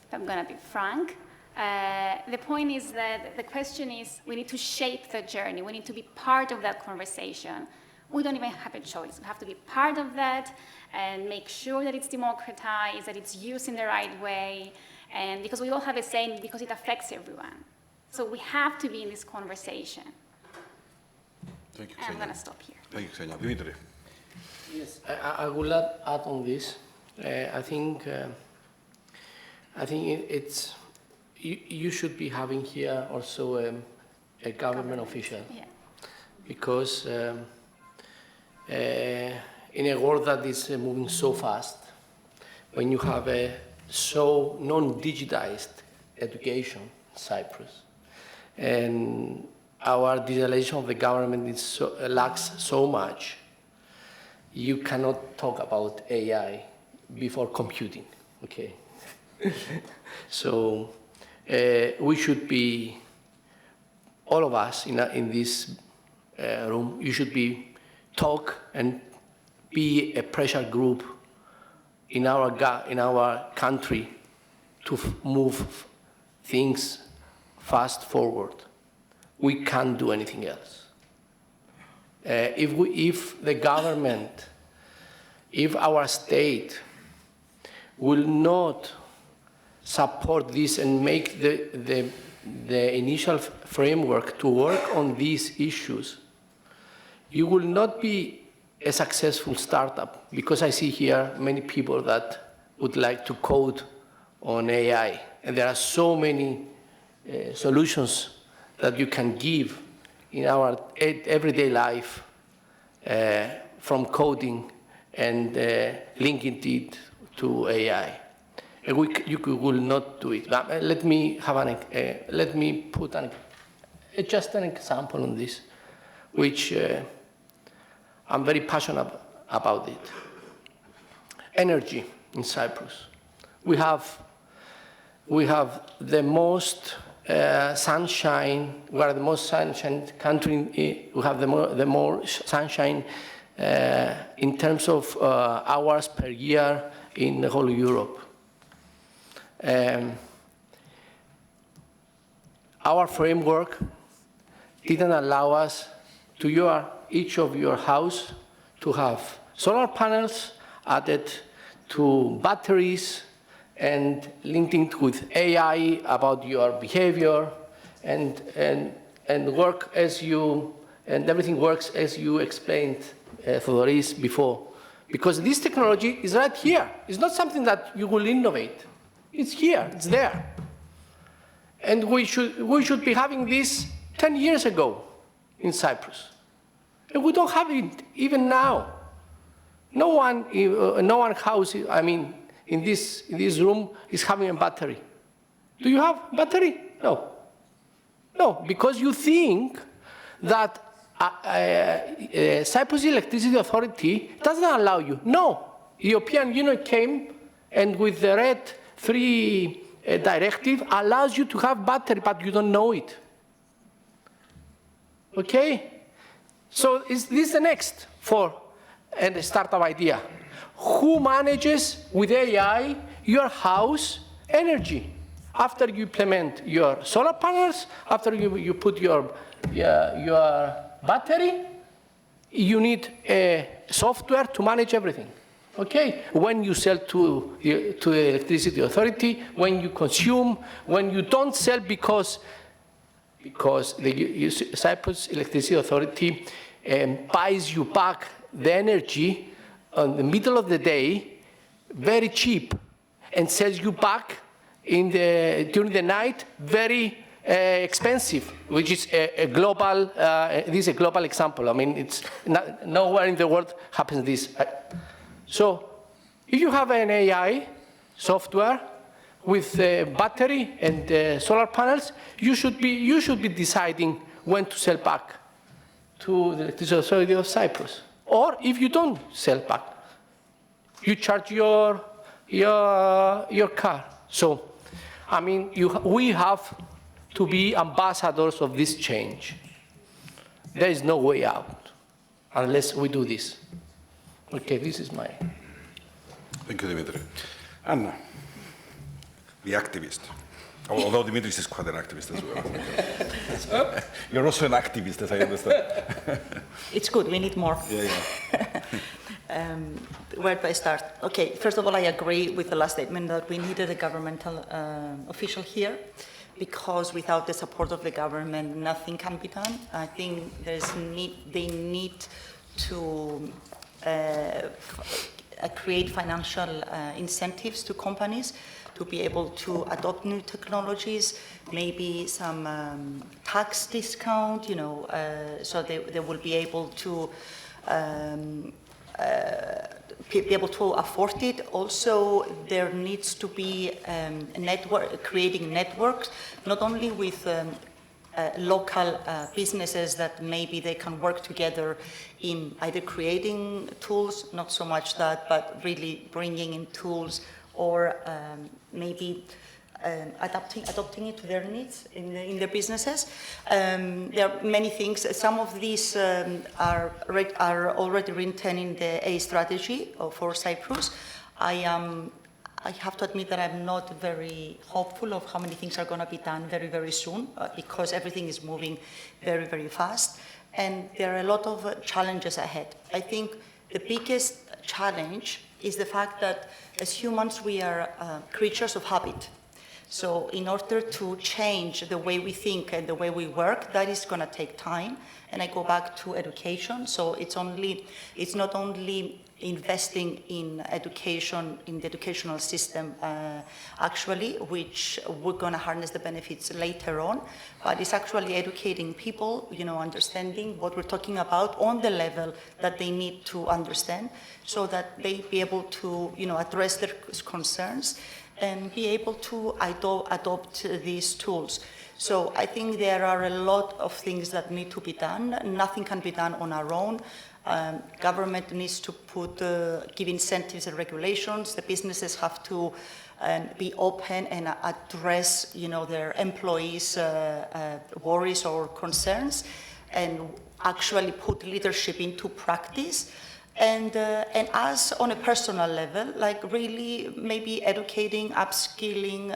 if I'm going to be frank. The point is that the question is, we need to shape the journey. We need to be part of that conversation. We don't even have a choice. We have to be part of that and make sure that it's democratized, that it's used in the right way, and because we all have a say, because it affects everyone. So we have to be in this conversation. Thank you, I'm going to stop here. Thank you, Xenia. Dimitri. Yes, I will add on this. I think it's you should be having here also a government official, yeah. Because in a world that is moving so fast, when you have a so non-digitized education in Cyprus, and our digitalization of the government is lacks so much, you cannot talk about AI before computing, okay? So we should be, all of us in this room, you should be talk and be a pressure group in our country to move things fast forward. We can't do anything else. If the government, if our state will not support this and make the initial framework to work on these issues, you will not be a successful startup, because I see here many people that would like to code on AI, and there are so many solutions that you can give in our everyday life from coding and linking it to AI. And you will not do it. Let me put just an example on this, which I'm very passionate about it. Energy in Cyprus. We have the most sunshine. We are the most sunshine country. We have the more sunshine in terms of hours per year in the whole Europe. Our framework didn't allow us to each of your house to have solar panels added to batteries and linked with AI about your behavior and work as you, and everything works as you explained, Theodoris, before. Because this technology is right here. It's not something that you will innovate. It's here, it's there. And we should be having this 10 years ago in Cyprus. And we don't have it even now. No one house, I mean, in this room is having a battery. Do you have battery? No. No, because you think that Cyprus Electricity Authority doesn't allow you. No, the European Union came and with the RED 3 directive allows you to have battery, but you don't know it. Okay? So is this the next and the startup idea? Who manages with AI your house energy? After you implement your solar panels, after you put your battery, you need a software to manage everything. Okay? When you sell to the electricity authority, when you consume, when you don't sell because the Cyprus Electricity Authority buys you back the energy in the middle of the day, very cheap, and sells you back during the night, very expensive, which is a global. This is a global example. I mean, it's nowhere in the world happens this. So, if you have an AI software with battery and solar panels, you should be deciding when to sell back to the Electricity Authority of Cyprus. Or if you don't sell back, you charge your car. So, I mean, we have to be ambassadors of this change. There is no way out unless we do this. Okay, this is my... Thank you, Dimitri. Anna, the activist. Although Dimitris is quite an activist as well. You're also an activist, as I understand. It's good, we need more. Where do I start? Okay, first of all, I agree with the last statement that we needed a governmental official here, because without the support of the government, nothing can be done. I think they need to create financial incentives to companies to be able to adopt new technologies, maybe some tax discount, so they will be able to afford it. Also, there needs to be creating networks, not only with local businesses that maybe they can work together in either creating tools, not so much that, but really bringing in tools, or maybe adopting it to their needs in their businesses. There are many things. Some of these are already written in the A strategy for Cyprus. I have to admit that I'm not very hopeful of how many things are going to be done very, very soon, because everything is moving very, very fast. And there are a lot of challenges ahead. I think the biggest challenge is the fact that as humans, we are creatures of habit. So in order to change the way we think and the way we work, that is going to take time. And I go back to education. So it's not only investing in education, in the educational system, actually, which we're going to harness the benefits later on, but it's actually educating people, understanding what we're talking about on the level that they need to understand, so that they be able to, address their concerns and be able to adopt these tools. So I think there are a lot of things that need to be done. Nothing can be done on our own. Government needs to give incentives and regulations. The businesses have to be open and address, their employees' worries or concerns, and actually put leadership into practice. And us on a personal level, like really maybe educating, upskilling,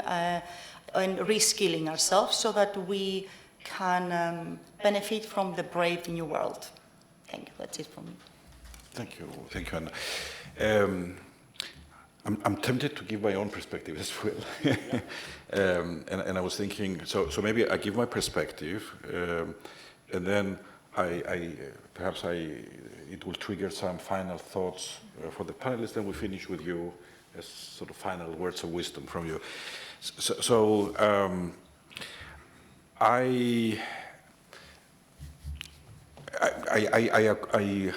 and reskilling ourselves so that we can benefit from the brave new world. Thank you. That's it from me. Thank you, Anna. I'm tempted to give my own perspective as well, and I was thinking, so maybe I give my perspective, and then perhaps it will trigger some final thoughts for the panelists, and we finish with you as sort of final words of wisdom from you. I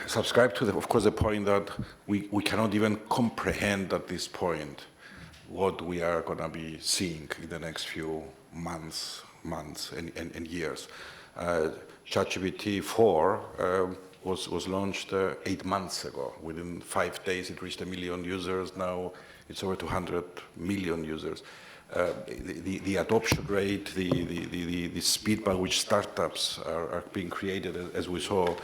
subscribe to, of course, the point that we cannot even comprehend at this point what we are going to be seeing in the next few months and years. ChatGPT 4 was launched 8 months ago. Within 5 days, it reached 1 million users. Now it's over 200 million users. The adoption rate, the speed by which startups are being created, as we saw,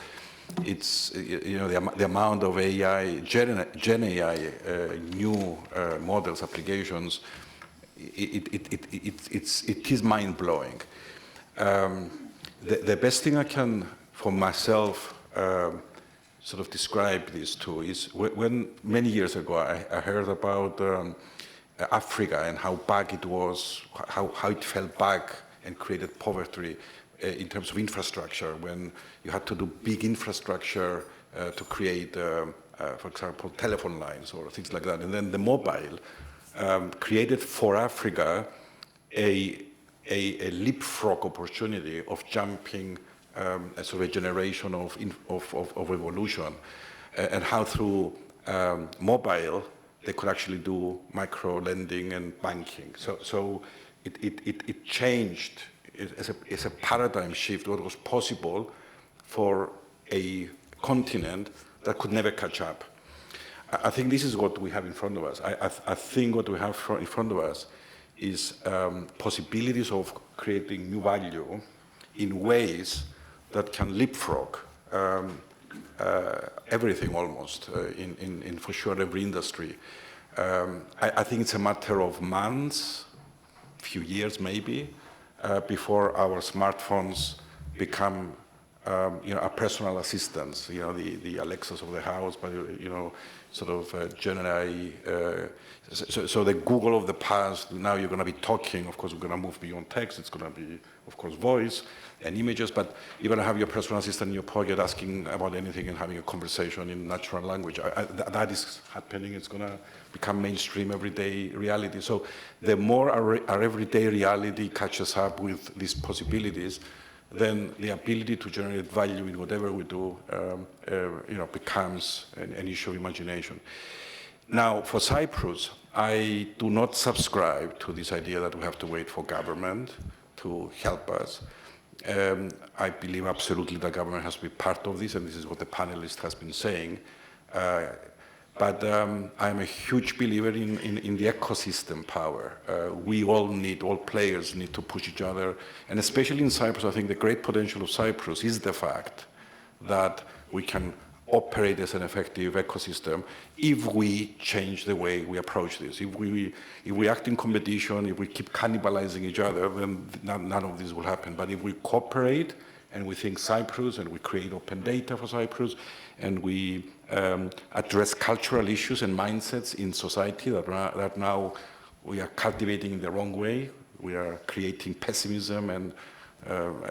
it's the amount of AI, Gen AI, new models, applications. It is mind blowing. The best thing I can, for myself, sort of describe this to is when many years ago I heard about Africa and how bad it was, how it fell back and created poverty in terms of infrastructure, when you had to do big infrastructure to create, for example, telephone lines or things like that. And then the mobile created for Africa a leapfrog opportunity of jumping a sort of a generation of evolution, and how through mobile they could actually do micro lending and banking. So it changed as a paradigm shift what was possible for a continent that could never catch up. I think this is what we have in front of us. I think what we have in front of us is possibilities of creating new value in ways that can leapfrog everything almost, in for sure every industry. I think it's a matter of months, few years maybe, before our smartphones become our personal assistants, the Alexas of the house, but sort of generally, so the Google of the past. Now you're going to be talking. Of course, we're going to move beyond text. It's going to be, of course, voice and images, but you're going to have your personal assistant in your pocket asking about anything and having a conversation in natural language. That is happening. It's going to become mainstream everyday reality. So the more our everyday reality catches up with these possibilities, then the ability to generate value in whatever we do, becomes an issue of imagination. Now, for Cyprus, I do not subscribe to this idea that we have to wait for government to help us. I believe absolutely the government has to be part of this, and this is what the panelist has been saying. But I'm a huge believer in the ecosystem power. All players need to push each other. And especially in Cyprus, I think the great potential of Cyprus is the fact that we can operate as an effective ecosystem if we change the way we approach this. If we act in competition, if we keep cannibalizing each other, then none of this will happen. But if we cooperate and we think Cyprus and we create open data for Cyprus and we address cultural issues and mindsets in society that now we are cultivating in the wrong way, we are creating pessimism and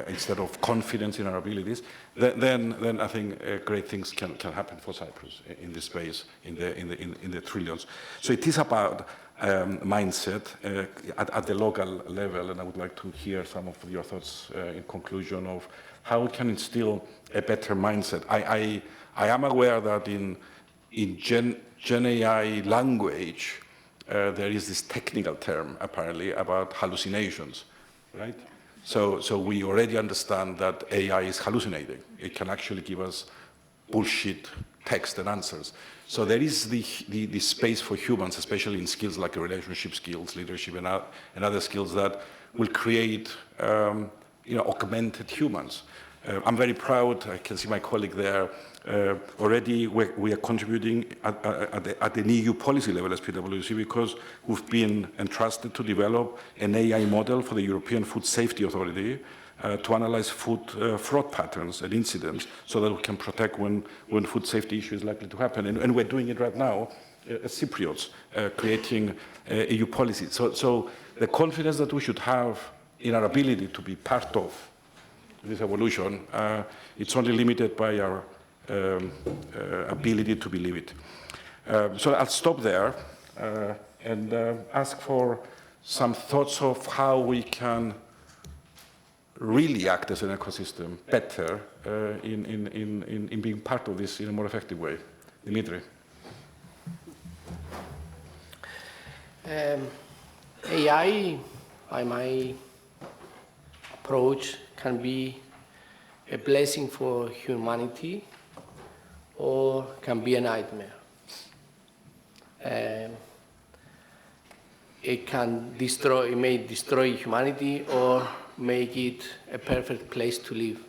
instead of confidence in our abilities, then I think great things can happen for Cyprus in this space, in the trillions. So it is about mindset at the local level, and I would like to hear some of your thoughts in conclusion of how we can instill a better mindset. I am aware that in Gen AI language, there is this technical term apparently about hallucinations, right? So we already understand that AI is hallucinating. It can actually give us bullshit text and answers. So there is the space for humans, especially in skills like relationship skills, leadership, and other skills that will create augmented humans. I'm very proud. I can see my colleague there. Already we are contributing at the EU policy level as PwC because we've been entrusted to develop an AI model for the European Food Safety Authority to analyze food fraud patterns and incidents so that we can protect when food safety issue is likely to happen. And we're doing it right now as Cypriots, creating EU policy. So the confidence that we should have in our ability to be part of this evolution, it's only limited by our ability to believe it. So I'll stop there and ask for some thoughts of how we can really act as an ecosystem better in being part of this in a more effective way? Dimitri. AI, by my approach, can be a blessing for humanity or can be a nightmare. It may destroy humanity or make it a perfect place to live.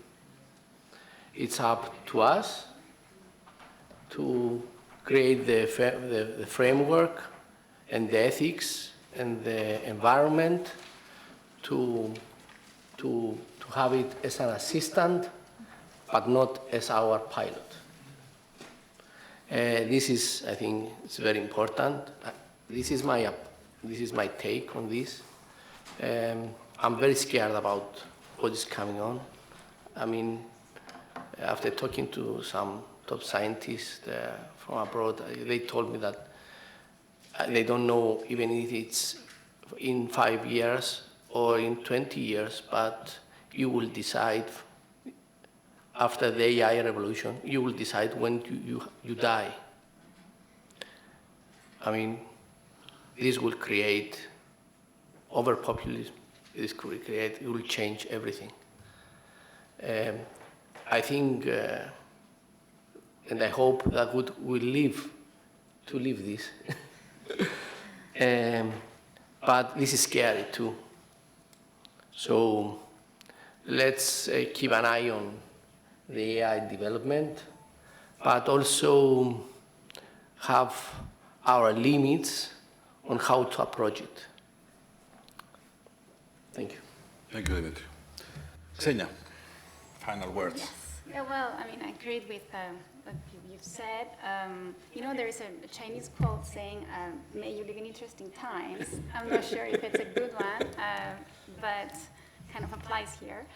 It's up to us to create the framework and the ethics and the environment to have it as an assistant, but not as our pilot. This is, I think, it's very important. This is my take on this. I'm very scared about what is coming on. I mean, after talking to some top scientists from abroad, they told me that they don't know even if it's in 5 years or in 20 years, but you will decide after the AI revolution, you will decide when you die. I mean, this will create overpopulation. It will change everything. I think, and I hope that we'll live to live this. But this is scary too. So let's keep an eye on the AI development, but also have our limits on how to approach it. Thank you. Thank you, David. Xenia, final words. Yes. Yeah, well, I mean, I agree with what you've said. You know, there is a Chinese quote saying, may you live in interesting times. I'm not sure if it's a good one, but kind of applies here.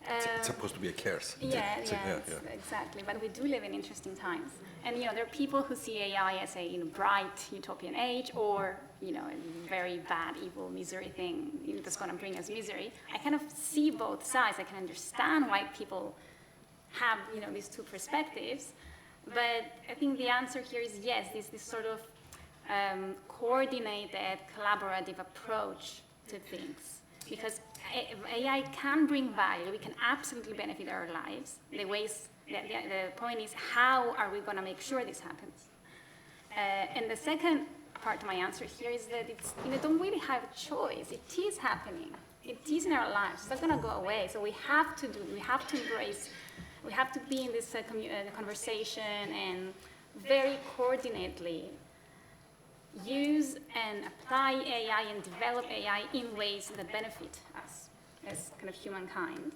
It's supposed to be a curse. Exactly. But we do live in interesting times. And, you know, there are people who see AI as a bright utopian age or, you know, a very bad, evil, misery thing that's going to bring us misery. I kind of see both sides. I can understand why people have, you know, these two perspectives. But I think the answer here is yes, this sort of coordinated, collaborative approach to things. Because AI can bring value. We can absolutely benefit our lives. The point is, how are we going to make sure this happens? And the second part of my answer here is that we don't really have a choice. It is happening. It is in our lives. It's not going to go away. So we have to embrace. We have to be in this conversation and very coordinately use and apply AI and develop AI in ways that benefit us as kind of humankind.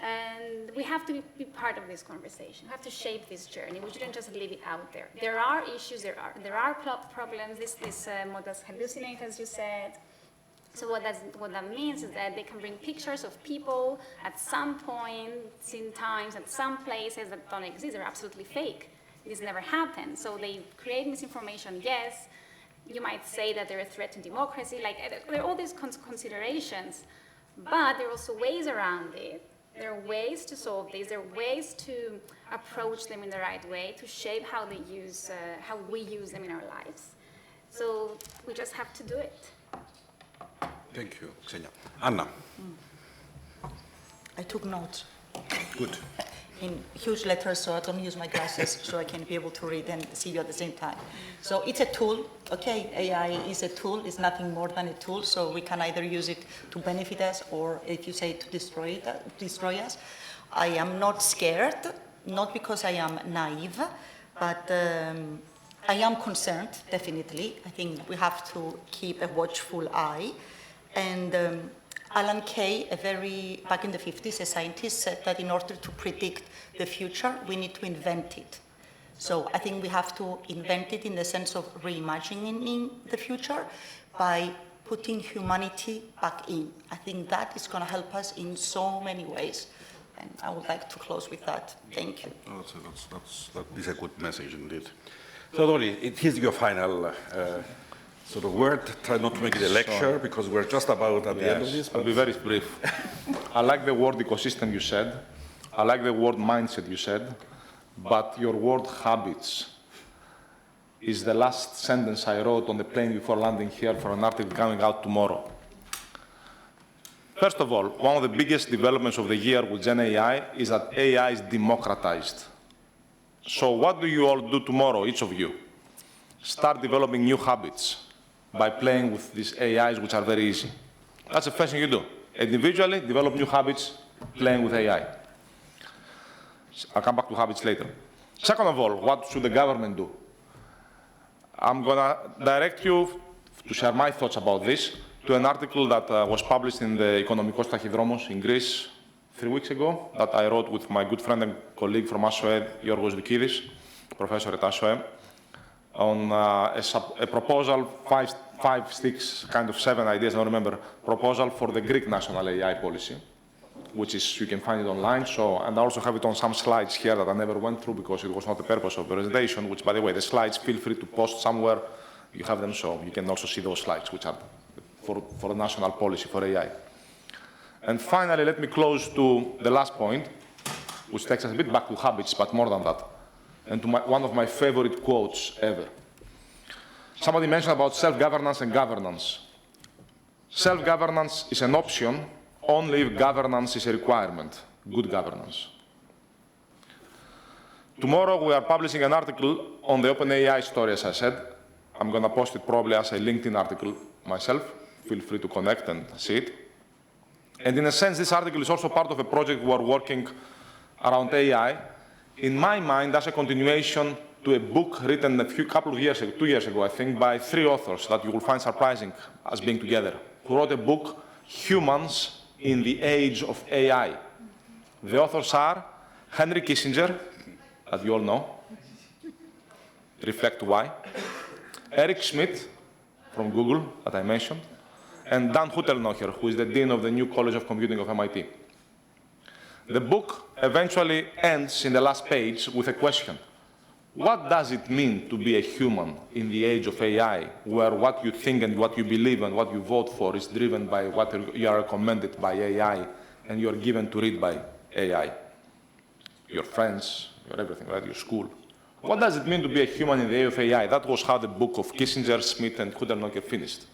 And we have to be part of this conversation. We have to shape this journey. We shouldn't just leave it out there. There are issues, there are problems. These models hallucinate, as you said. So what that means is that they can bring pictures of people at some points in times, at some places that don't exist. They're absolutely fake. This never happened. So they create misinformation, yes. You might say that they're a threat to democracy. Like, there are all these considerations, but there are also ways around it. There are ways to solve this. There are ways to approach them in the right way, to shape how we use them in our lives. So we just have to do it. Thank you, Xenia. Anna. I took notes. Good. In huge letters, so I don't use my glasses, so I can be able to read and see you at the same time. So it's a tool, okay? AI is a tool, it's nothing more than a tool, so we can either use it to benefit us or, if you say, to destroy us. I am not scared, not because I am naive, but I am concerned, definitely. I think we have to keep a watchful eye. And Alan Kay, back in the 50s, a scientist, said that in order to predict the future, we need to invent it. So I think we have to invent it in the sense of reimagining the future by putting humanity back in. I think that is going to help us in so many ways. And I would like to close with that. Thank you. That is a good message indeed. So, Dolly, it is your final So the word, try not to make it a lecture, because we're just about at the end of this. I'll be very brief. I like the word ecosystem you said. I like the word mindset you said. But your word habits is the last sentence I wrote on the plane before landing here for an article coming out tomorrow. First of all, one of the biggest developments of the year with Gen AI is that AI is democratized. So what do you all do tomorrow, each of you? Start developing new habits by playing with these AIs, which are very easy. That's the first thing you do. Individually, develop new habits playing with AI. I'll come back to habits later. Second of all, what should the government do? I'm going to direct you to share my thoughts about this to an article that was published in the Economikos Tachydromos in Greece 3 weeks ago that I wrote with my good friend and colleague from ASOE, Yorgos Vikidis, professor at ASOE, on a proposal, five, six, kind of 7 ideas, I don't remember, proposal for the Greek national AI policy, which is, you can find it online. So, and I also have it on some slides here that I never went through because it was not the purpose of the presentation, which, by the way, the slides, feel free to post somewhere. You have them, so you can also see those slides, which are for the national policy for AI. And finally, let me close to the last point, which takes us a bit back to habits, but more than that, and to one of my favorite quotes ever. Somebody mentioned about self-governance and governance. Self-governance is an option only if governance is a requirement, good governance. Tomorrow, we are publishing an article on the OpenAI story, as I said. I'm going to post it probably as a LinkedIn article myself. Feel free to connect and see it. And in a sense, this article is also part of a project we are working around AI. In my mind, that's a continuation to a book written couple of years ago, 2 years ago, I think, by 3 authors that you will find surprising as being together, who wrote a book, Humans in the Age of AI. The authors are Henry Kissinger, that you all know, reflect why, Eric Schmidt from Google, that I mentioned, and Dan Huttelnocher, who is the Dean of the New College of Computing of MIT. The book eventually ends in the last page with a question. What does it mean to be a human in the age of AI, where what you think and what you believe and what you vote for is driven by what you are recommended by AI and you are given to read by AI? Your friends, your everything, right? Your school. What does it mean to be a human in the age of AI? That was how the book of Kissinger, Schmidt, and Huttelnocher finished.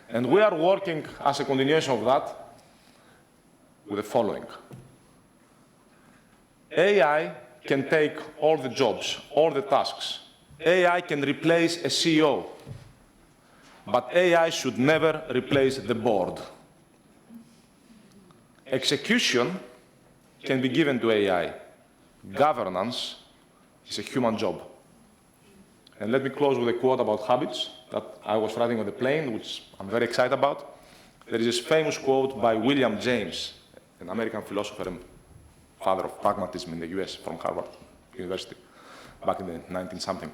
And we are working as a continuation of that with the following. AI can take all the jobs, all the tasks. AI can replace a CEO, but AI should never replace the board. Execution can be given to AI. Governance is a human job. And let me close with a quote about habits that I was writing on the plane, which I'm very excited about. There is this famous quote by William James, an American philosopher and father of pragmatism in the US from Harvard University, back in the 19-something,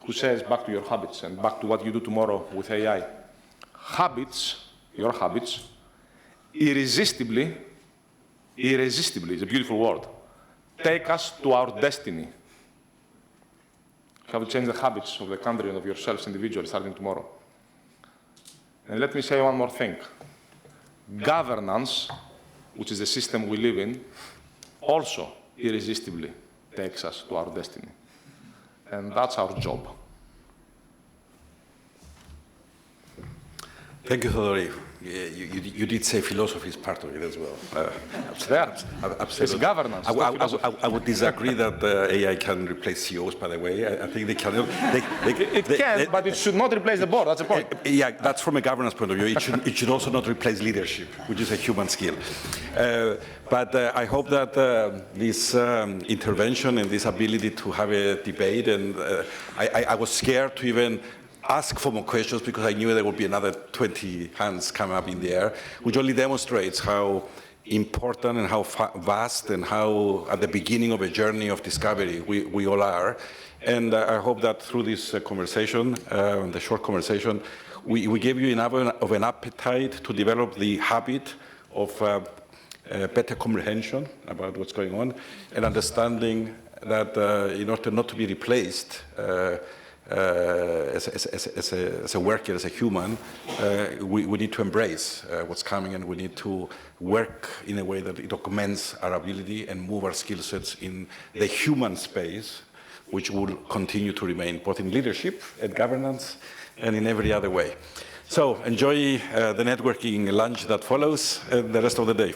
who says, back to your habits and back to what you do tomorrow with AI. Habits, your habits, irresistibly, it's a beautiful word, take us to our destiny. You have to change the habits of the country and of yourselves individually starting tomorrow. And let me say one more thing. Governance, which is the system we live in, also irresistibly takes us to our destiny. And that's our job. Thank you, Theodore. You did say philosophy is part of it as well. Absolutely. It's governance. I would disagree that AI can replace CEOs, by the way. I think they can. It can, but it should not replace the board. That's the point. Yeah, that's from a governance point of view. It should also not replace leadership, which is a human skill. But I hope that this intervention and this ability to have a debate, and I was scared to even ask for more questions because I knew there would be another 20 hands coming up in the air, which only demonstrates how important and how vast and how at the beginning of a journey of discovery we all are. And I hope that through this conversation, the short conversation, we gave you enough of an appetite to develop the habit of better comprehension about what's going on and understanding that in order not to be replaced, as a worker, as a human, we need to embrace what's coming, and we need to work in a way that it augments our ability and move our skill sets in the human space, which will continue to remain both in leadership and governance and in every other way. So enjoy the networking lunch that follows the rest of the day.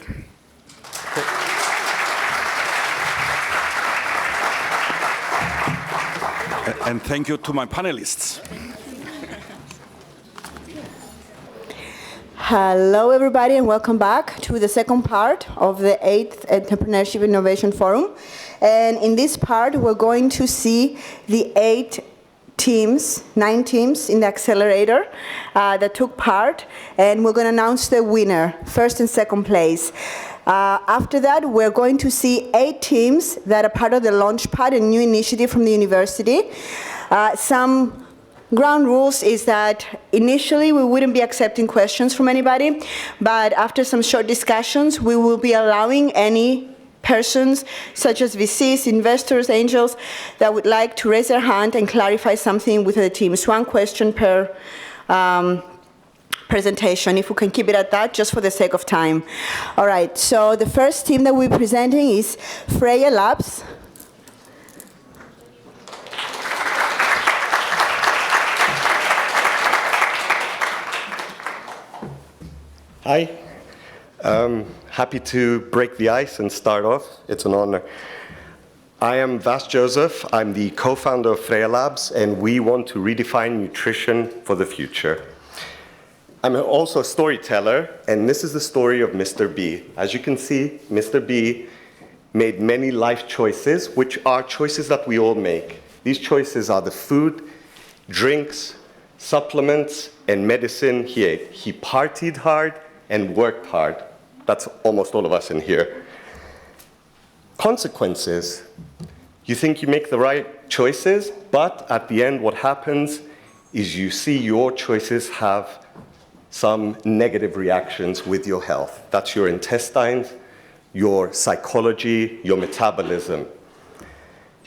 And thank you to my panelists. Hello, everybody, and welcome back to the second part of the 8th Entrepreneurship Innovation Forum. And in this part, we're going to see the 9 teams in the accelerator that took part, and we're going to announce the winner, first and second place. After that, we're going to see 8 teams that are part of the Launchpad, a new initiative from the university. Some ground rules is that initially we wouldn't be accepting questions from anybody, but after some short discussions, we will be allowing any persons, such as VCs, investors, angels, that would like to raise their hand and clarify something with the teams. 1 question per presentation, if we can keep it at that, just for the sake of time. All right, so the first team that we're presenting is Freya Labs. Hi. Happy to break the ice and start off. It's an honor. I am Vas Joseph. I'm the co-founder of Freya Labs, and we want to redefine nutrition for the future. I'm also a storyteller, and this is the story of Mr. B. As you can see, Mr. B made many life choices, which are choices that we all make. These choices are the food, drinks, supplements, and medicine he ate. He partied hard and worked hard. That's almost all of us in here. Consequences. You think you make the right choices, but at the end what happens is you see your choices have some negative reactions with your health. That's your intestines, your psychology, your metabolism.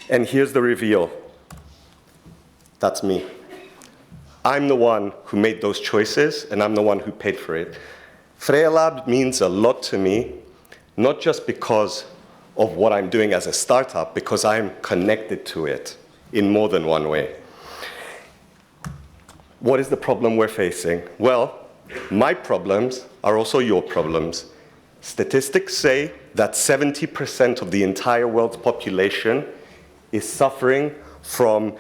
And here's the reveal. That's me. I'm the one who made those choices, and I'm the one who paid for it. Freya Lab means a lot to me, not just because of what I'm doing as a startup, because I'm connected to it in more than one way. What is the problem we're facing? Well, my problems are also your problems. Statistics say that 70% of the entire world's population is suffering from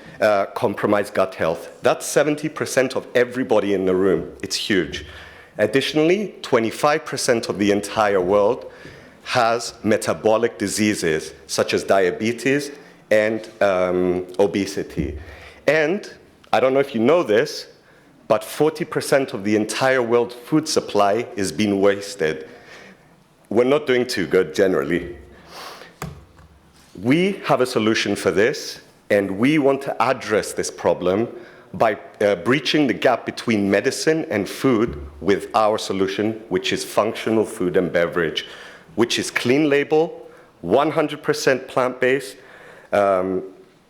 compromised gut health. That's 70% of everybody in the room. It's huge. Additionally, 25% of the entire world has metabolic diseases, such as diabetes and obesity. And I don't know if you know this, but 40% of the entire world food supply is being wasted. We're not doing too good generally. We have a solution for this, and we want to address this problem by breaching the gap between medicine and food with our solution, which is functional food and beverage, which is clean label, 100% plant-based,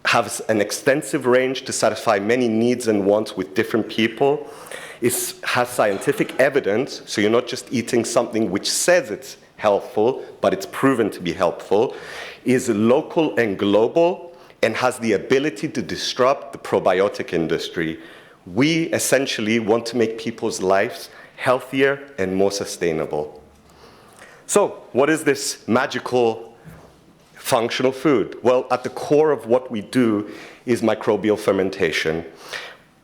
has an extensive range to satisfy many needs and wants with different people. It has scientific evidence, so you're not just eating something which says it's helpful, but it's proven to be helpful, is local and global, and has the ability to disrupt the probiotic industry. We essentially want to make people's lives healthier and more sustainable. So, what is this magical functional food? Well, at the core of what we do is microbial fermentation.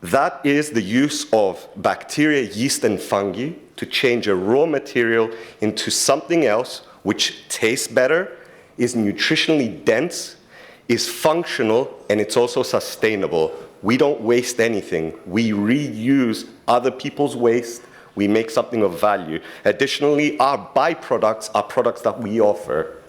That is the use of bacteria, yeast, and fungi to change a raw material into something else which tastes better, is nutritionally dense, is functional, and it's also sustainable. We don't waste anything. We reuse other people's waste. We make something of value. Additionally, our byproducts are products that we offer.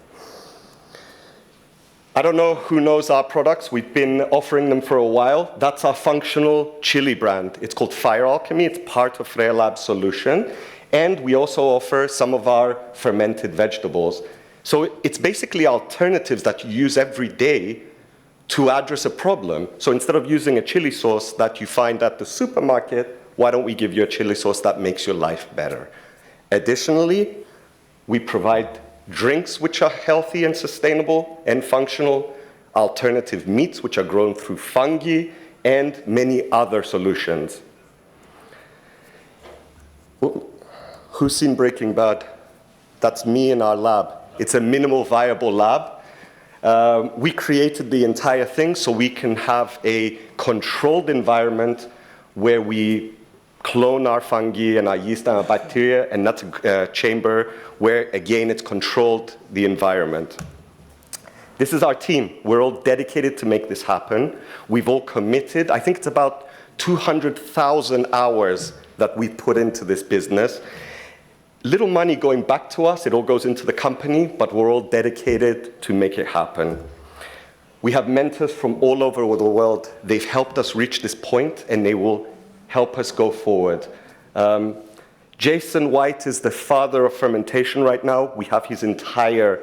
I don't know who knows our products. We've been offering them for a while. That's our functional chili brand. It's called Fire Alchemy. It's part of Freya Lab's solution. And we also offer some of our fermented vegetables. So it's basically alternatives that you use every day to address a problem. So instead of using a chili sauce that you find at the supermarket, why don't we give you a chili sauce that makes your life better? Additionally, we provide drinks which are healthy and sustainable and functional, alternative meats which are grown through fungi, and many other solutions. Who's seen Breaking Bad? That's me in our lab. It's a minimal viable lab. We created the entire thing so we can have a controlled environment where we clone our fungi and our yeast and our bacteria, and that's a chamber where, again, it's controlled the environment. This is our team. We're all dedicated to make this happen. We've all committed. I think it's about 200,000 hours that we put into this business. Little money going back to us. It all goes into the company, but we're all dedicated to make it happen. We have mentors from all over the world. They've helped us reach this point, and they will help us go forward. Jason White is the father of fermentation right now. We have his entire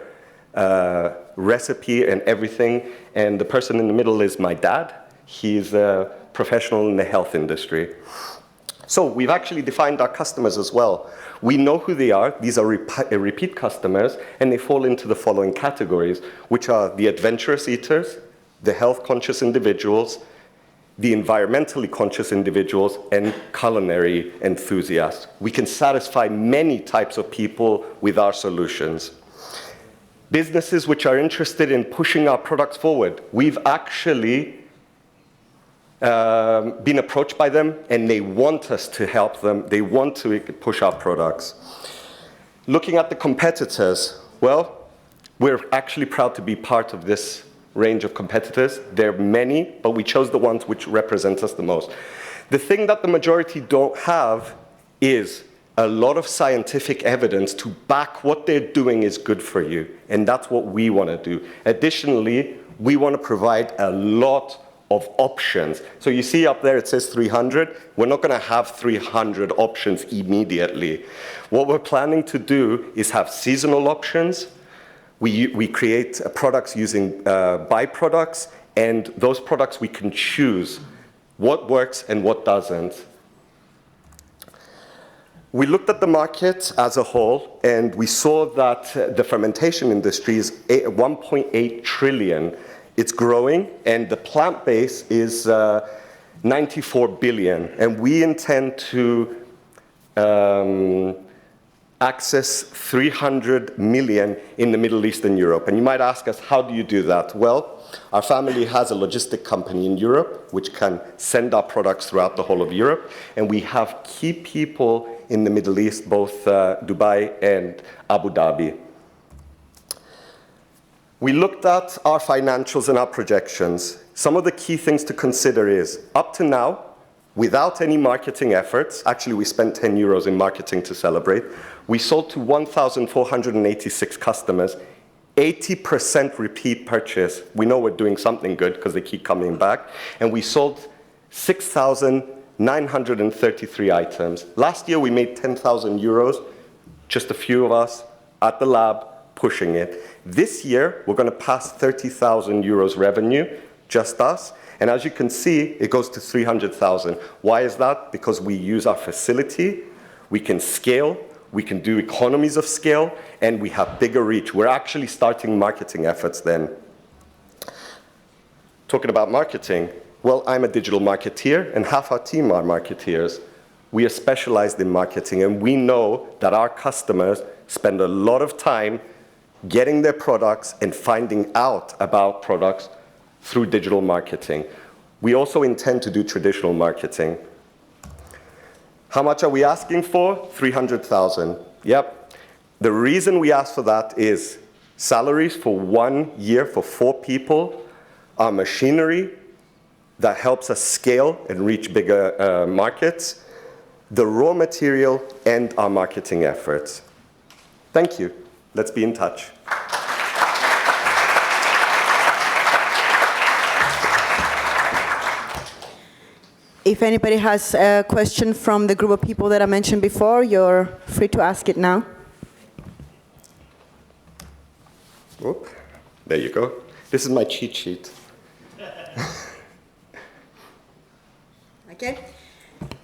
recipe and everything. And the person in the middle is my dad. He's a professional in the health industry. So we've actually defined our customers as well. We know who they are. These are repeat customers, and they fall into the following categories, which are the adventurous eaters, the health-conscious individuals, the environmentally conscious individuals, and culinary enthusiasts. We can satisfy many types of people with our solutions. Businesses which are interested in pushing our products forward, we've actually been approached by them, and they want us to help them. They want to push our products. Looking at the competitors, well, we're actually proud to be part of this range of competitors. There are many, but we chose the ones which represent us the most. The thing that the majority don't have is a lot of scientific evidence to back what they're doing is good for you, and that's what we want to do. Additionally, we want to provide a lot of options. So you see up there it says 300. We're not going to have 300 options immediately. What we're planning to do is have seasonal options. We create products using byproducts, and those products we can choose what works and what doesn't. We looked at the market as a whole, and we saw that the fermentation industry is 1.8 trillion. It's growing, and the plant-based is 94 billion. And we intend to access 300 million in the Middle East and Europe. And you might ask us, how do you do that? Well, our family has a logistic company in Europe, which can send our products throughout the whole of Europe. And we have key people in the Middle East, both Dubai and Abu Dhabi. We looked at our financials and our projections. Some of the key things to consider is, up to now, without any marketing efforts, actually we spent 10 euros in marketing to celebrate, we sold to 1,486 customers, 80% repeat purchase. We know we're doing something good because they keep coming back. And we sold 6,933 items. Last year we made 10,000 euros, just a few of us at the lab pushing it. This year we're going to pass 30,000 euros revenue, just us. And as you can see, it goes to 300,000. Why is that? Because we use our facility, we can scale, we can do economies of scale, and we have bigger reach. We're actually starting marketing efforts then. Talking about marketing, well, I'm a digital marketeer, and half our team are marketeers. We are specialized in marketing, and we know that our customers spend a lot of time getting their products and finding out about products through digital marketing. We also intend to do traditional marketing. How much are we asking for? 300,000. Yep. The reason we ask for that is salaries for 1 year for 4 people, our machinery that helps us scale and reach bigger markets, the raw material, and our marketing efforts. Thank you. Let's be in touch. If anybody has a question from the group of people that I mentioned before, you're free to ask it now. Oop, there you go. This is my cheat sheet. Okay.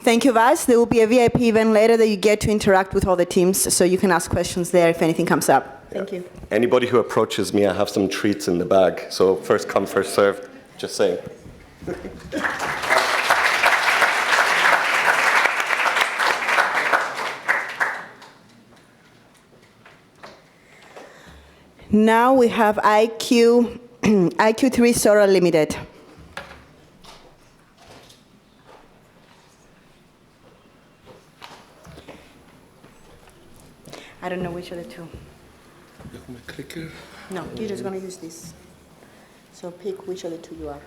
Thank you, Vas. There will be a VIP event later that you get to interact with all the teams, so you can ask questions there if anything comes up. Thank you. Anybody who approaches me, I have some treats in the bag. So first come, first served. Just saying. Now we have IQ3 Solar Limited. I don't know which are the two. Clicker. No, you're just going to use this. So pick which of the two you are.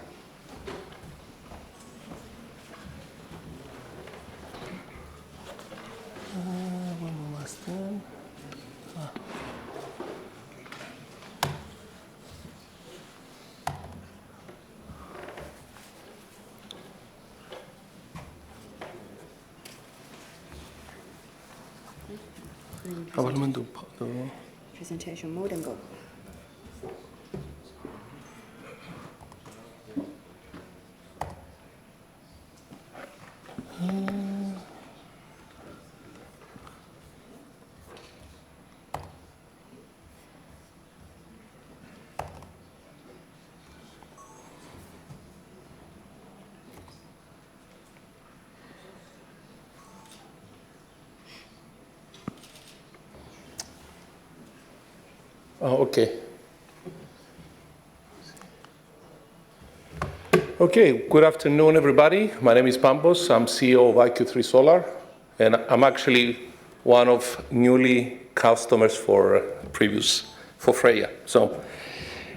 One last time. Presentation mode and go. Oh, okay. Okay, good afternoon, everybody. My name is Pampos. I'm CEO of IQ3 Solar, and I'm actually one of newly customers for Freya. So,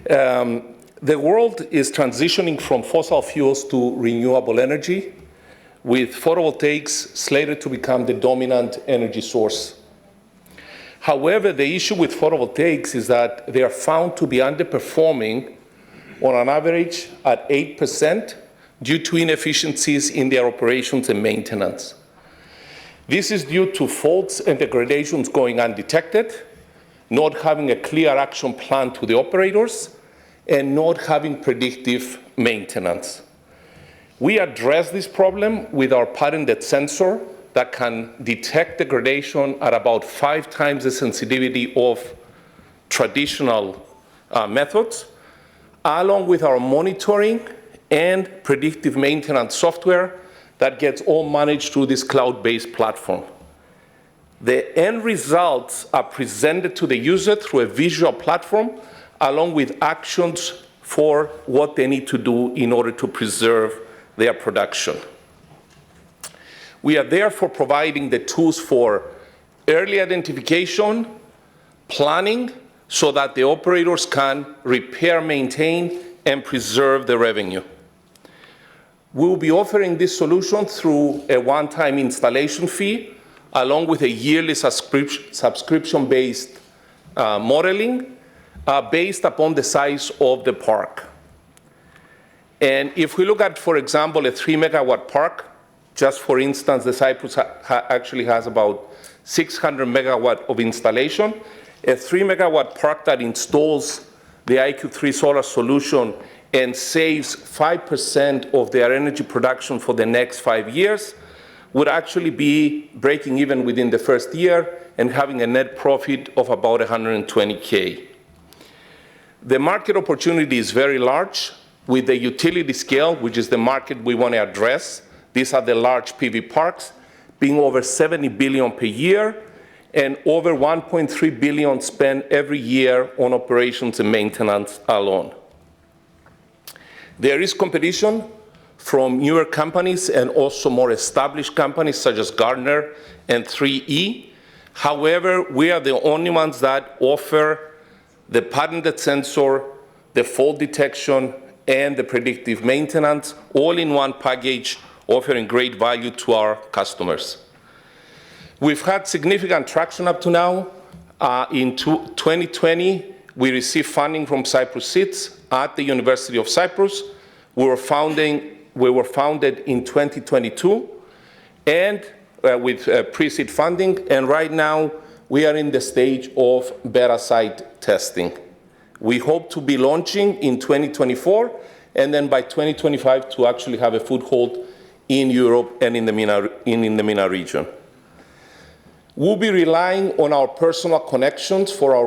the world is transitioning from fossil fuels to renewable energy, with photovoltaics slated to become the dominant energy source. However, the issue with photovoltaics is that they are found to be underperforming on an average at 8% due to inefficiencies in their operations and maintenance. This is due to faults and degradations going undetected, not having a clear action plan to the operators, and not having predictive maintenance. We address this problem with our patented sensor that can detect degradation at about 5 times the sensitivity of traditional methods, along with our monitoring and predictive maintenance software that gets all managed through this cloud-based platform. The end results are presented to the user through a visual platform, along with actions for what they need to do in order to preserve their production. We are therefore providing the tools for early identification, planning, so that the operators can repair, maintain, and preserve the revenue. We will be offering this solution through a one-time installation fee, along with a yearly subscription-based modeling based upon the size of the park. And if we look at, for example, a 3-megawatt park, just for instance, the Cyprus actually has about 600 megawatt of installation. A 3-megawatt park that installs the IQ3 solar solution and saves 5% of their energy production for the next 5 years would actually be breaking even within the first year and having a net profit of about 120K. The market opportunity is very large, with the utility scale, which is the market we want to address. These are the large PV parks, being over 70 billion per year and over 1.3 billion spent every year on operations and maintenance alone. There is competition from newer companies and also more established companies such as Gartner and 3E. However, we are the only ones that offer the patented sensor, the fault detection, and the predictive maintenance, all in one package, offering great value to our customers. We've had significant traction up to now. In 2020, we received funding from Cyprus Seeds at the University of Cyprus. We were founded in 2022 and with pre-seed funding, and right now we are in the stage of beta site testing. We hope to be launching in 2024 and then by 2025 to actually have a foothold in Europe and in the MENA region. We'll be relying on our personal connections for our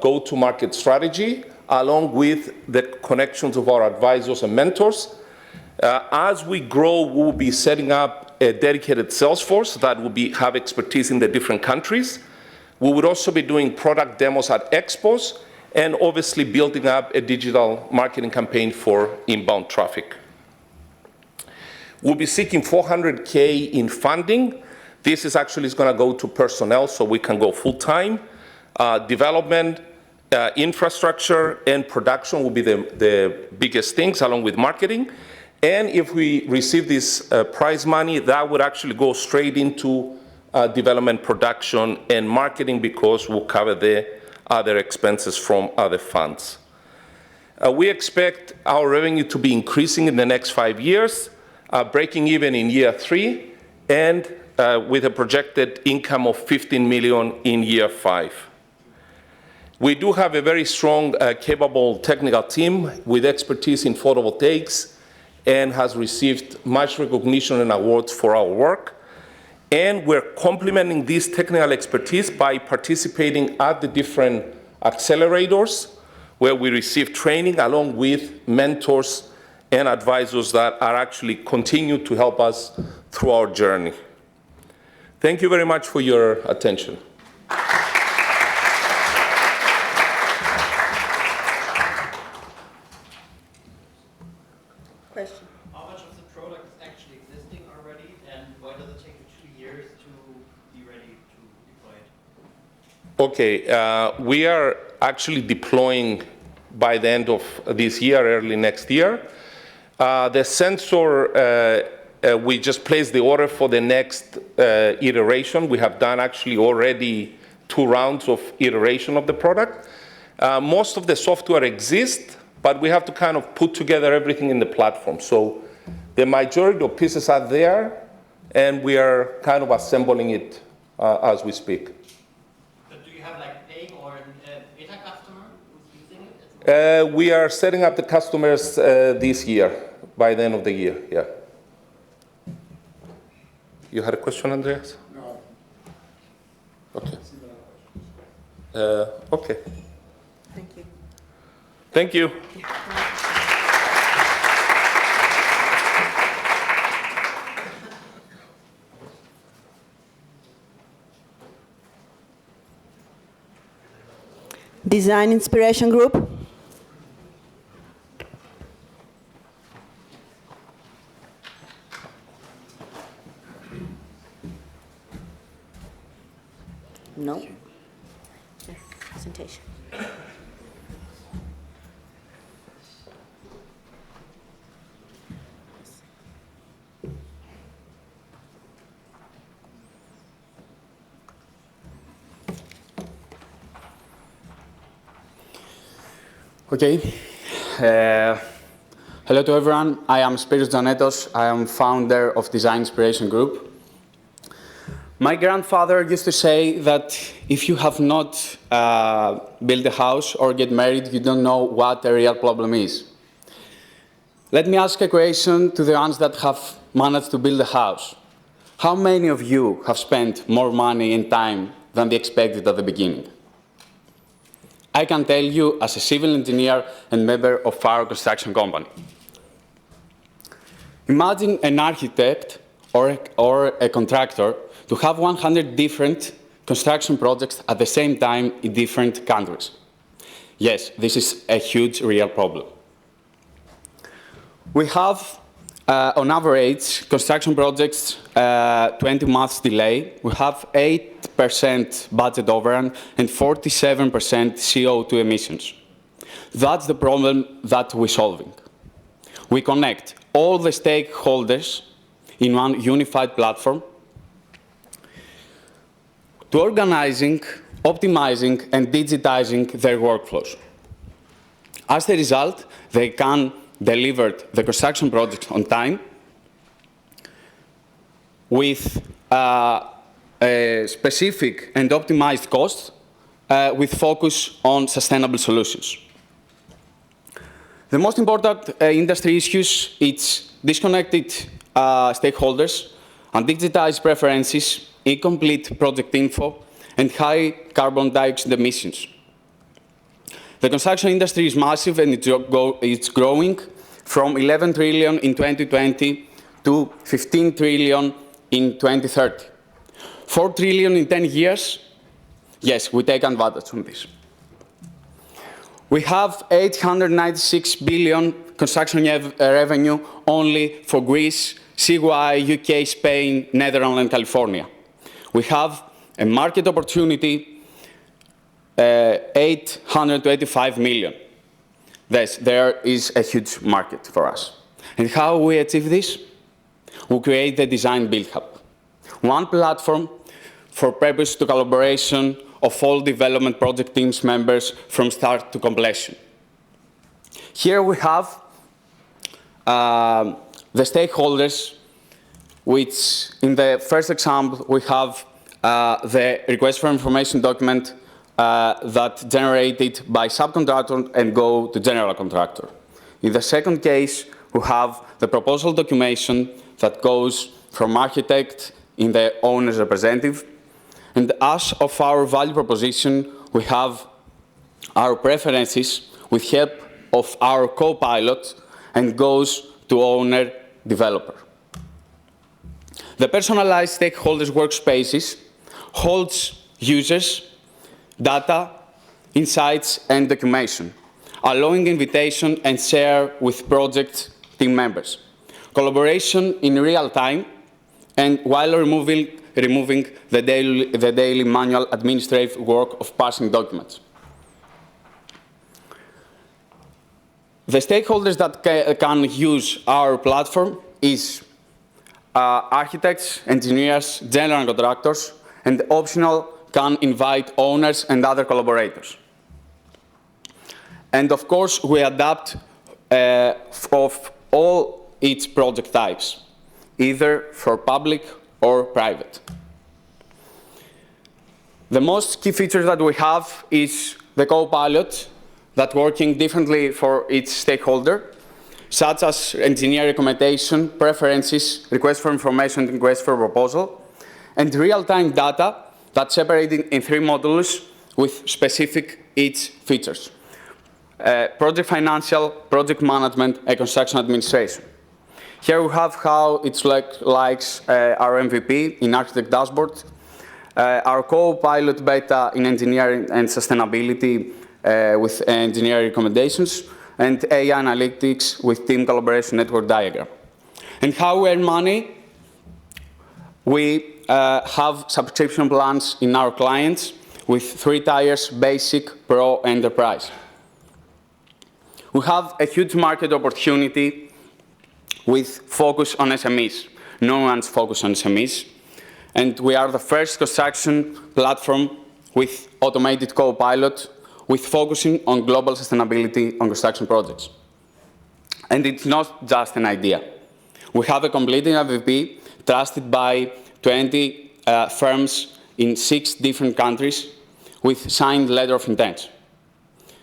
go-to-market strategy, along with the connections of our advisors and mentors. As we grow, we'll be setting up a dedicated sales force that will have expertise in the different countries. We would also be doing product demos at expos, and obviously building up a digital marketing campaign for inbound traffic. We'll be seeking 400K in funding. This is actually going to go to personnel so we can go full-time. Development, infrastructure, and production will be the biggest things, along with marketing. And if we receive this prize money, that would actually go straight into development, production, and marketing, because we'll cover the other expenses from other funds. We expect our revenue to be increasing in the next 5 years, breaking even in year 3, and with a projected income of 15 million in year 5. We do have a very strong, capable technical team with expertise in photovoltaics, and has received much recognition and awards for our work. And we're complementing this technical expertise by participating at the different accelerators, where we receive training along with mentors and advisors that are actually continue to help us through our journey. Thank you very much for your attention. Question. How much of the product is actually existing already, and why does it take 2 years to be ready to deploy it? Okay, we are actually deploying by the end of this year, early next year. The sensor, we just placed the order for the next iteration. We have done actually already 2 rounds of iteration of the product. Most of the software exists, but we have to kind of put together everything in the platform. So the majority of pieces are there, and we are kind of assembling it as we speak. But do you have like paying or a beta customer who's using it? We are setting up the customers this year, by the end of the year, yeah. You had a question, Andreas? No. Okay. Okay. Thank you. Thank you. Design Inspiration Group. No. Yes, presentation. Okay. Hello to everyone. I am Spiros Zanetos. I am founder of Design Inspiration Group. My grandfather used to say that if you have not built a house or get married, you don't know what a real problem is. Let me ask a question to the ones that have managed to build a house. How many of you have spent more money and time than they expected at the beginning? I can tell you as a civil engineer and member of our construction company. Imagine an architect or a contractor to have 100 different construction projects at the same time in different countries. Yes, this is a huge real problem. We have, on average, construction projects 20 months delay. We have 8% budget overrun and 47% CO2 emissions. That's the problem that we're solving. We connect all the stakeholders in one unified platform to organizing, optimizing, and digitizing their workflows. As a result, they can deliver the construction project on time with a specific and optimized costs with focus on sustainable solutions. The most important industry issues, it's disconnected stakeholders, undigitized preferences, incomplete project info, and high carbon dioxide emissions. The construction industry is massive and it's growing from 11 trillion in 2020 to 15 trillion in 2030. 4 trillion in 10 years, yes, we take advantage of this. We have 896 billion construction revenue only for Greece, CY, UK, Spain, Netherlands, and California. We have a market opportunity, 825 million. There is a huge market for us. And how we achieve this? We create the Design Build Hub. One platform for purpose to collaboration of all development project teams members from start to completion. Here we have the stakeholders, which in the first example, we have the request for information document that generated by subcontractor and go to general contractor. In the second case, we have the proposal documentation that goes from architect in the owner's representative. And as of our value proposition, we have our preferences with help of our co-pilot and goes to owner developer. The personalized stakeholders workspaces holds users, data, insights, and documentation, allowing invitation and share with project team members. Collaboration in real time, and while removing the daily manual administrative work of parsing documents. The stakeholders that can use our platform is architects, engineers, general contractors, and optional can invite owners and other collaborators. And of course, we adapt of all its project types, either for public or private. The most key features that we have is the co-pilot that working differently for each stakeholder, such as engineer recommendation, preferences, request for information, request for proposal, and real-time data that's separated in 3 modules with specific each features. Project financial, project management, and construction administration. Here we have how it's like our MVP in architect dashboard, our co-pilot beta in engineering and sustainability with engineering recommendations, and AI analytics with team collaboration network diagram. And how we earn money? We have subscription plans in our clients with 3 tiers, basic, pro, enterprise. We have a huge market opportunity with focus on SMEs. No one's focused on SMEs. And we are the first construction platform with automated co-pilot with focusing on global sustainability on construction projects. And it's not just an idea. We have a complete MVP trusted by 20 firms in 6 different countries with signed letter of intent,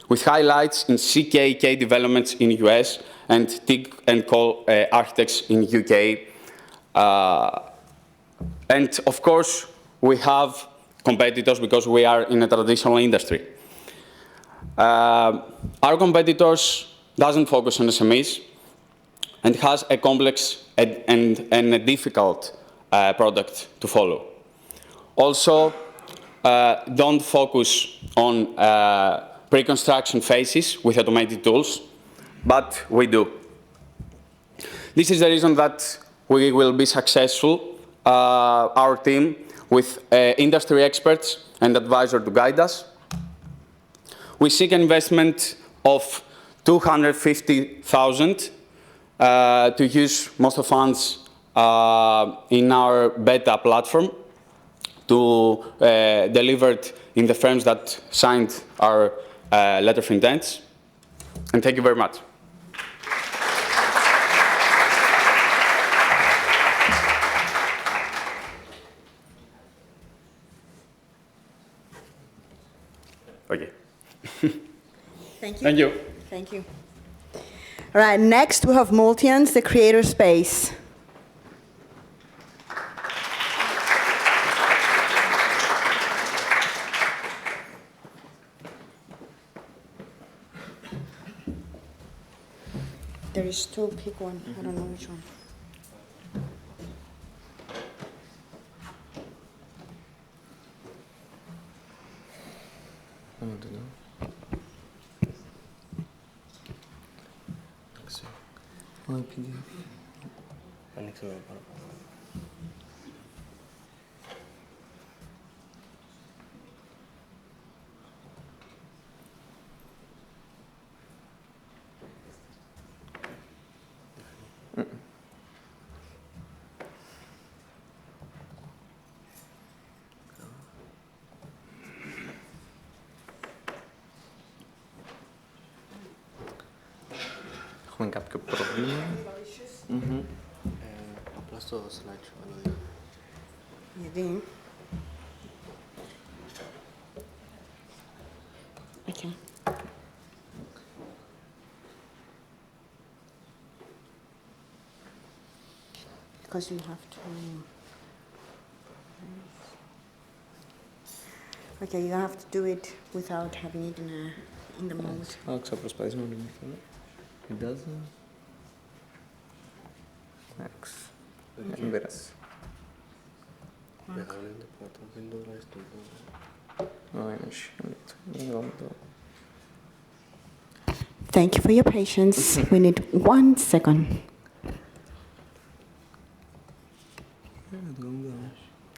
with highlights in CKK developments in US and TIG and Cole architects in UK. And of course, we have competitors because we are in a traditional industry. Our competitors doesn't focus on SMEs and has a complex and a difficult product to follow. Also, don't focus on pre-construction phases with automated tools, but we do. This is the reason that we will be successful, our team, with industry experts and advisors to guide us. We seek investment of 250,000 to use most of funds in our beta platform to deliver it in the firms that signed our letter of intent. And thank you very much. Okay. Thank you. Thank you. Thank you. All right, next we have Multians, the creator space. There is two, pick one. I don't know which one. Έχουμε κάποιο πρόβλημα. Απλά στο slideshow. Γιατί? Okay. Because you have to. Okay, you have to do it without having it in the mode. Θα προσπαθήσουμε να δημιουργήσουμε. It doesn't. Εντάξει. Δεν πέρασε. Thank you for your patience. We need 1 second.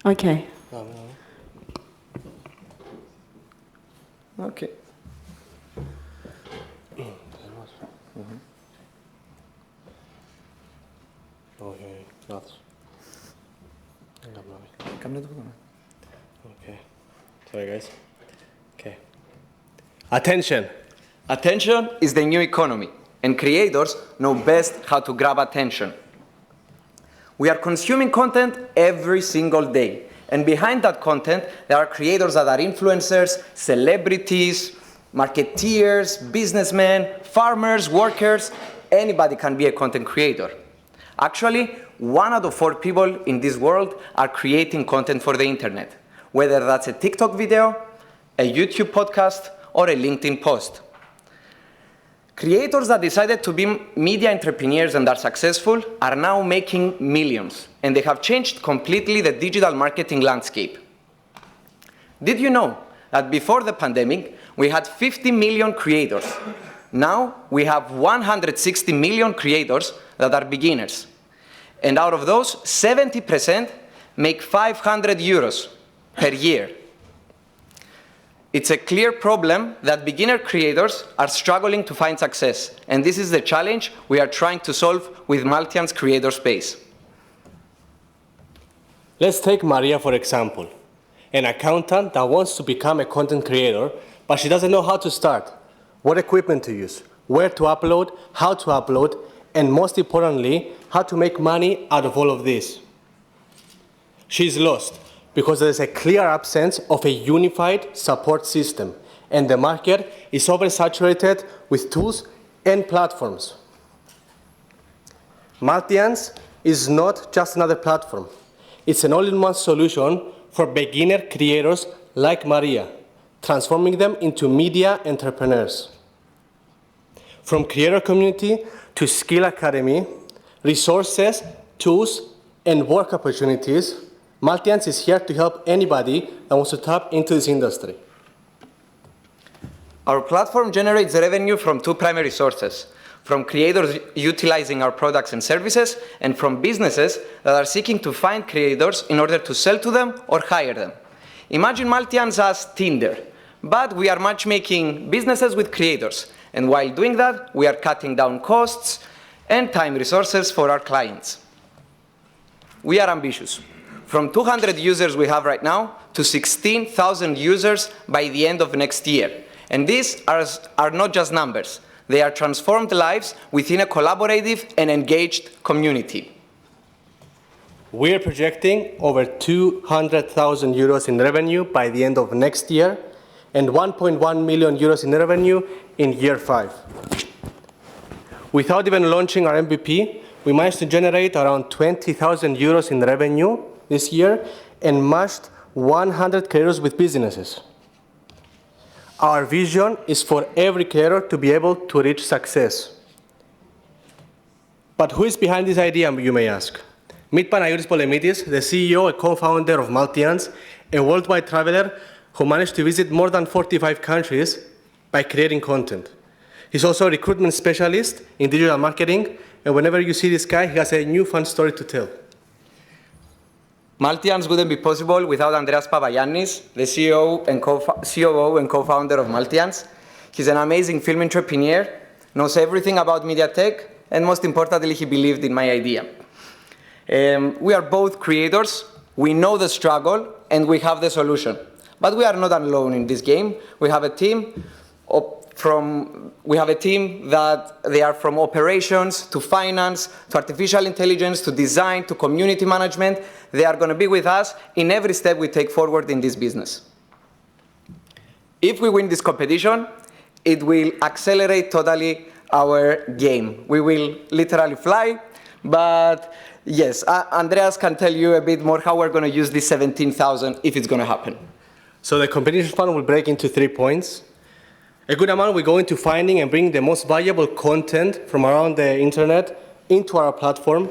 Okay. Okay. Okay, that's. Okay. Sorry, guys. Okay. Attention. Attention is the new economy, and creators know best how to grab attention. We are consuming content every single day, and behind that content, there are creators that are influencers, celebrities, marketeers, businessmen, farmers, workers. Anybody can be a content creator. Actually, 1 out of 4 people in this world are creating content for the internet, whether that's a TikTok video, a YouTube podcast, or a LinkedIn post. Creators that decided to be media entrepreneurs and are successful are now making millions, and they have changed completely the digital marketing landscape. Did you know that before the pandemic, we had 50 million creators? Now we have 160 million creators that are beginners. And out of those, 70% make 500 euros per year. It's a clear problem that beginner creators are struggling to find success. And this is the challenge we are trying to solve with Maltian's creator space. Let's take Maria for example, an accountant that wants to become a content creator, but she doesn't know how to start, what equipment to use, where to upload, how to upload, and most importantly, how to make money out of all of this. She's lost because there is a clear absence of a unified support system, and the market is oversaturated with tools and platforms. Maltians is not just another platform. It's an all-in-one solution for beginner creators like Maria, transforming them into media entrepreneurs. From creator community to skill academy, resources, tools, and work opportunities, Maltians is here to help anybody that wants to tap into this industry. Our platform generates revenue from 2 primary sources: from creators utilizing our products and services, and from businesses that are seeking to find creators in order to sell to them or hire them. Imagine Maltians as Tinder, but we are matchmaking businesses with creators. And while doing that, we are cutting down costs and time resources for our clients. We are ambitious. From 200 users we have right now to 16,000 users by the end of next year. And these are not just numbers. They are transformed lives within a collaborative and engaged community. We are projecting over 200,000 euros in revenue by the end of next year and 1.1 million euros in revenue in year 5. Without even launching our MVP, we managed to generate around 20,000 euros in revenue this year and matched 100 creators with businesses. Our vision is for every creator to be able to reach success. But who is behind this idea, you may ask? Meet Panagiotis Polemidis, the CEO and co-founder of Maltians, a worldwide traveler who managed to visit more than 45 countries by creating content. He's also a recruitment specialist in digital marketing, and whenever you see this guy, he has a new fun story to tell. Maltians wouldn't be possible without Andreas Papagiannis, the COO and co-founder of Maltians. He's an amazing film entrepreneur, knows everything about media tech, and most importantly, he believed in my idea. We are both creators, we know the struggle, and we have the solution. But we are not alone in this game. We have a team that they are from operations to finance to artificial intelligence to design to community management. They are going to be with us in every step we take forward in this business. If we win this competition, it will accelerate totally our game. We will literally fly, but yes, Andreas can tell you a bit more how we're going to use this 17,000 if it's going to happen. So the competition fund will break into 3 points. A good amount will go into finding and bringing the most valuable content from around the internet into our platform.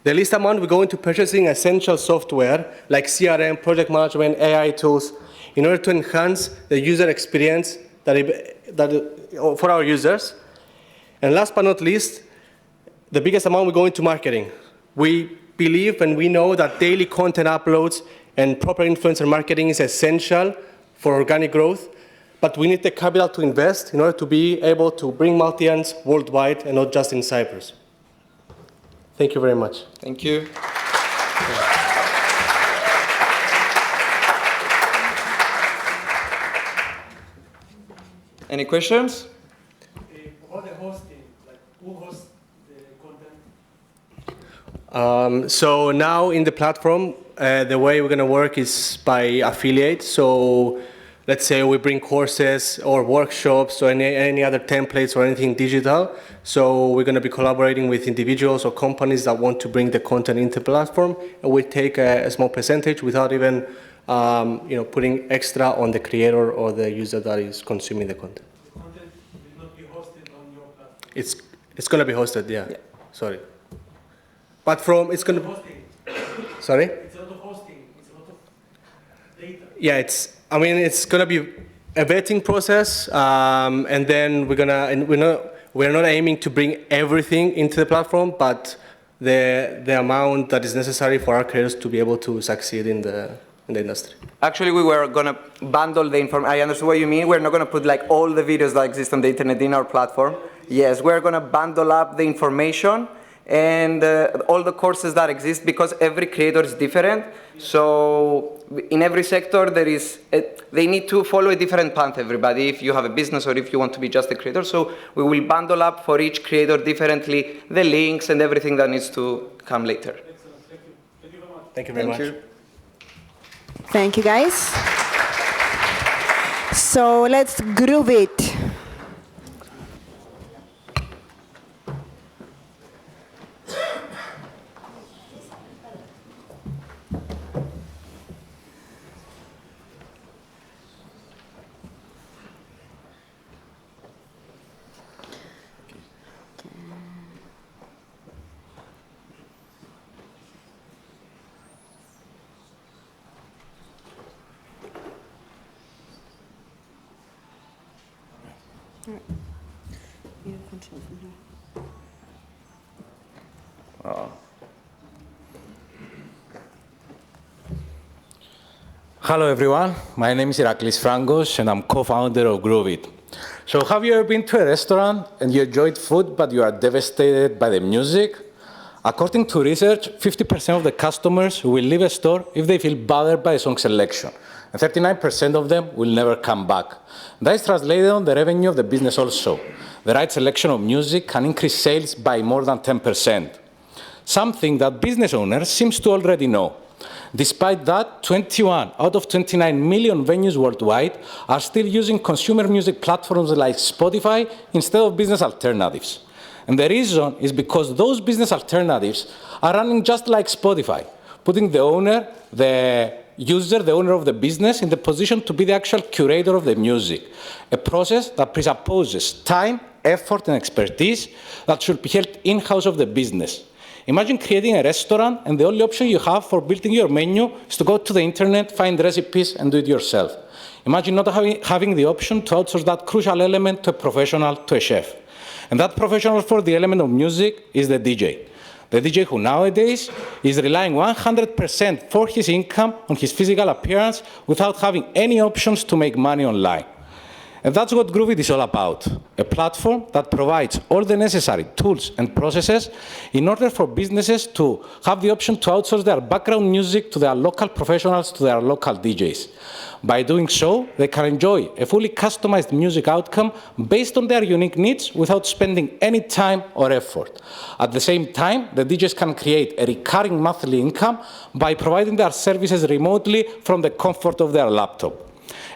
The least amount will go into purchasing essential software like CRM, project management, AI tools, in order to enhance the user experience for our users. And last but not least, the biggest amount will go into marketing. We believe and we know that daily content uploads and proper influencer marketing is essential for organic growth, but we need the capital to invest in order to be able to bring Maltians worldwide and not just in Cyprus. Thank you very much. Thank you. Any questions? About the hosting, like who hosts the content? So now in the platform, the way we're going to work is by affiliate. So let's say we bring courses or workshops or any other templates or anything digital. So we're going to be collaborating with individuals or companies that want to bring the content into the platform, and we take a small percentage without even putting extra on the creator or the user that is consuming the content. The content will not be hosted on your platform. It's going to be hosted, yeah. Sorry. But it's going to be... Sorry? It's a lot of hosting. It's a lot of data. Yeah, it's going to be a vetting process, and then we're not aiming to bring everything into the platform, but the amount that is necessary for our creators to be able to succeed in the industry. Actually, we were going to bundle the information. I understand what you mean. We're not going to put like all the videos that exist on the internet in our platform. Yes, we're going to bundle up the information and all the courses that exist, because every creator is different. So in every sector, they need to follow a different path, everybody, if you have a business or if you want to be just a creator. So we will bundle up for each creator differently the links and everything that needs to come later. Excellent. Thank Thank you. you very much. Thank you, guys. So let's groove it. Hello everyone, my name is Iraklis Frangos and I'm co-founder of Groovit. So have you ever been to a restaurant and you enjoyed food but you are devastated by the music? According to research, 50% of the customers will leave a store if they feel bothered by a song selection, and 39% of them will never come back. That is translated on the revenue of the business also. The right selection of music can increase sales by more than 10%, something that business owners seem to already know. Despite that, 21 out of 29 million venues worldwide are still using consumer music platforms like Spotify instead of business alternatives. And the reason is because those business alternatives are running just like Spotify, putting the owner, the user, the owner of the business, in the position to be the actual curator of the music, a process that presupposes time, effort, and expertise that should be held in-house of the business. Imagine creating a restaurant, and the only option you have for building your menu is to go to the internet, find recipes, and do it yourself. Imagine not having the option to outsource that crucial element to a professional, to a chef. And that professional for the element of music is the DJ. The DJ who nowadays is relying 100% for his income on his physical appearance without having any options to make money online. And that's what Groovit is all about, a platform that provides all the necessary tools and processes in order for businesses to have the option to outsource their background music to their local professionals, to their local DJs. By doing so, they can enjoy a fully customized music outcome based on their unique needs without spending any time or effort. At the same time, the DJs can create a recurring monthly income by providing their services remotely from the comfort of their laptop.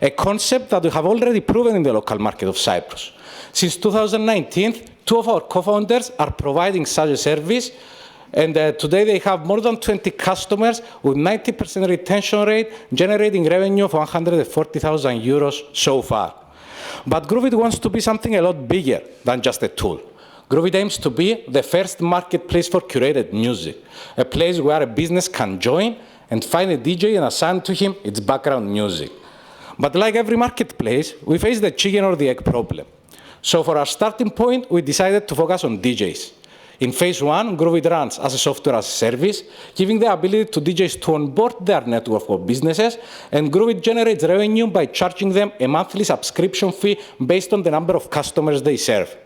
A concept that we have already proven in the local market of Cyprus. Since 2019, 2 of our co-founders are providing such a service, and today they have more than 20 customers with 90% retention rate, generating revenue of 140,000 euros so far. But Groovit wants to be something a lot bigger than just a tool. Groovit aims to be the first marketplace for curated music, a place where a business can join and find a DJ and assign to him its background music. But like every marketplace, we face the chicken or the egg problem. So for our starting point, we decided to focus on DJs. In phase 1, Groovit runs as a software as a service, giving the ability to DJs to onboard their network of businesses, and Groovit generates revenue by charging them a monthly subscription fee based on the number of customers they serve.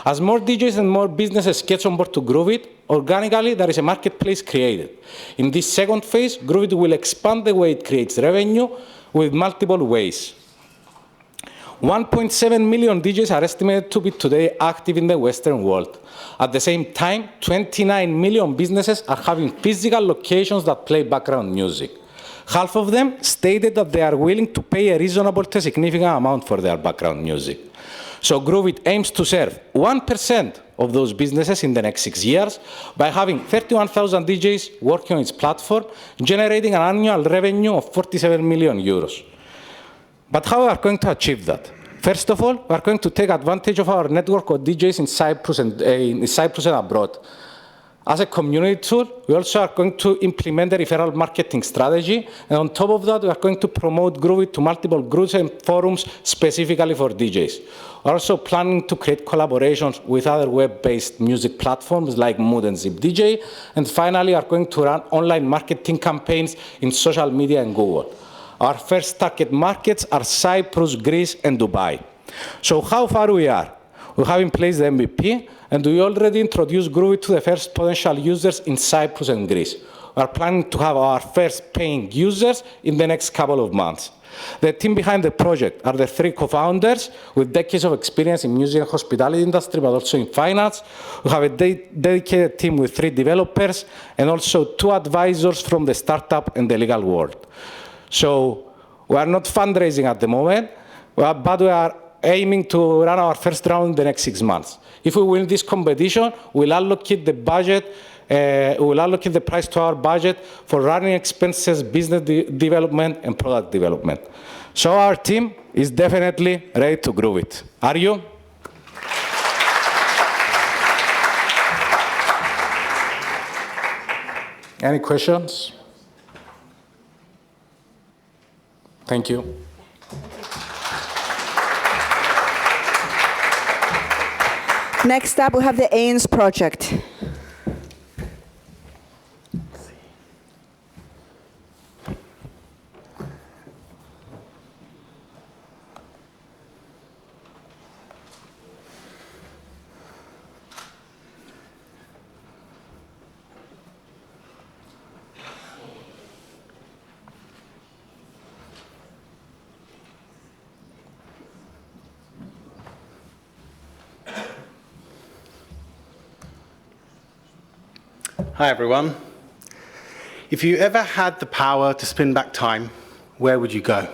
As more DJs and more businesses get on board to Groovit, organically there is a marketplace created. In this second phase, Groovit will expand the way it creates revenue with multiple ways. 1.7 million DJs are estimated to be today active in the Western world. At the same time, 29 million businesses are having physical locations that play background music. Half of them stated that they are willing to pay a reasonable to significant amount for their background music. So Groovit aims to serve 1% of those businesses in the next 6 years by having 31,000 DJs working on its platform, generating an annual revenue of 47 million euros. But how are we going to achieve that? First of all, we are going to take advantage of our network of DJs in Cyprus and abroad. As a community tool, we also are going to implement a referral marketing strategy, and on top of that, we are going to promote Groovit to multiple groups and forums specifically for DJs. We're also planning to create collaborations with other web-based music platforms like Mood and ZipDJ, and finally, we are going to run online marketing campaigns in social media and Google. Our first target markets are Cyprus, Greece, and Dubai. So how far we are? We have in place the MVP, and we already introduced Groovit to the first potential users in Cyprus and Greece. We are planning to have our first paying users in the next couple of months. The team behind the project are the 3 co-founders with decades of experience in music and hospitality industry, but also in finance. We have a dedicated team with 3 developers and also 2 advisors from the startup and the legal world. So we are not fundraising at the moment, but we are aiming to run our first round in the next 6 months. If we win this competition, we'll allocate the budget, we'll allocate the price to our budget for running expenses, business development, and product development. So our team is definitely ready to grow it. Are you? Any questions? Thank you. Next up, we have the AINS project. Hi, everyone. If you ever had the power to spin back time, where would you go?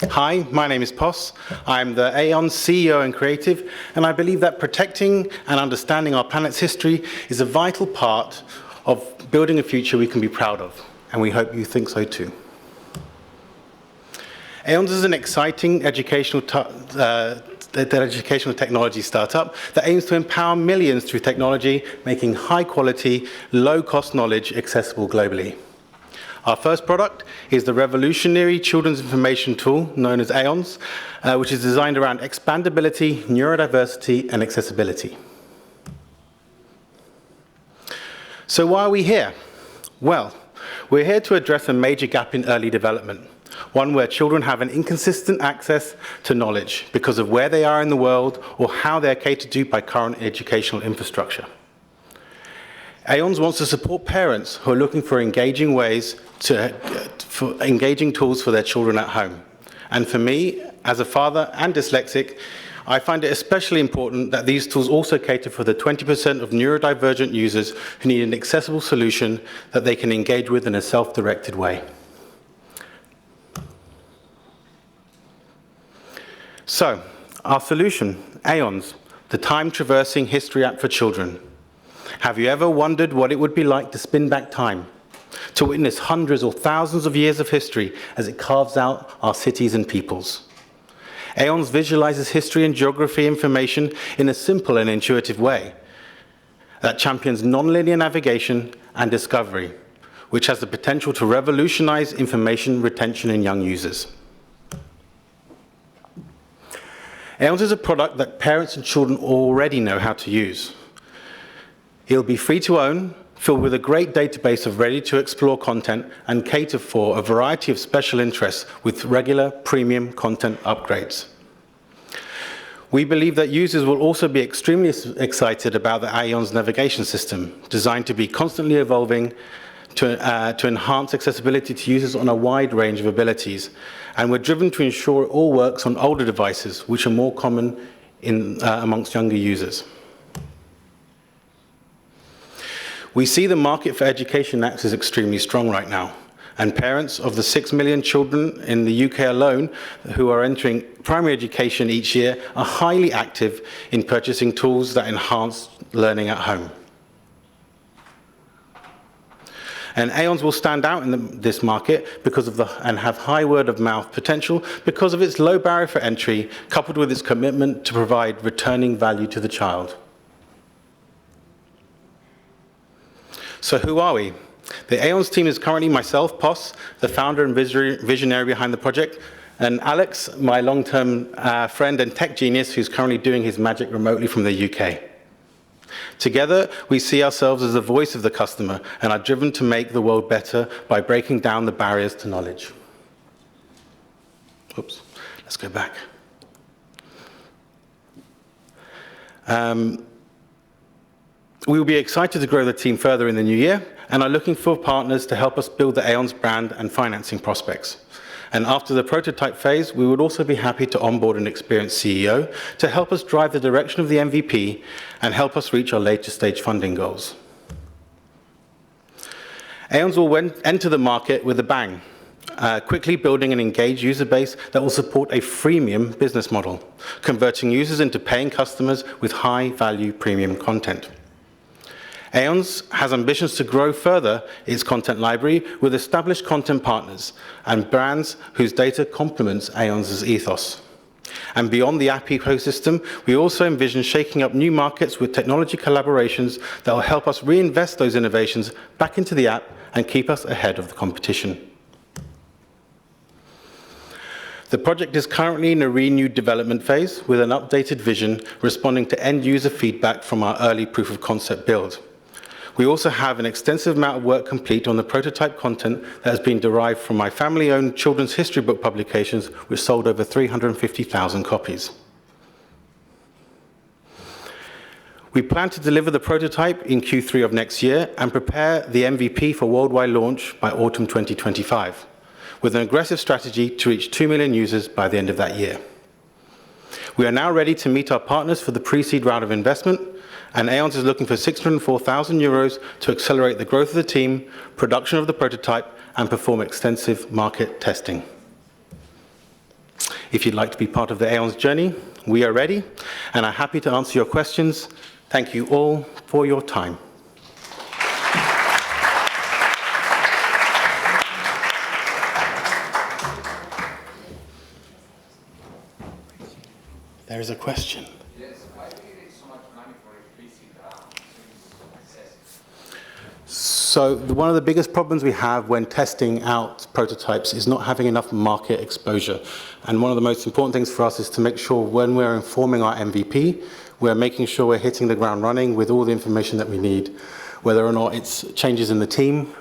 Hi, my name is Pos. I'm the Aeon CEO and creative, and I believe that protecting and understanding our planet's history is a vital part of building a future we can be proud of, and we hope you think so too. Aeons is an exciting educational technology startup that aims to empower millions through technology, making high-quality, low-cost knowledge accessible globally. Our first product is the revolutionary children's information tool known as Aeons, which is designed around expandability, neurodiversity, and accessibility. So why are we here? Well, we're here to address a major gap in early development, one where children have an inconsistent access to knowledge because of where they are in the world or how they are catered to by current educational infrastructure. Aeons wants to support parents who are looking for engaging engaging tools for their children at home. And for me, as a father and dyslexic, I find it especially important that these tools also cater for the 20% of neurodivergent users who need an accessible solution that they can engage with in a self-directed way. So, our solution, Aeons, the time-traversing history app for children. Have you ever wondered what it would be like to spin back time, to witness hundreds or thousands of years of history as it carves out our cities and peoples? Aeons visualizes history and geography information in a simple and intuitive way that champions nonlinear navigation and discovery, which has the potential to revolutionize information retention in young users. Aeons is a product that parents and children already know how to use. It'll be free to own, filled with a great database of ready-to-explore content, and cater for a variety of special interests with regular premium content upgrades. We believe that users will also be extremely excited about the Aeons navigation system, designed to be constantly evolving to enhance accessibility to users on a wide range of abilities. And we're driven to ensure it all works on older devices, which are more common amongst younger users. We see the market for education apps is extremely strong right now, and parents of the 6 million children in the UK alone who are entering primary education each year are highly active in purchasing tools that enhance learning at home. And Aeons will stand out in this market because of and have high word-of-mouth potential because of its low barrier for entry, coupled with its commitment to provide returning value to the child. So who are we? The Aeons team is currently myself, Pos, the founder and visionary behind the project, and Alex, my long-term friend and tech genius who's currently doing his magic remotely from the UK. Together, we see ourselves as the voice of the customer and are driven to make the world better by breaking down the barriers to knowledge. Oops, let's go back. We will be excited to grow the team further in the new year and are looking for partners to help us build the Aeons brand and financing prospects. And after the prototype phase, we would also be happy to onboard an experienced CEO to help us drive the direction of the MVP and help us reach our later stage funding goals. Aeons will enter the market with a bang, quickly building an engaged user base that will support a freemium business model, converting users into paying customers with high-value premium content. Aeons has ambitions to grow further its content library with established content partners and brands whose data complements Aeons' ethos. And beyond the app ecosystem, we also envision shaking up new markets with technology collaborations that will help us reinvest those innovations back into the app and keep us ahead of the competition. The project is currently in a renewed development phase with an updated vision responding to end-user feedback from our early proof of concept build. We also have an extensive amount of work complete on the prototype content that has been derived from my family-owned children's history book publications, which sold over 350,000 copies. We plan to deliver the prototype in Q3 of next year and prepare the MVP for worldwide launch by autumn 2025, with an aggressive strategy to reach 2 million users by the end of that year. We are now ready to meet our partners for the pre-seed round of investment, and Aeons is looking for €604,000 to accelerate the growth of the team, production of the prototype, and perform extensive market testing. If you'd like to be part of the Aeon's journey, we are ready and are happy to answer your questions. Thank you all for your time. There is a question. Yes, why do you need so much money for implicit access? So one of the biggest problems we have when testing out prototypes is not having enough market exposure. And one of the most important things for us is to make sure when we're informing our MVP, we're making sure we're hitting the ground running with all the information that we need. Whether or not it's changes in the team,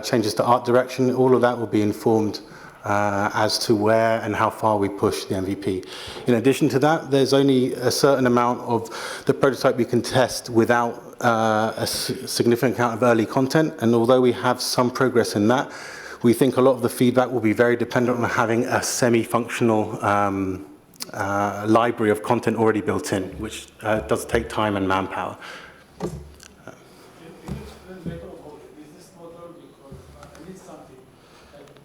changes to art direction, all of that will be informed as to where and how far we push the MVP. In addition to that, there's only a certain amount of the prototype we can test without a significant amount of early content, and although we have some progress in that, we think a lot of the feedback will be very dependent on having a semi-functional library of content already built in, which does take time and manpower.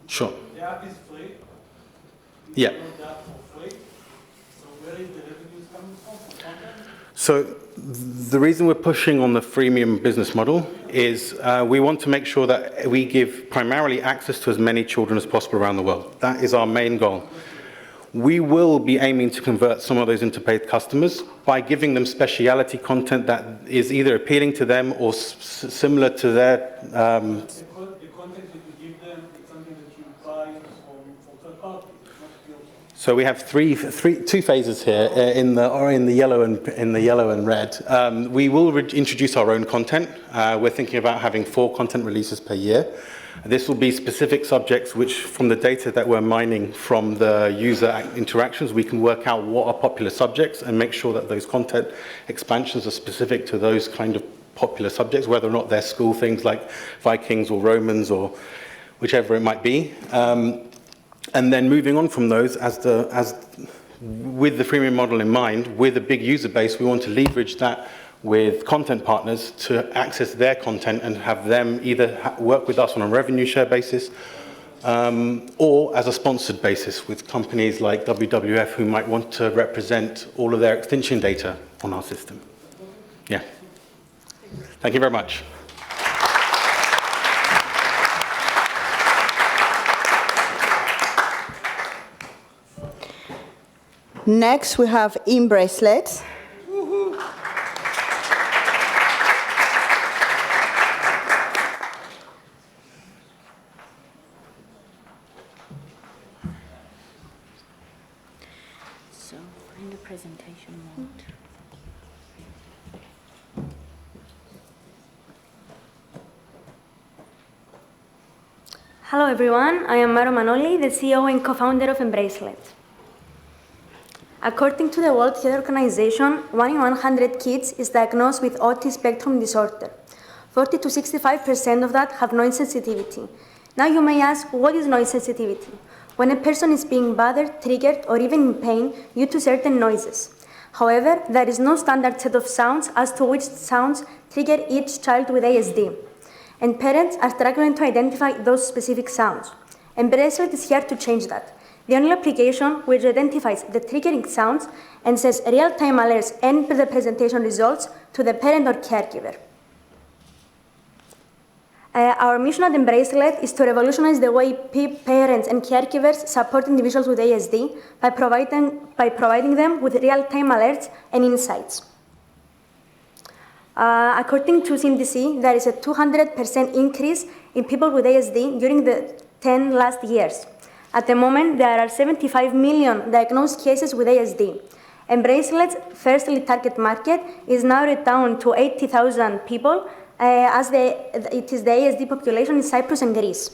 Sure. The app is free. Yeah. The app for free. So where is the revenues coming from content? So the reason we're pushing on the freemium business model is we want to make sure that we give primarily access to as many children as possible around the world. That is our main goal. We will be aiming to convert some of those into paid customers by giving them speciality content that is either appealing to them or similar to their The content that you give them is something that you buy from third parties, not yours. So we have two phases here in the yellow and red. We will introduce our own content. We're thinking about having 4 content releases per year. This will be specific subjects which, from the data that we're mining from the user interactions, we can work out what are popular subjects and make sure that those content expansions are specific to those kind of popular subjects, whether or not they're school things like Vikings or Romans or whichever it might be. And then moving on from those, with the freemium model in mind, with a big user base, we want to leverage that with content partners to access their content and have them either work with us on a revenue share basis or as a sponsored basis with companies like WWF who might want to represent all of their extinction data on our system. Yeah. Thank you very much. Next, we have bracelets. So, in the presentation mode. Hello everyone, I am Maro Manoli, the CEO and co-founder of Embracelet. According to the World Health Organization, 1 in 100 kids is diagnosed with autism spectrum disorder. 40 to 65% of that have noise sensitivity. Now you may ask, what is noise sensitivity? When a person is being bothered, triggered, or even in pain due to certain noises. However, there is no standard set of sounds as to which sounds trigger each child with ASD. And parents are struggling to identify those specific sounds. And Bracelet is here to change that. The only application which identifies the triggering sounds and sends real-time alerts and the presentation results to the parent or caregiver. Our mission at Embracelet is to revolutionize the way parents and caregivers support individuals with ASD by providing them with real-time alerts and insights. According to CMDC, there is a 200% increase in people with ASD during the 10 last years. At the moment, there are 75 million diagnosed cases with ASD. And Bracelet's firstly target market is narrowed down to 80,000 people, as it is the ASD population in Cyprus and Greece.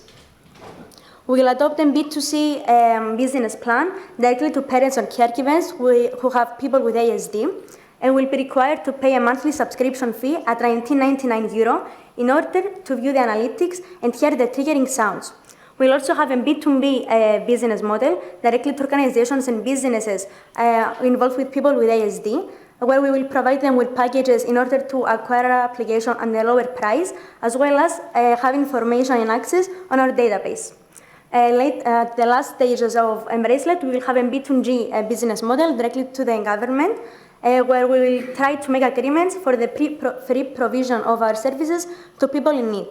We will adopt a B2C business plan directly to parents and caregivers who have people with ASD, and will be required to pay a monthly subscription fee at €19.99 in order to view the analytics and hear the triggering sounds. We'll also have a B2B business model directly to organizations and businesses involved with people with ASD, where we will provide them with packages in order to acquire our application at a lower price, as well as have information and access on our database. At the last stages of Embracelet, we will have a B2G business model directly to the government, where we will try to make agreements for the free provision of our services to people in need.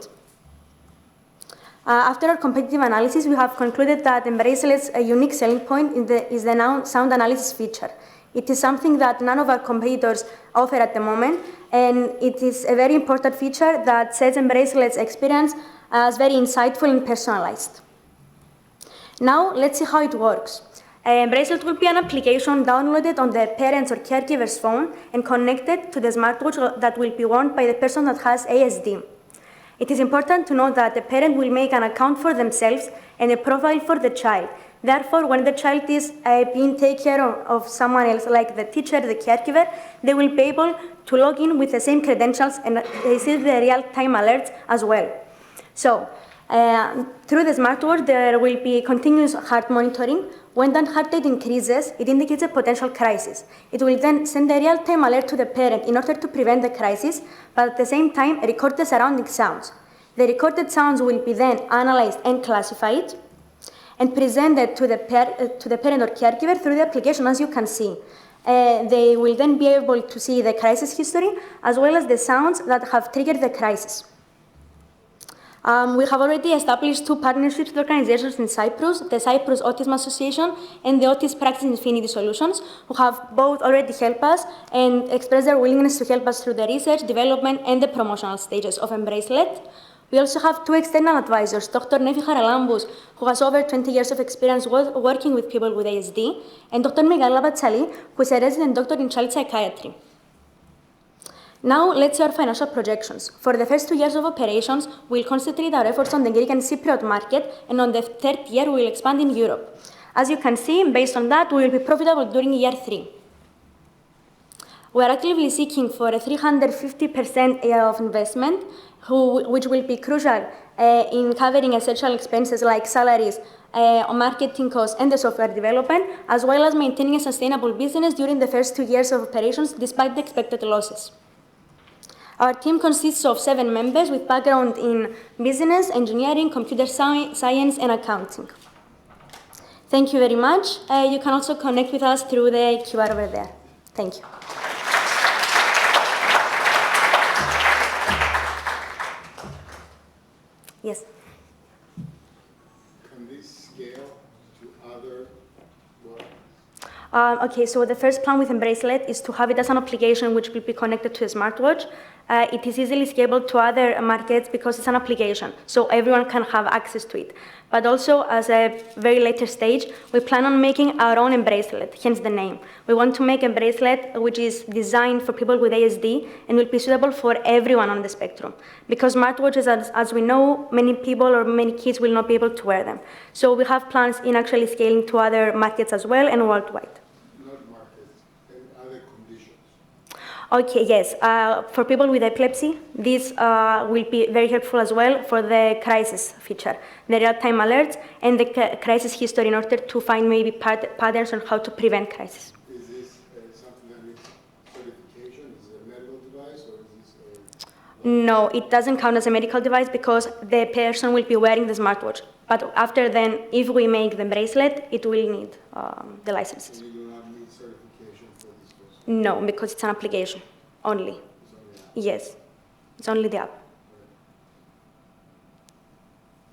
After our competitive analysis, we have concluded that Embracelet's unique selling point is the sound analysis feature. It is something that none of our competitors offer at the moment, and it is a very important feature that sets Embracelet's experience as very insightful and personalized. Now, let's see how it works. Embracelet will be an application downloaded on the parent's or caregiver's phone and connected to the smartwatch that will be worn by the person that has ASD. It is important to note that the parent will make an account for themselves and a profile for the child. Therefore, when the child is being taken care of someone else, like the teacher, the caregiver, they will be able to log in with the same credentials and receive the real-time alerts as well. So, through the smartwatch, there will be continuous heart monitoring. When the heart rate increases, it indicates a potential crisis. It will then send a real-time alert to the parent in order to prevent the crisis, but at the same time, record the surrounding sounds. The recorded sounds will be then analyzed and classified and presented to the parent or caregiver through the application, as you can see. They will then be able to see the crisis history as well as the sounds that have triggered the crisis. We have already established 2 partnerships with organizations in Cyprus, the Cyprus Autism Association and the Autism Practice Infinity Solutions, who have both already helped us and expressed their willingness to help us through the research, development, and the promotional stages of Embracelet. We also have 2 external advisors, Dr. Nefi Haralambous, who has over 20 years of experience working with people with ASD, and Dr. Miguel Batsali, who is a resident doctor in child psychiatry. Now, let's see our financial projections. For the first 2 years of operations, we'll concentrate our efforts on the Greek and Cypriot market, and on the 3rd year, we will expand in Europe. As you can see, based on that, we will be profitable during year 3. We are actively seeking for a 350% of investment, which will be crucial in covering essential expenses like salaries, marketing costs, and the software development, as well as maintaining a sustainable business during the first 2 years of operations, despite the expected losses. Our team consists of 7 members with background in business, engineering, computer science, and accounting. Thank you very much. You can also connect with us through the QR over there. Thank you. Yes. Can this scale to other what? Okay, so the first plan with Embracelet is to have it as an application which will be connected to a smartwatch. It is easily scalable to other markets because it's an application, so everyone can have access to it. But also, as a very later stage, we plan on making our own Embracelet, hence the name. We want to make a bracelet which is designed for people with ASD and will be suitable for everyone on the spectrum. Because smartwatches, as we know, many people or many kids will not be able to wear them. So we have plans in actually scaling to other markets as well and worldwide. Okay, yes. For people with epilepsy, this will be very helpful as well for the crisis feature, the real-time alerts and the crisis history in order to find maybe patterns on how to prevent crisis. Is this something that needs certification? Is it a medical device or is this a... No, it doesn't count as a medical device because the person will be wearing the smartwatch. But after then, if we make the bracelet, it will need the licenses. And you do not need certification for this person? No, because it's an application only. Yes, it's only the app.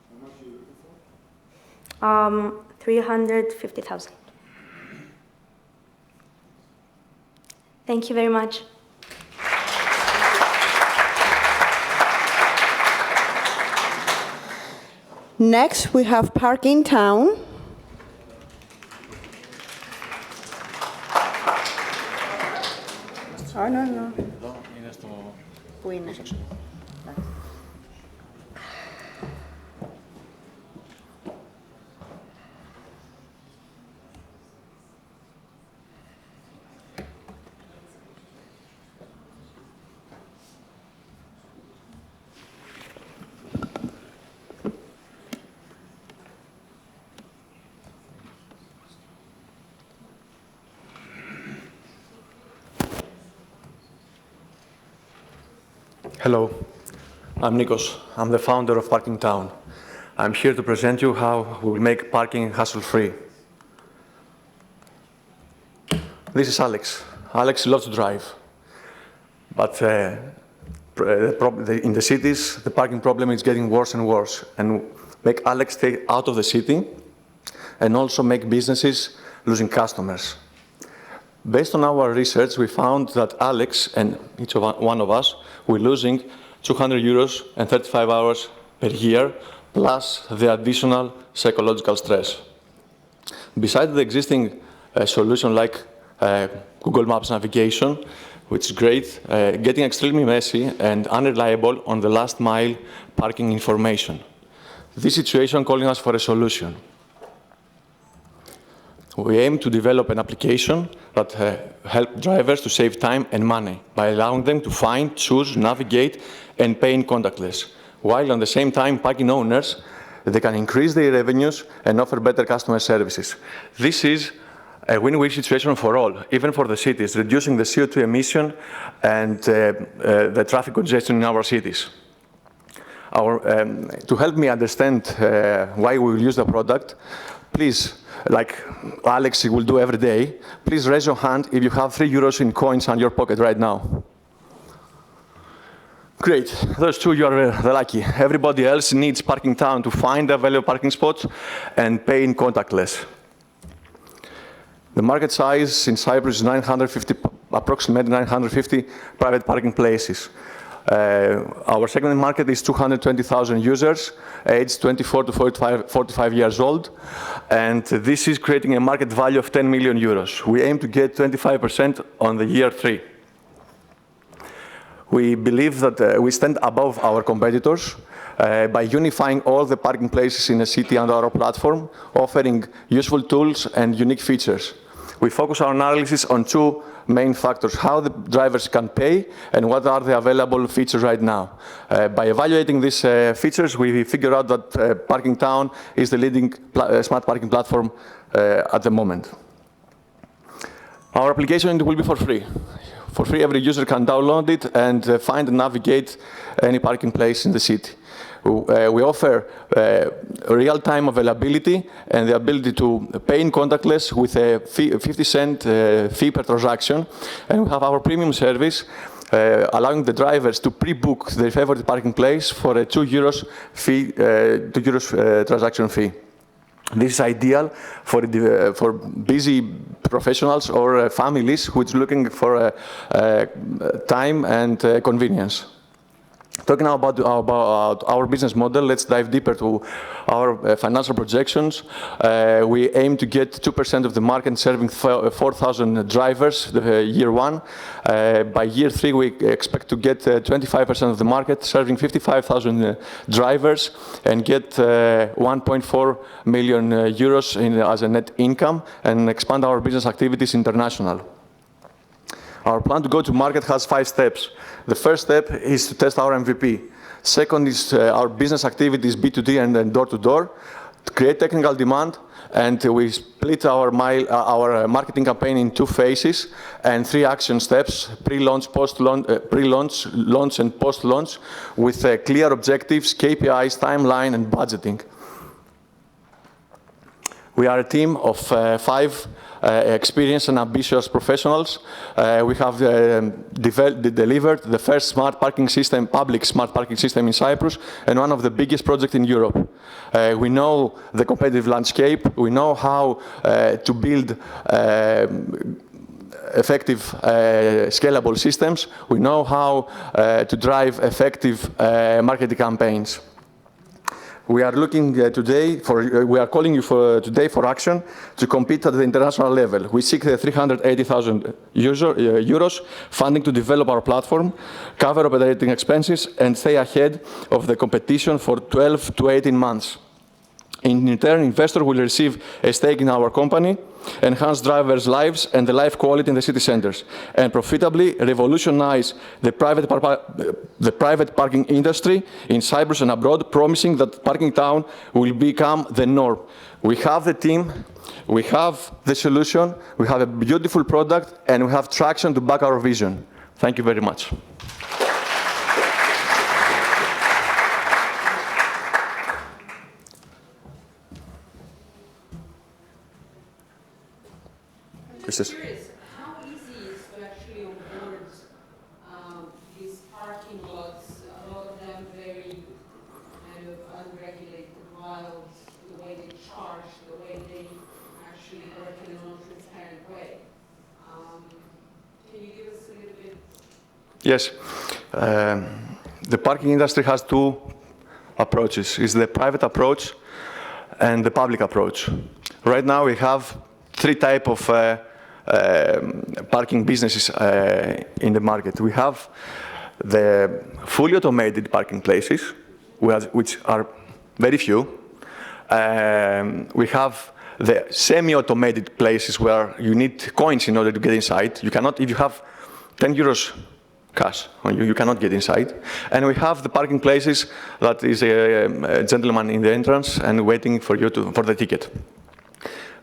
How much are you looking for? 350,000. Thank you very much. Next, we have Park in Town. Oh, no. Πού είναι? Hello, I'm Nikos. I'm the founder of Parking Town. I'm here to present you how we will make parking hassle-free. This is Alex. Alex loves to drive, but in the cities, the parking problem is getting worse and worse, and make Alex stay out of the city and also make businesses losing customers. Based on our research, we found that Alex and each one of us, we're losing 200 euros and 35 hours per year, plus the additional psychological stress. Besides the existing solution like Google Maps navigation, which is great, getting extremely messy and unreliable on the last mile parking information. This situation calling us for a solution. We aim to develop an application that helps drivers to save time and money by allowing them to find, choose, navigate, and pay in contactless, while at the same time parking owners, they can increase their revenues and offer better customer services. This is a win-win situation for all, even for the cities, reducing the CO2 emission and the traffic congestion in our cities. To help me understand why we will use the product, please, like Alex will do every day, please raise your hand if you have 3 euros in coins in your pocket right now. Great, those two, you are the lucky. Everybody else needs Parking Town to find available parking spots and pay in contactless. The market size in Cyprus is 950, approximately 950 private parking places. Our segment market is 220,000 users, aged 24 to 45 years old, and this is creating a market value of 10 million euros. We aim to get 25% on the year 3. We believe that we stand above our competitors by unifying all the parking places in a city under our platform, offering useful tools and unique features. We focus our analysis on 2 main factors: how the drivers can pay and what are the available features right now. By evaluating these features, we figure out that Parking Town is the leading smart parking platform at the moment. Our application will be for free. For free, every user can download it and find and navigate any parking place in the city. We offer real-time availability and the ability to pay in contactless with a 50-cent fee per transaction. And we have our premium service allowing the drivers to pre-book their favorite parking place for a 2 euros transaction fee. This is ideal for busy professionals or families who are looking for time and convenience. Talking now about our business model, let's dive deeper to our financial projections. We aim to get 2% of the market, serving 4,000 drivers year 1. By year 3, we expect to get 25% of the market, serving 55,000 drivers, and get 1.4 million euros as a net income, and expand our business activities international. Our plan to go to market has 5 steps. The first step is to test our MVP. Second is our business activities, B2D and door-to-door, to create technical demand, and we split our marketing campaign in 2 phases and 3 action steps: pre-launch, post-launch, pre-launch, launch, and post-launch, with clear objectives, KPIs, timeline, and budgeting. We are a team of 5 experienced and ambitious professionals. We have delivered the first smart parking system, public smart parking system in Cyprus, and one of the biggest projects in Europe. We know the competitive landscape. We know how to build effective, scalable systems. We know how to drive effective marketing campaigns. We are looking we are calling you today for action to compete at the international level. We seek 380,000 euros funding to develop our platform, cover operating expenses, and stay ahead of the competition for 12 to 18 months. In return, investors will receive a stake in our company, enhance drivers' lives and the life quality in the city centers, and profitably revolutionize the private parking industry in Cyprus and abroad, promising that Parking Town will become the norm. We have the team, we have the solution, we have a beautiful product, and we have traction to back our vision. Thank you very much. just curious, how easy is to actually onboard these parking lots? A lot of them very kind of unregulated, wild, the way they charge, the way they actually work in a non-transparent way. Can you give us a little bit? Yes. The parking industry has two approaches. It's the private approach and the public approach. Right now we have three types of parking businesses in the market. We have the fully automated parking places, which are very few. We have the semi-automated places where you need coins in order to get inside. You cannot, if you have 10 euros cash on you, you cannot get inside. And we have the parking places that is a gentleman in the entrance and waiting for you for the ticket.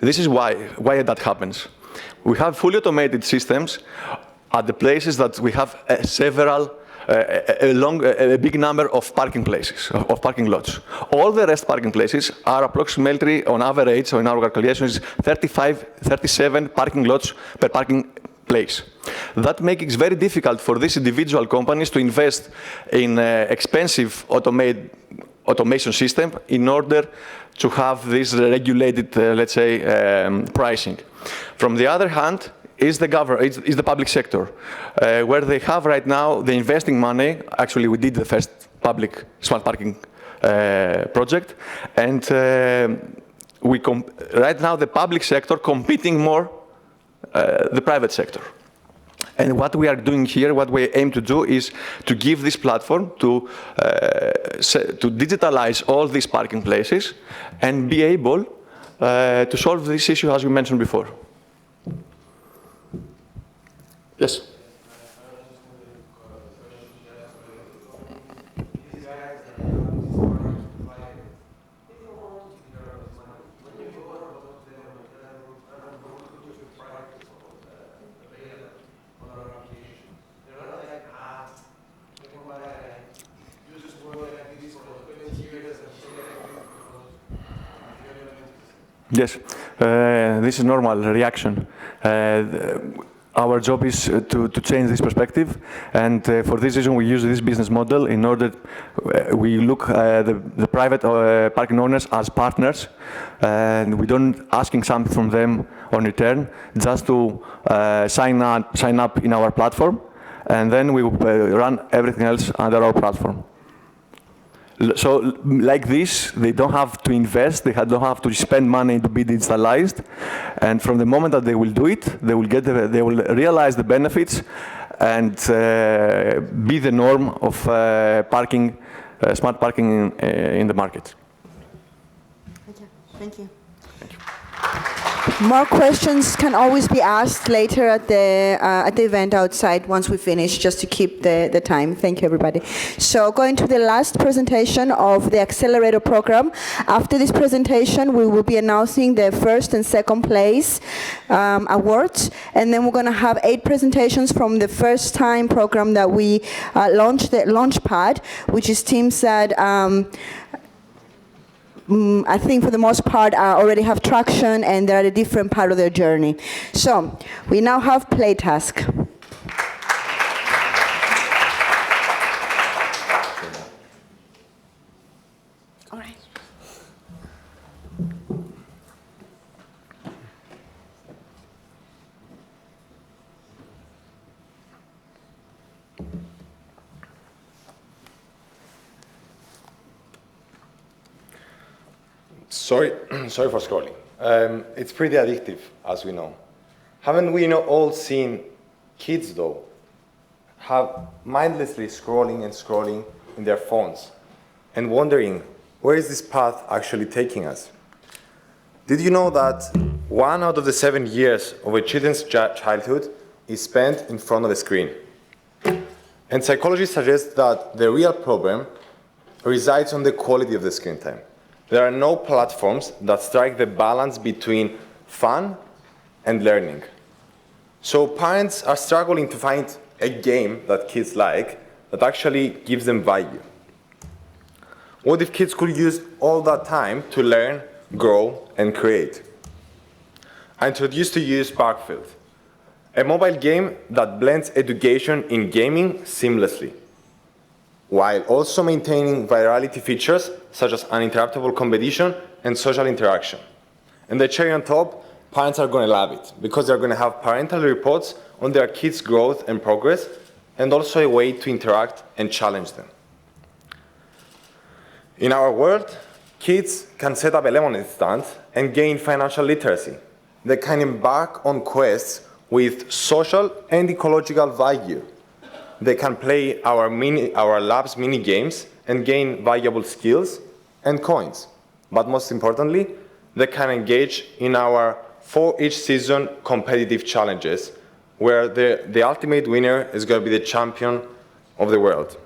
This is why that happens. We have fully automated systems at the places that we have a big number of parking places, of parking lots. All the rest parking places are approximately, on average, so in our calculations, 37 parking lots per parking place. That makes it very difficult for these individual companies to invest in expensive automation system in order to have this regulated, let's say, pricing. From the other hand, is the public sector, where they have right now the investing money. Actually, we did the first public smart parking project, and right now the public sector competing more the private sector. And what we are doing here, what we aim to do is to give this platform to digitalize all these parking places and be able to solve this issue as you mentioned before. Yes? Yes, this is normal reaction. Our job is to change this perspective, and for this reason we use this business model in order we look at the private parking owners as partners, and we don't asking something from them on return, just to sign up in our platform, and then we run everything else under our platform. So like this, they don't have to invest, they don't have to spend money to be digitalized, and from the moment that they will do it, they will realize the benefits and be the norm of smart parking in the market. Thank you. More questions can always be asked later at the event outside once we finish, just to keep the time. Thank you, everybody. So going to the last presentation of the Accelerator program. After this presentation, we will be announcing the first and second place awards, and then we're going to have 8 presentations from the first time program that we launched, the Launchpad, which is teams that I think for the most part already have traction and they're at a different part of their journey. So we now have play task. All right. Sorry for scrolling. It's pretty addictive, as we know. Haven't we all seen kids, though, have mindlessly scrolling and scrolling in their phones and wondering, where is this path actually taking us? Did you know that 1 out of the 7 years of a children's childhood is spent in front of a screen? And psychologists suggest that the real problem resides on the quality of the screen time. There are no platforms that strike the balance between fun and learning. So parents are struggling to find a game that kids like that actually gives them value. What if kids could use all that time to learn, grow, and create? I introduced to you Sparkfield, a mobile game that blends education in gaming seamlessly, while also maintaining virality features such as uninterruptible competition and social interaction. And the cherry on top, parents are going to love it because they're going to have parental reports on their kids' growth and progress, and also a way to interact and challenge them. In our world, kids can set up a lemonade stand and gain financial literacy. They can embark on quests with social and ecological value. They can play our lab's mini games and gain valuable skills and coins. But most importantly, they can engage in our for each season competitive challenges, where the ultimate winner is going to be the champion of the world.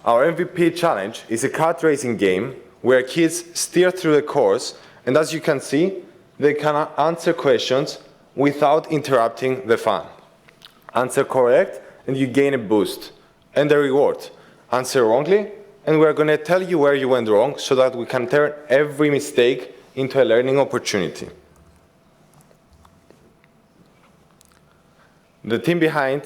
Our MVP challenge is a kart racing game where kids steer through the course, and as you can see, they can answer questions without interrupting the fun. Answer correct, and you gain a boost and a reward. Answer wrongly, and we're going to tell you where you went wrong so that we can turn every mistake into a learning opportunity. The team behind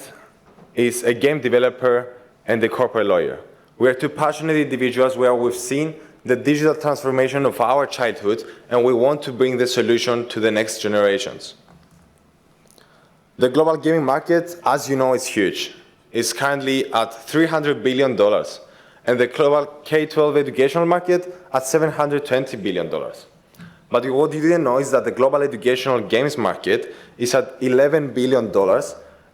is a game developer and a corporate lawyer. We are two passionate individuals where we've seen the digital transformation of our childhood, and we want to bring the solution to the next generations. The global gaming market, as you know, is huge. It's currently at $300 billion, and the global K-12 educational market at $720 billion. But what you didn't know is that the global educational games market is at $11 billion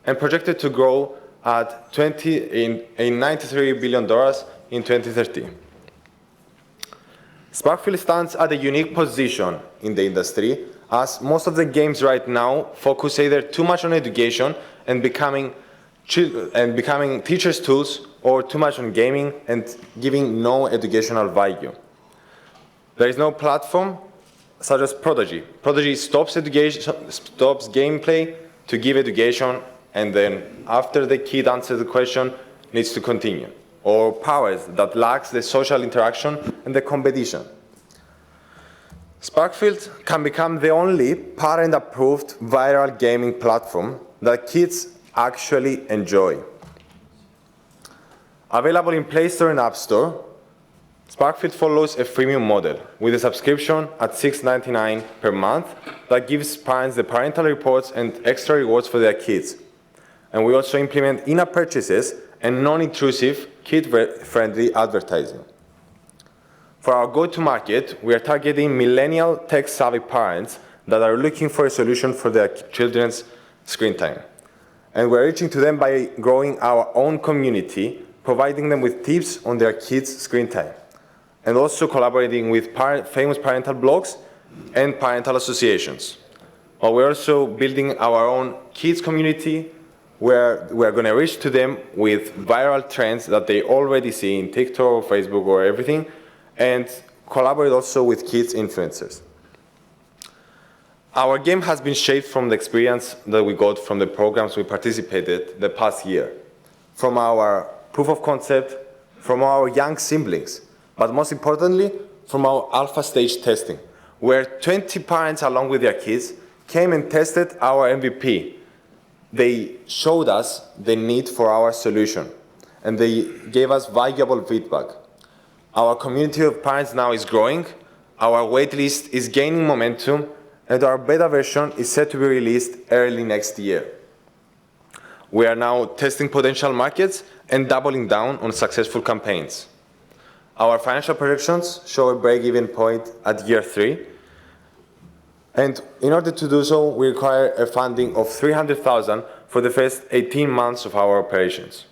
and projected to grow at $93 billion in 2030. Sparkfield stands at a unique position in the industry, as most of the games right now focus either too much on education and becoming teachers' tools, or too much on gaming and giving no educational value. There is no platform such as Prodigy. Prodigy stops gameplay to give education, and then after the kid answers the question, needs to continue. Or Powers, that lacks the social interaction and the competition. Sparkfield can become the only parent-approved viral gaming platform that kids actually enjoy. Available in Play Store and App Store, Sparkfield follows a freemium model with a subscription at $6.99 per month that gives parents the parental reports and extra rewards for their kids. And we also implement in-app purchases and non-intrusive, kid-friendly advertising. For our go-to-market, we are targeting millennial tech-savvy parents that are looking for a solution for their children's screen time. And we're reaching to them by growing our own community, providing them with tips on their kids' screen time, and also collaborating with famous parental blogs and parental associations. But we're also building our own kids community, where we're going to reach to them with viral trends that they already see in TikTok or Facebook or everything, and collaborate also with kids influencers. Our game has been shaped from the experience that we got from the programs we participated the past year, from our proof of concept, from our young siblings, but most importantly, from our alpha stage testing, where 20 parents along with their kids came and tested our MVP. They showed us the need for our solution, and they gave us valuable feedback. Our community of parents now is growing, our waitlist is gaining momentum, and our beta version is set to be released early next year. We are now testing potential markets and doubling down on successful campaigns. Our financial projections show a break-even point at year 3. And in order to do so, we require a funding of $300,000 for the first 18 months of our operations.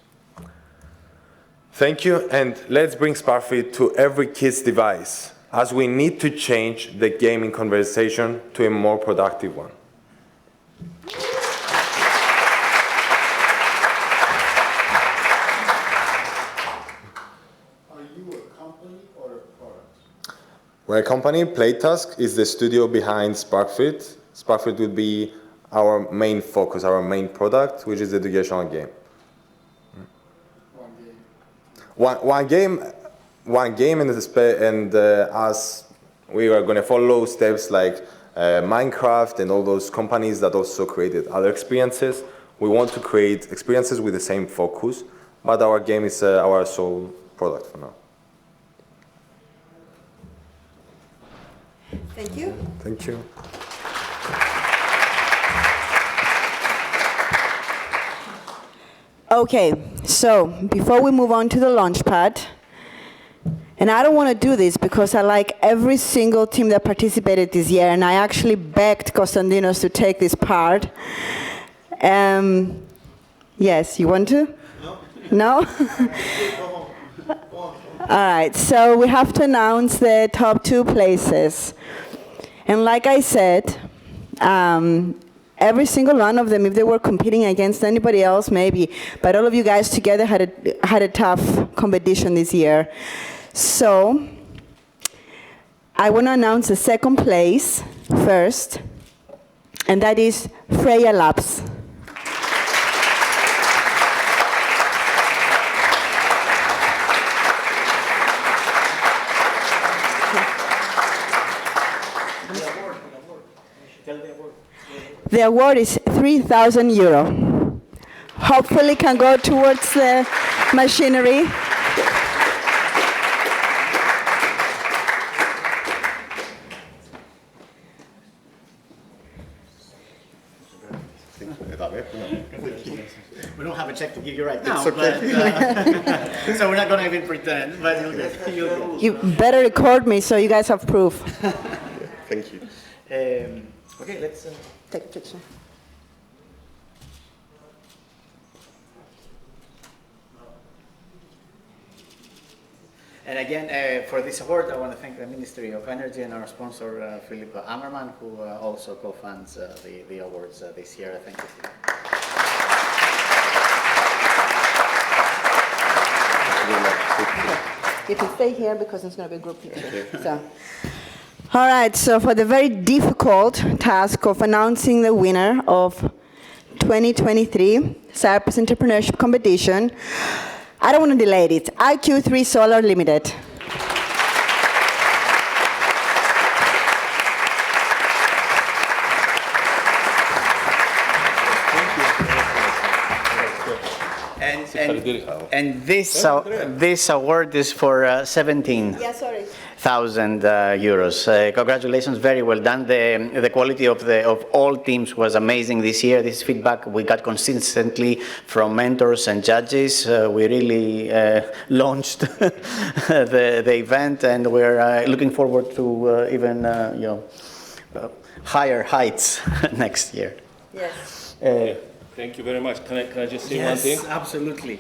Thank you, and let's bring Sparkfield to every kid's device, as we need to change the gaming conversation to a more productive one. We're a company. Playtask is the studio behind Sparkfield. Sparkfield will be our main focus, our main product, which is the educational game. One game, and as we are going to follow steps like Minecraft and all those companies that also created other experiences. We want to create experiences with the same focus, but our game is our sole product for now. Thank you. Thank you. Okay, so before we move on to the launchpad, and I don't want to do this because I like every single team that participated this year, and I actually begged Konstantinos to take this part. Yes, you want to? No? All right, so we have to announce the top 2 places. And like I said, every single one of them, if they were competing against anybody else, maybe, but all of you guys together had a tough competition this year. So I want to announce the second place first, and that is Freya Labs. The award is €3,000. Hopefully can go towards the machinery. We don't have a check to give you right now, It's okay. but, so we're not going to even pretend, but you'll get. You better record me so you guys have proof. Thank you. Okay, let's take a picture. And again, for this award, I want to thank the Ministry of Energy and our sponsor, Philip Ammerman, who also co-funds the awards this year. Thank you. You can stay here because it's going to be a group picture. So. All right, so for the very difficult task of announcing the winner of 2023 Cyprus Entrepreneurship Competition, I don't want to delay it. IQ3 Solar Limited. And this award is for 17,000 euros. Congratulations, very well done. The quality of all teams was amazing this year. This feedback we got consistently from mentors and judges. We really launched the event, and we're looking forward to even higher heights next year. Yes. Thank you very much. Can I just say one Yes, thing? absolutely.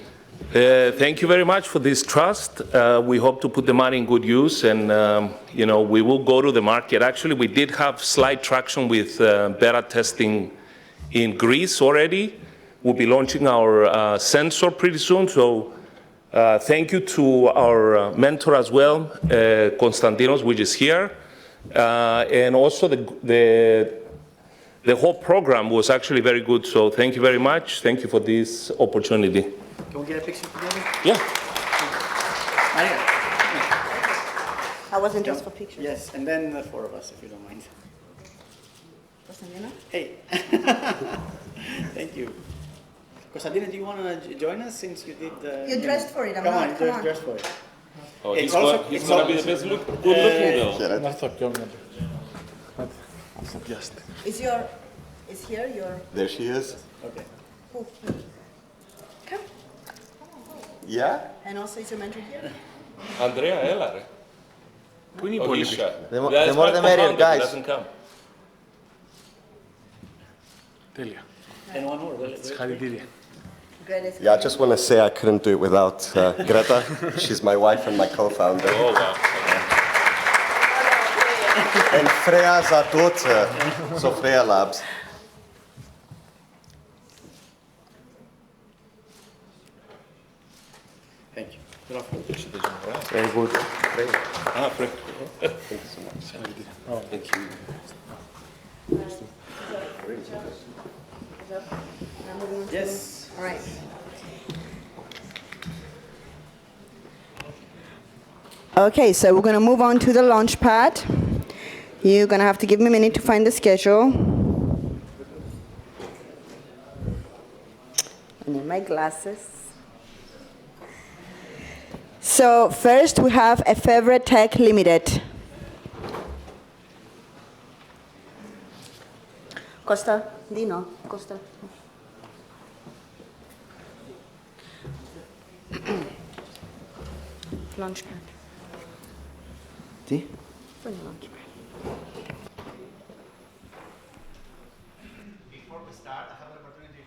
Thank you very much for this trust. We hope to put the money in good use, and we will go to the market. Actually, we did have slight traction with beta testing in Greece already. We'll be launching our sensor pretty soon. So thank you to our mentor as well, Konstantinos, which is here, and also the whole program was actually very good. So thank you very much. Thank you for this opportunity. Can we get a picture together? Yeah. Maria. I wasn't just for pictures. Yes, and then the 4 of us, if you don't mind. Konstantinos? Hey. Thank you. Konstantinos, do you want to join us since you did the... You dressed for it, I'm come not. on, Come on. dress for it. Oh, he's going to be the best good looking though. Is here your... There she is. Okay. Who? Come. Yeah? And also is your mentor here? Andrea, έλα ρε. Πού είναι η υπόλοιπη? The more the merrier, guys. Τέλεια. And one more. Συγχαρητήρια. Yeah, I just want to say I couldn't do it without Greta. She's my wife and my co-founder. Oh, wow. And Freya's our daughter, so Freya Labs. Thank you. Very good. Freya. Ah, Freya. Thank you so much. Thank you. Yes. All right. Okay, so we're going to move on to the launch pad. You're going to have to give me a minute to find the schedule. I need my glasses. So first we have Efevre Tech Limited. Costa, Dino, Costa. Launchpad. Sí. Bring the launchpad. Before we start, I have an opportunity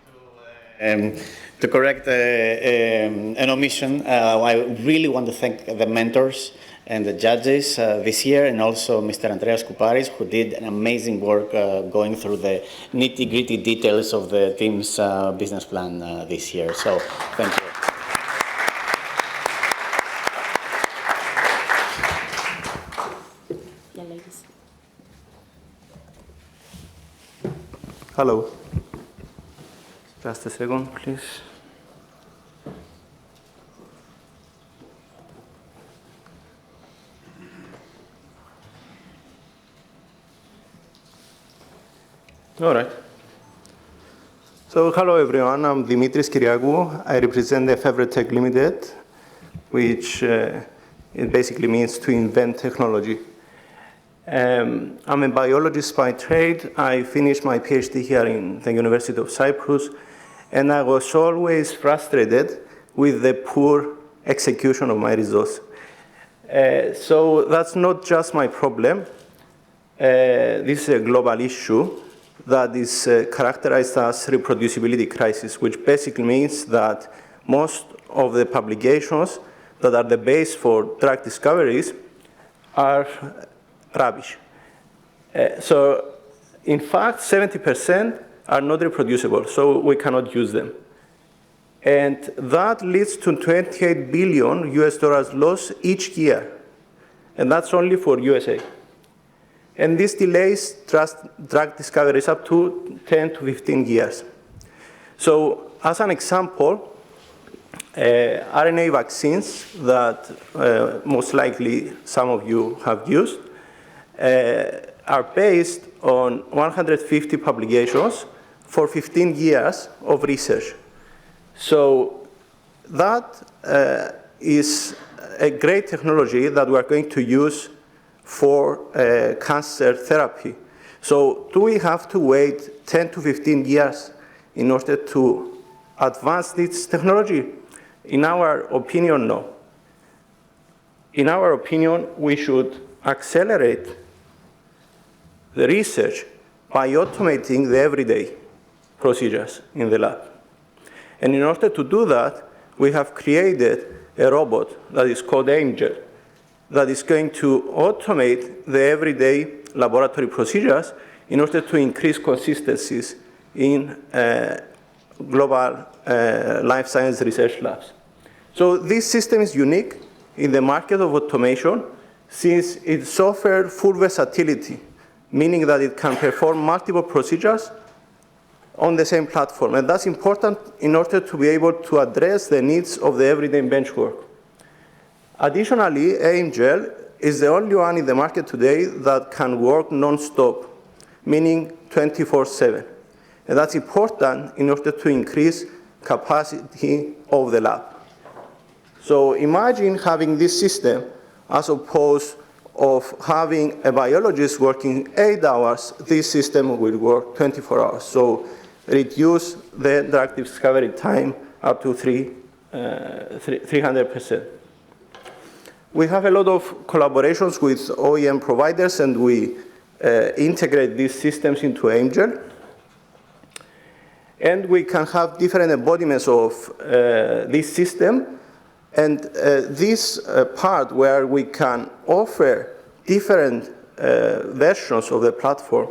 to correct an omission. I really want to thank the mentors and the judges this year, and also Mr. Andreas Kouparis, who did an amazing work going through the nitty-gritty details of the team's business plan this year. So, thank you. Yeah, ladies. Hello. Just a second, please. All right. So, hello everyone. I'm Dimitris Kyriakou. I represent the Efevre Tech Limited, which it basically means to invent technology. I'm a biologist by trade. I finished my PhD here in the University of Cyprus, and I was always frustrated with the poor execution of my results. So that's not just my problem. This is a global issue that is characterized as reproducibility crisis, which basically means that most of the publications that are the base for drug discoveries are rubbish. So, in fact, 70% are not reproducible, so we cannot use them. And that leads to 28 billion US dollars loss each year. And that's only for USA. And this delays drug discoveries up to 10 to 15 years. So, as an example, RNA vaccines that most likely some of you have used are based on 150 publications for 15 years of research. So that is a great technology that we are going to use for cancer therapy. So do we have to wait 10 to 15 years in order to advance this technology? In our opinion, no. In our opinion, we should accelerate the research by automating the everyday procedures in the lab. And in order to do that, we have created a robot that is called Angel, that is going to automate the everyday laboratory procedures in order to increase consistencies in global life science research labs. So this system is unique in the market of automation since it offers full versatility, meaning that it can perform multiple procedures on the same platform. And that's important in order to be able to address the needs of the everyday bench work. Additionally, AIMGel is the only one in the market today that can work non-stop, meaning 24/7. And that's important in order to increase capacity of the lab. So imagine having this system as opposed of having a biologist working 8 hours. This system will work 24 hours. So reduce the drug discovery time up to 300%. We have a lot of collaborations with OEM providers, and we integrate these systems into Angel. And we can have different embodiments of this system. And this part where we can offer different versions of the platform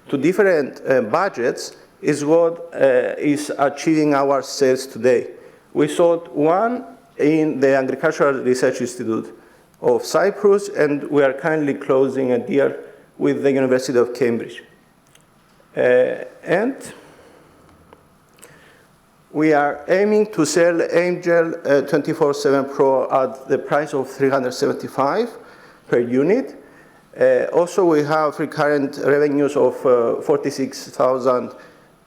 to different budgets is what is achieving our sales today. We sold one in the Agricultural Research Institute of Cyprus, and we are currently closing a deal with the University of Cambridge. And we are aiming to sell Angel 24/7 Pro at the price of $375 per unit. Also, we have recurrent revenues of 46,000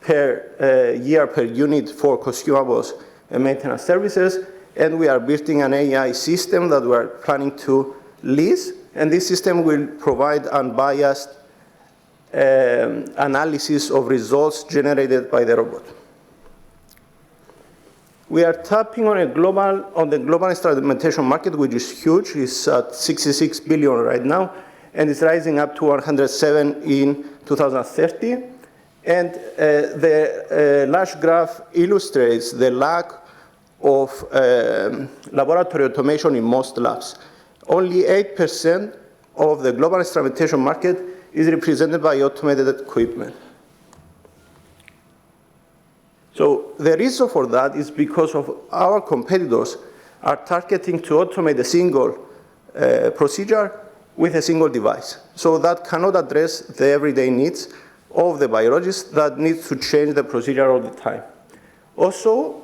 per year per unit for consumables and maintenance services. And we are building an AI system that we are planning to lease. And this system will provide unbiased analysis of results generated by the robot. We are tapping on the global instrumentation market, which is huge. It's at 66 billion right now, and it's rising up to 107 in 2030. And the large graph illustrates the lack of laboratory automation in most labs. Only 8% of the global instrumentation market is represented by automated equipment. So the reason for that is because of our competitors are targeting to automate a single procedure with a single device. So that cannot address the everyday needs of the biologist that needs to change the procedure all the time. Also,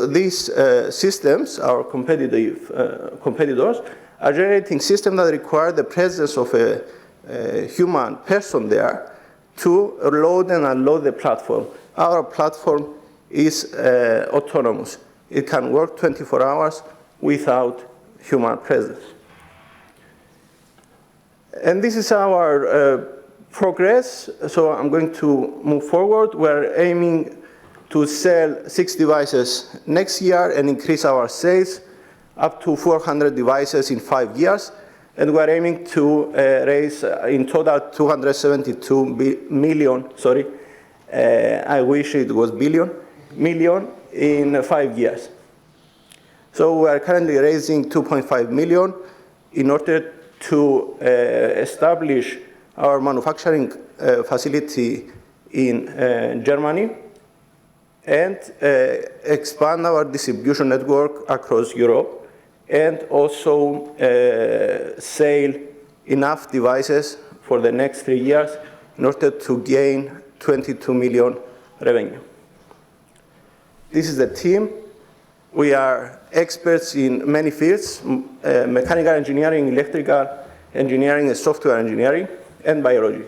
these systems, our competitors, are generating systems that require the presence of a human person there to load and unload the platform. Our platform is autonomous. It can work 24 hours without human presence. And this is our progress. So I'm going to move forward. We're aiming to sell 6 devices next year and increase our sales up to 400 devices in 5 years. And we're aiming to raise in total 272 million, sorry, I wish it was million in 5 years. So we are currently raising 2.5 million in order to establish our manufacturing facility in Germany and expand our distribution network across Europe, and also sell enough devices for the next 3 years in order to gain 22 million revenue. This is the team. We are experts in many fields: mechanical engineering, electrical engineering, and software engineering, and biology,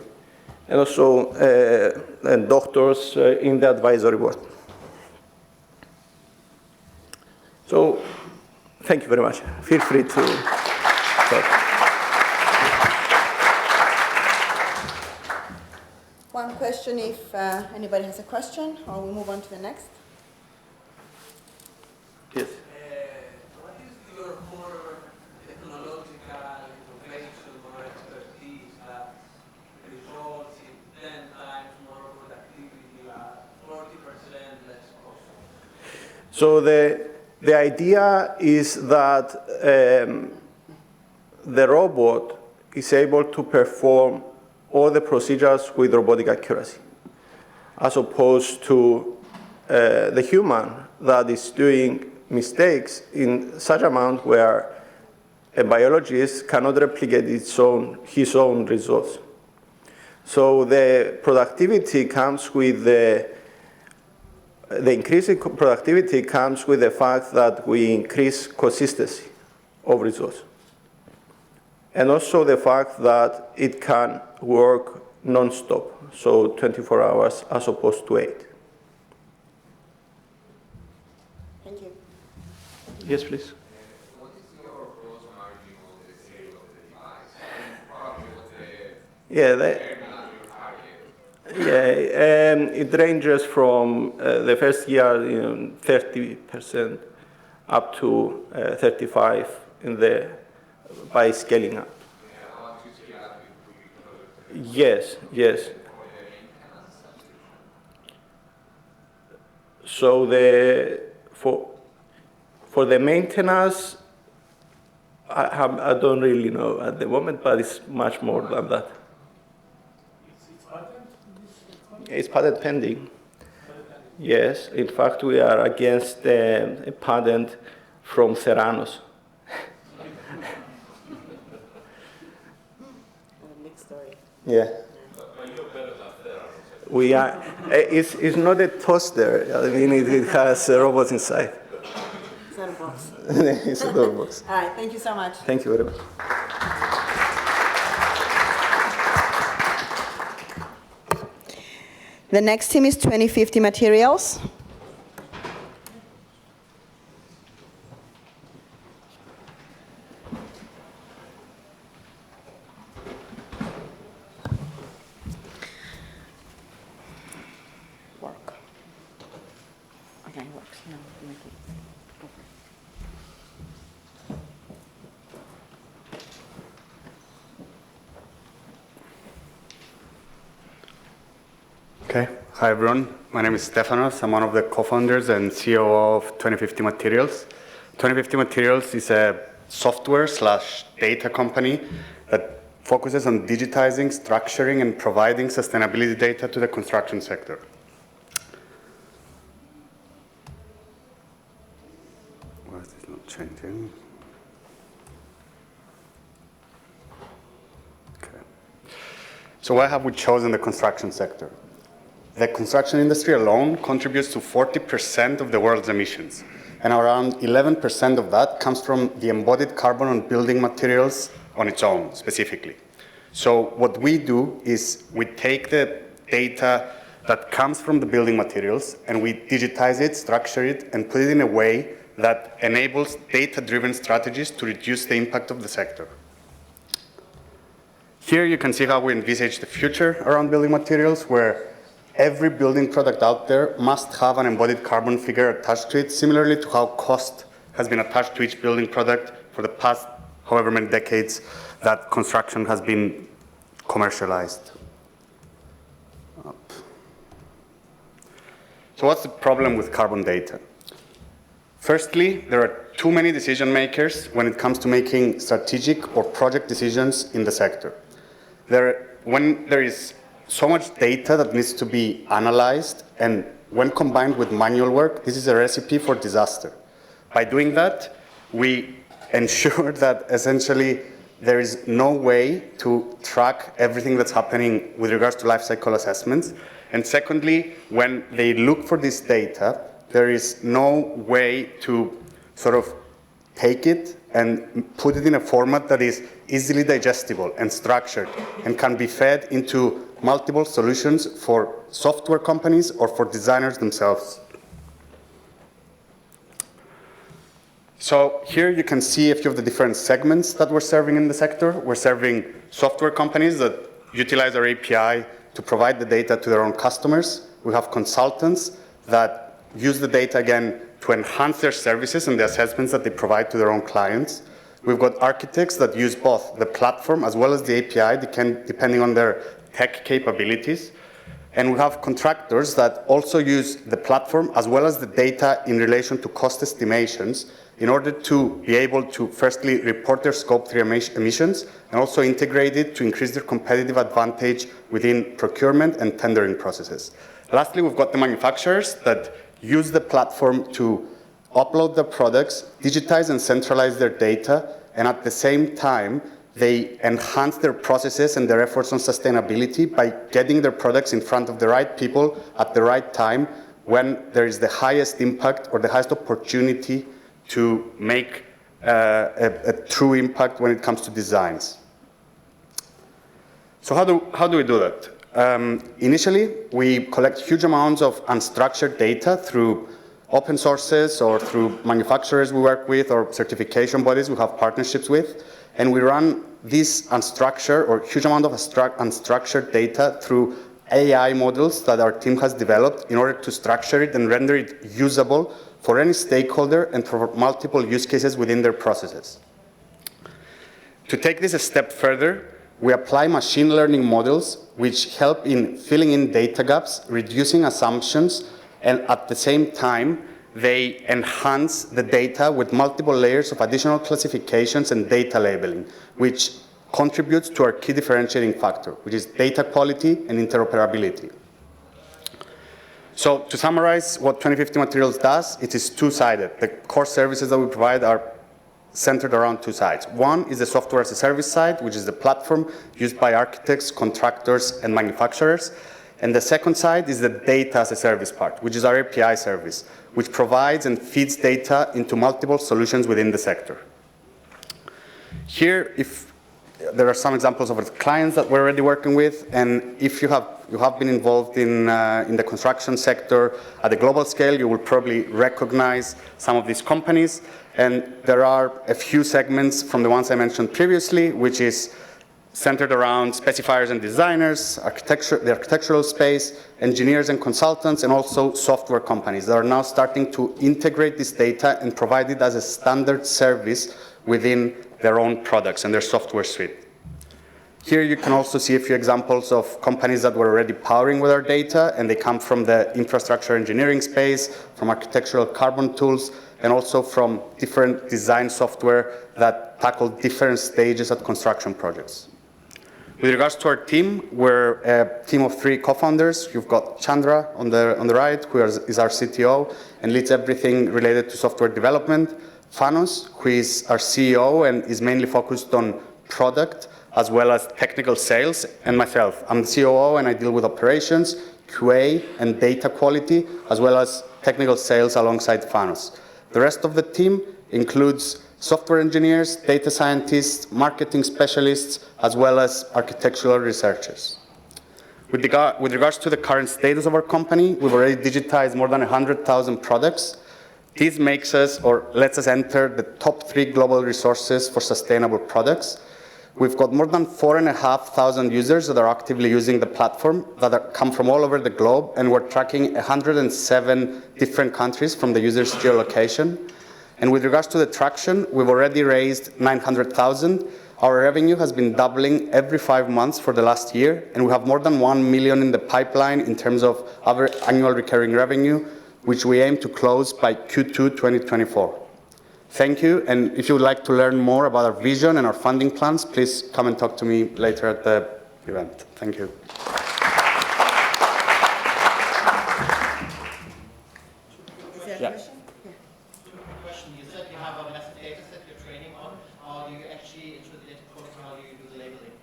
and also and doctors in the advisory board. So, thank you very much. Feel free to talk. One question, if anybody has a question, or we move on to the next. Yes. What is your more technological innovation or expertise that results in 10 times more productivity at 40% less cost? So the idea is that the robot is able to perform all the procedures with robotic accuracy, as opposed to the human that is doing mistakes in such amount where a biologist cannot replicate his own results. So the productivity comes with the increase in productivity comes with the fact that we increase consistency of results. And also the fact that it can work non-stop, so 24 hours as opposed to 8. Thank you. Yes, please. What is your gross margin on the sale of the device? Probably It ranges from the first year 30% up to 35% by scaling up. Yes. So for the maintenance, I don't really know at the moment, but it's much more than that. It's patent pending. Yes, in fact, we are against a patent from Theranos. Yeah. We are. It's not a toaster. I mean, it has robots inside. It's not a box. It's not a box. All right. Thank you so much. Thank you very much. The next team is 2050 Materials. Work. Okay, it works. No, make it. Okay. Hi, everyone. My name is Stefanos. I'm one of the co-founders and CEO of 2050 Materials. 2050 Materials is a software/data company that focuses on digitizing, structuring, and providing sustainability data to the construction sector. Why is this not changing? Okay. So why have we chosen the construction sector? The construction industry alone contributes to 40% of the world's emissions, and around 11% of that comes from the embodied carbon on building materials on its own, specifically. So what we do is we take the data that comes from the building materials and we digitize it, structure it, and put it in a way that enables data-driven strategies to reduce the impact of the sector. Here you can see how we envisage the future around building materials, where every building product out there must have an embodied carbon figure attached to it, similarly to how cost has been attached to each building product for the past however many decades that construction has been commercialized. So what's the problem with carbon data? Firstly, there are too many decision makers when it comes to making strategic or project decisions in the sector. When there is so much data that needs to be analyzed, and when combined with manual work, this is a recipe for disaster. By doing that, we ensure that essentially there is no way to track everything that's happening with regards to life cycle assessments. And secondly, when they look for this data, there is no way to sort of take it and put it in a format that is easily digestible and structured and can be fed into multiple solutions for software companies or for designers themselves. So here you can see a few of the different segments that we're serving in the sector. We're serving software companies that utilize our API to provide the data to their own customers. We have consultants that use the data again to enhance their services and the assessments that they provide to their own clients. We've got architects that use both the platform as well as the API, depending on their tech capabilities. And we have contractors that also use the platform as well as the data in relation to cost estimations in order to be able to firstly report their Scope 3 emissions and also integrate it to increase their competitive advantage within procurement and tendering processes. Lastly, we've got the manufacturers that use the platform to upload their products, digitize and centralize their data, and at the same time, they enhance their processes and their efforts on sustainability by getting their products in front of the right people at the right time when there is the highest impact or the highest opportunity to make a true impact when it comes to designs. So how do we do that? Initially, we collect huge amounts of unstructured data through open sources or through manufacturers we work with or certification bodies we have partnerships with. And we run this unstructured or huge amount of unstructured data through AI models that our team has developed in order to structure it and render it usable for any stakeholder and for multiple use cases within their processes. To take this a step further, we apply machine learning models which help in filling in data gaps, reducing assumptions, and at the same time, they enhance the data with multiple layers of additional classifications and data labeling, which contributes to our key differentiating factor, which is data quality and interoperability. So to summarize what 2050 Materials does, it is two-sided. The core services that we provide are centered around two sides. One is the software as a service side, which is the platform used by architects, contractors, and manufacturers. And the second side is the data as a service part, which is our API service, which provides and feeds data into multiple solutions within the sector. Here, if there are some examples of the clients that we're already working with, and if you have been involved in the construction sector at a global scale, you will probably recognize some of these companies. And there are a few segments from the ones I mentioned previously, which is centered around specifiers and designers, the architectural space, engineers and consultants, and also software companies that are now starting to integrate this data and provide it as a standard service within their own products and their software suite. Here you can also see a few examples of companies that were already powering with our data, and they come from the infrastructure engineering space, from architectural carbon tools, and also from different design software that tackle different stages of construction projects. With regards to our team, we're a team of 3 co-founders. You've got Chandra on the right, who is our CTO and leads everything related to software development. Fanos, who is our CEO and is mainly focused on product as well as technical sales, and myself. I'm the COO and I deal with operations, QA, and data quality, as well as technical sales alongside Fanos. The rest of the team includes software engineers, data scientists, marketing specialists, as well as architectural researchers. With regards to the current status of our company, we've already digitized more than 100,000 products. This makes us, or lets us enter the top 3 global resources for sustainable products. We've got more than 4,500 users that are actively using the platform that come from all over the globe, and we're tracking 107 different countries from the user's geolocation. And with regards to the traction, we've already raised 900,000. Our revenue has been doubling every 5 months for the last year, and we have more than 1 million in the pipeline in terms of our annual recurring revenue, which we aim to close by Q2 2024. Thank you, and if you would like to learn more about our vision and our funding plans, please come and talk to me later at the event. Thank you. Is there a Yeah. question? Question. You said you have a massive data set you're training on. How do you actually ensure the data quality? How do you do the labeling?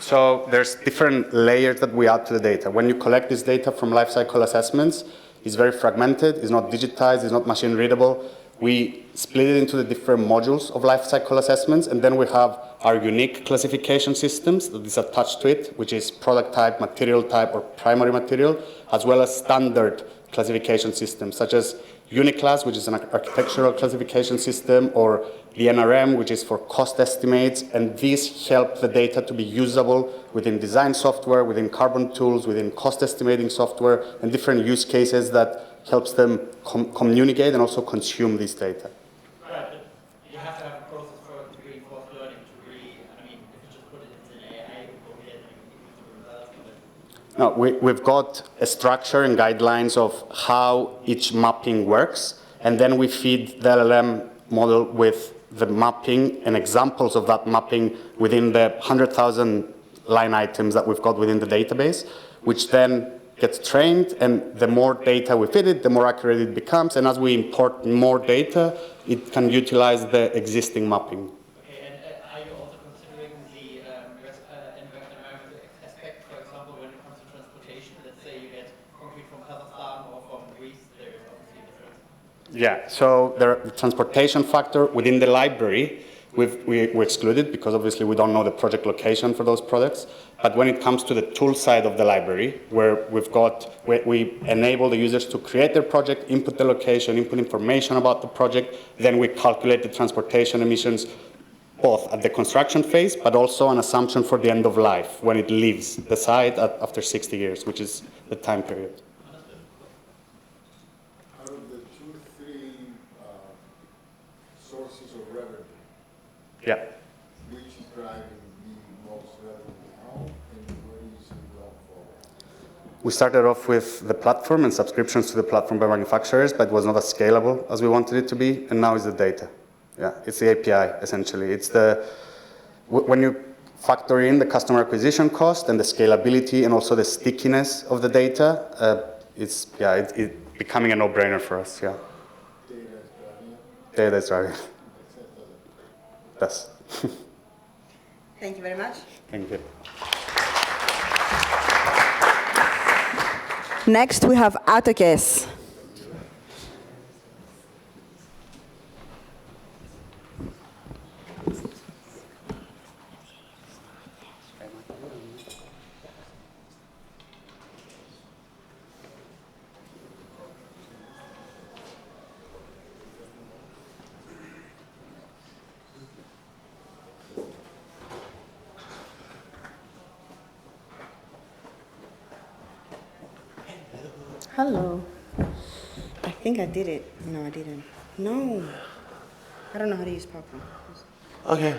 So there's different layers that we add to the data. When you collect this data from lifecycle assessments, it's very fragmented, it's not digitized, it's not machine readable. We split it into the different modules of lifecycle assessments, and then we have our unique classification systems that is attached to it, which is product type, material type, or primary material, as well as standard classification systems, such as Uniclass, which is an architectural classification system, or the NRM, which is for cost estimates, and these help the data to be usable within design software, within carbon tools, within cost estimating software, and different use cases that helps them communicate and also consume this data. Right, but you have to have a process for reinforced learning to really, I mean, if you just put it into an AI, it will get results. No, we've got a structure and guidelines of how each mapping works, and then we feed the LLM model with the mapping and examples of that mapping within the 100,000 line items that we've got within the database, which then gets trained, and the more data we feed it, the more accurate it becomes, and as we import more data, it can utilize the existing mapping. Okay, and are you also considering the environmental aspect, for example, when it comes to transportation? Let's say you get concrete from Kazakhstan or from Greece, there is obviously a difference. Yeah, so the transportation factor within the library, we excluded because obviously we don't know the project location for those products. But when it comes to the tool side of the library, where we enable the users to create their project, input the location, input information about the project, then we calculate the transportation emissions both at the construction phase, but also an assumption for the end of life, when it leaves the site after 60 years, which is the time period. Out of the 2-3 sources of revenue, Yeah. which is driving the most revenue now, and where do you see it going forward? We started off with the platform and subscriptions to the platform by manufacturers, but it was not as scalable as we wanted it to be, and now it's the data. Yeah, it's the API, essentially. It's when you factor in the customer acquisition cost and the scalability and also the stickiness of the data, it's becoming a no-brainer for us, yeah. Data is driving. Yes. Thank you very much. Thank you. Next, we have Atokes. Hello. I think I did it. No, I didn't. No. I don't know how to use PowerPoint. Okay.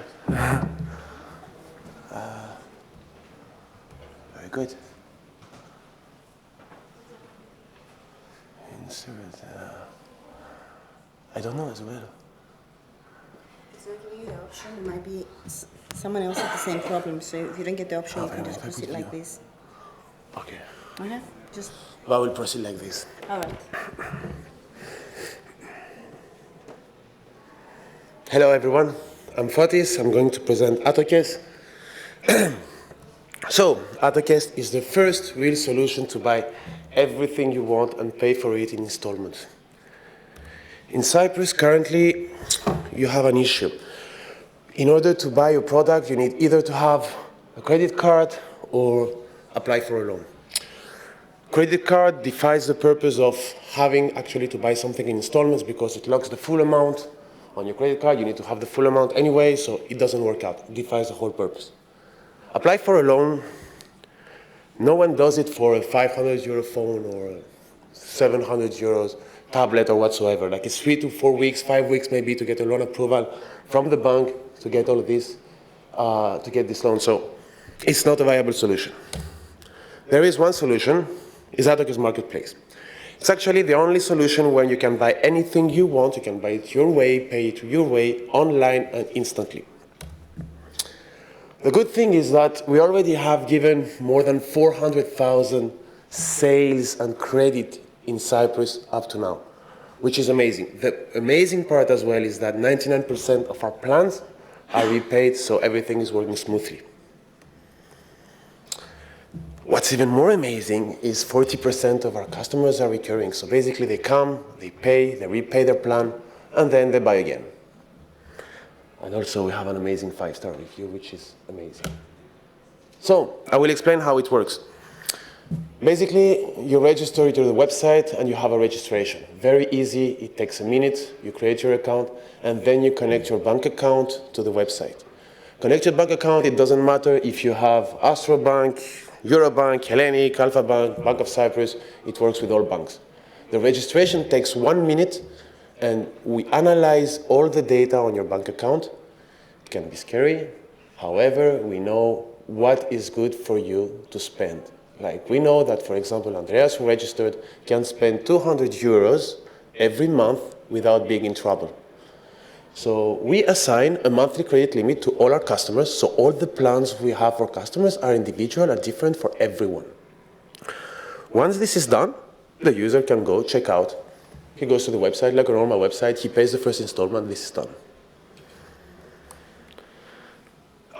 Very good. Insert. I don't know as well. It's not giving you the option. It might be someone else has the same problem. So if you don't get the option, you can just proceed like this. Okay. Okay. Just. I will proceed like this. All right. Hello everyone, I'm Fotis. I'm going to present AutoCast. So, AutoCast is the first real solution to buy everything you want and pay for it in installments. In Cyprus, currently, you have an issue. In order to buy a product, you need either to have a credit card or apply for a loan. Credit card defies the purpose of having actually to buy something in installments because it locks the full amount on your credit card. You need to have the full amount anyway, so it doesn't work out. It defies the whole purpose. Apply for a loan. No one does it for a 500 euro phone or a 700 euros tablet or whatsoever. Like it's 3 to 4 weeks, 5 weeks maybe to get a loan approval from the bank to get all of this, to get this loan. So it's not a viable solution. There is one solution, is AutoCast Marketplace. It's actually the only solution where you can buy anything you want, you can buy it your way, pay it your way, online and instantly. The good thing is that we already have given more than 400,000 sales and credit in Cyprus up to now, which is amazing. The amazing part as well is that 99% of our plans are repaid, so everything is working smoothly. What's even more amazing is 40% of our customers are recurring. So basically they come, they pay, they repay their plan, and then they buy again. And also we have an amazing 5-star review, which is amazing. So I will explain how it works. Basically, you register to the website and you have a registration. Very easy, it takes a minute, you create your account, and then you connect your bank account to the website. Connect your bank account, it doesn't matter if you have Astrobank, Eurobank, Hellenic, Alpha Bank, Bank of Cyprus, it works with all banks. The registration takes 1 minute and we analyze all the data on your bank account. It can be scary, however, we know what is good for you to spend. Like we know that, for example, Andreas, who registered, can spend 200 euros every month without being in trouble. So we assign a monthly credit limit to all our customers, so all the plans we have for customers are individual, are different for everyone. Once this is done, the user can go check out. He goes to the website, like a normal website, he pays the first installment, this is done.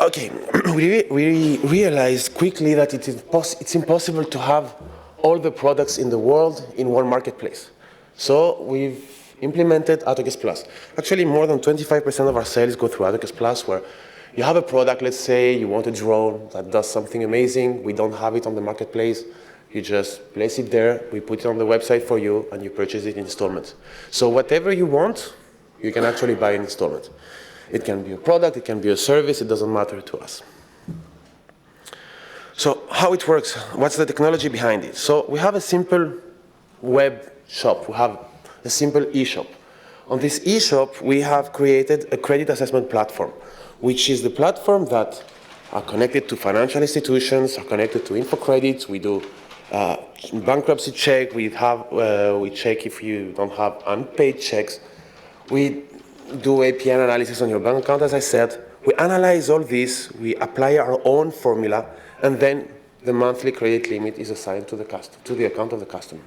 Okay, we realized quickly that it's impossible to have all the products in the world in one marketplace. So we've implemented AutoCast Plus. Actually, more than 25% of our sales go through AutoCast Plus, where you have a product, let's say you want a drone that does something amazing, we don't have it on the marketplace, you just place it there, we put it on the website for you, and you purchase it in installments. So whatever you want, you can actually buy in installments. It can be a product, it can be a service, it doesn't matter to us. So how it works, what's the technology behind it? So we have a simple web shop, we have a simple e-shop. On this e-shop, we have created a credit assessment platform, which is the platform that are connected to financial institutions, are connected to InfoCredits. We do bankruptcy check. We check if you don't have unpaid checks. We do API analysis on your bank account, as I said. We analyze all this. We apply our own formula, and then the monthly credit limit is assigned to the account of the customer.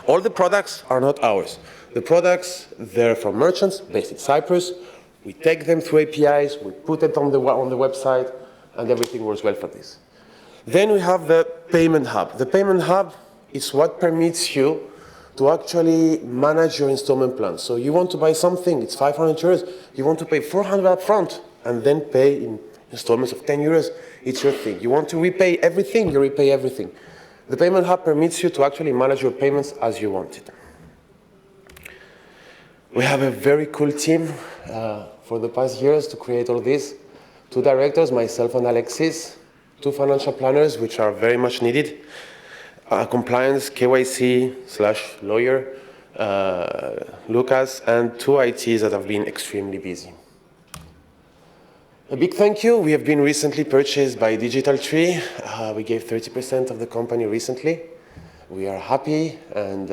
All the products are not ours. The products, they're from merchants based in Cyprus. We take them through APIs, we put it on the website, and everything works well for this. Then we have the payment hub. The payment hub is what permits you to actually manage your installment plan. So you want to buy something, it's 500 euros, you want to pay 400 up front, and then pay in installments of 10 euros, it's your thing. You want to repay everything, you repay everything. The payment hub permits you to actually manage your payments as you want it. We have a very cool team for the past years to create all this. 2 directors, myself and Alexis, 2 financial planners, which are very much needed. compliance, KYC/lawyer, Lucas, and 2 ITs that have been extremely busy. A big thank you. We have been recently purchased by Digital Tree. We gave 30% of the company recently. We are happy and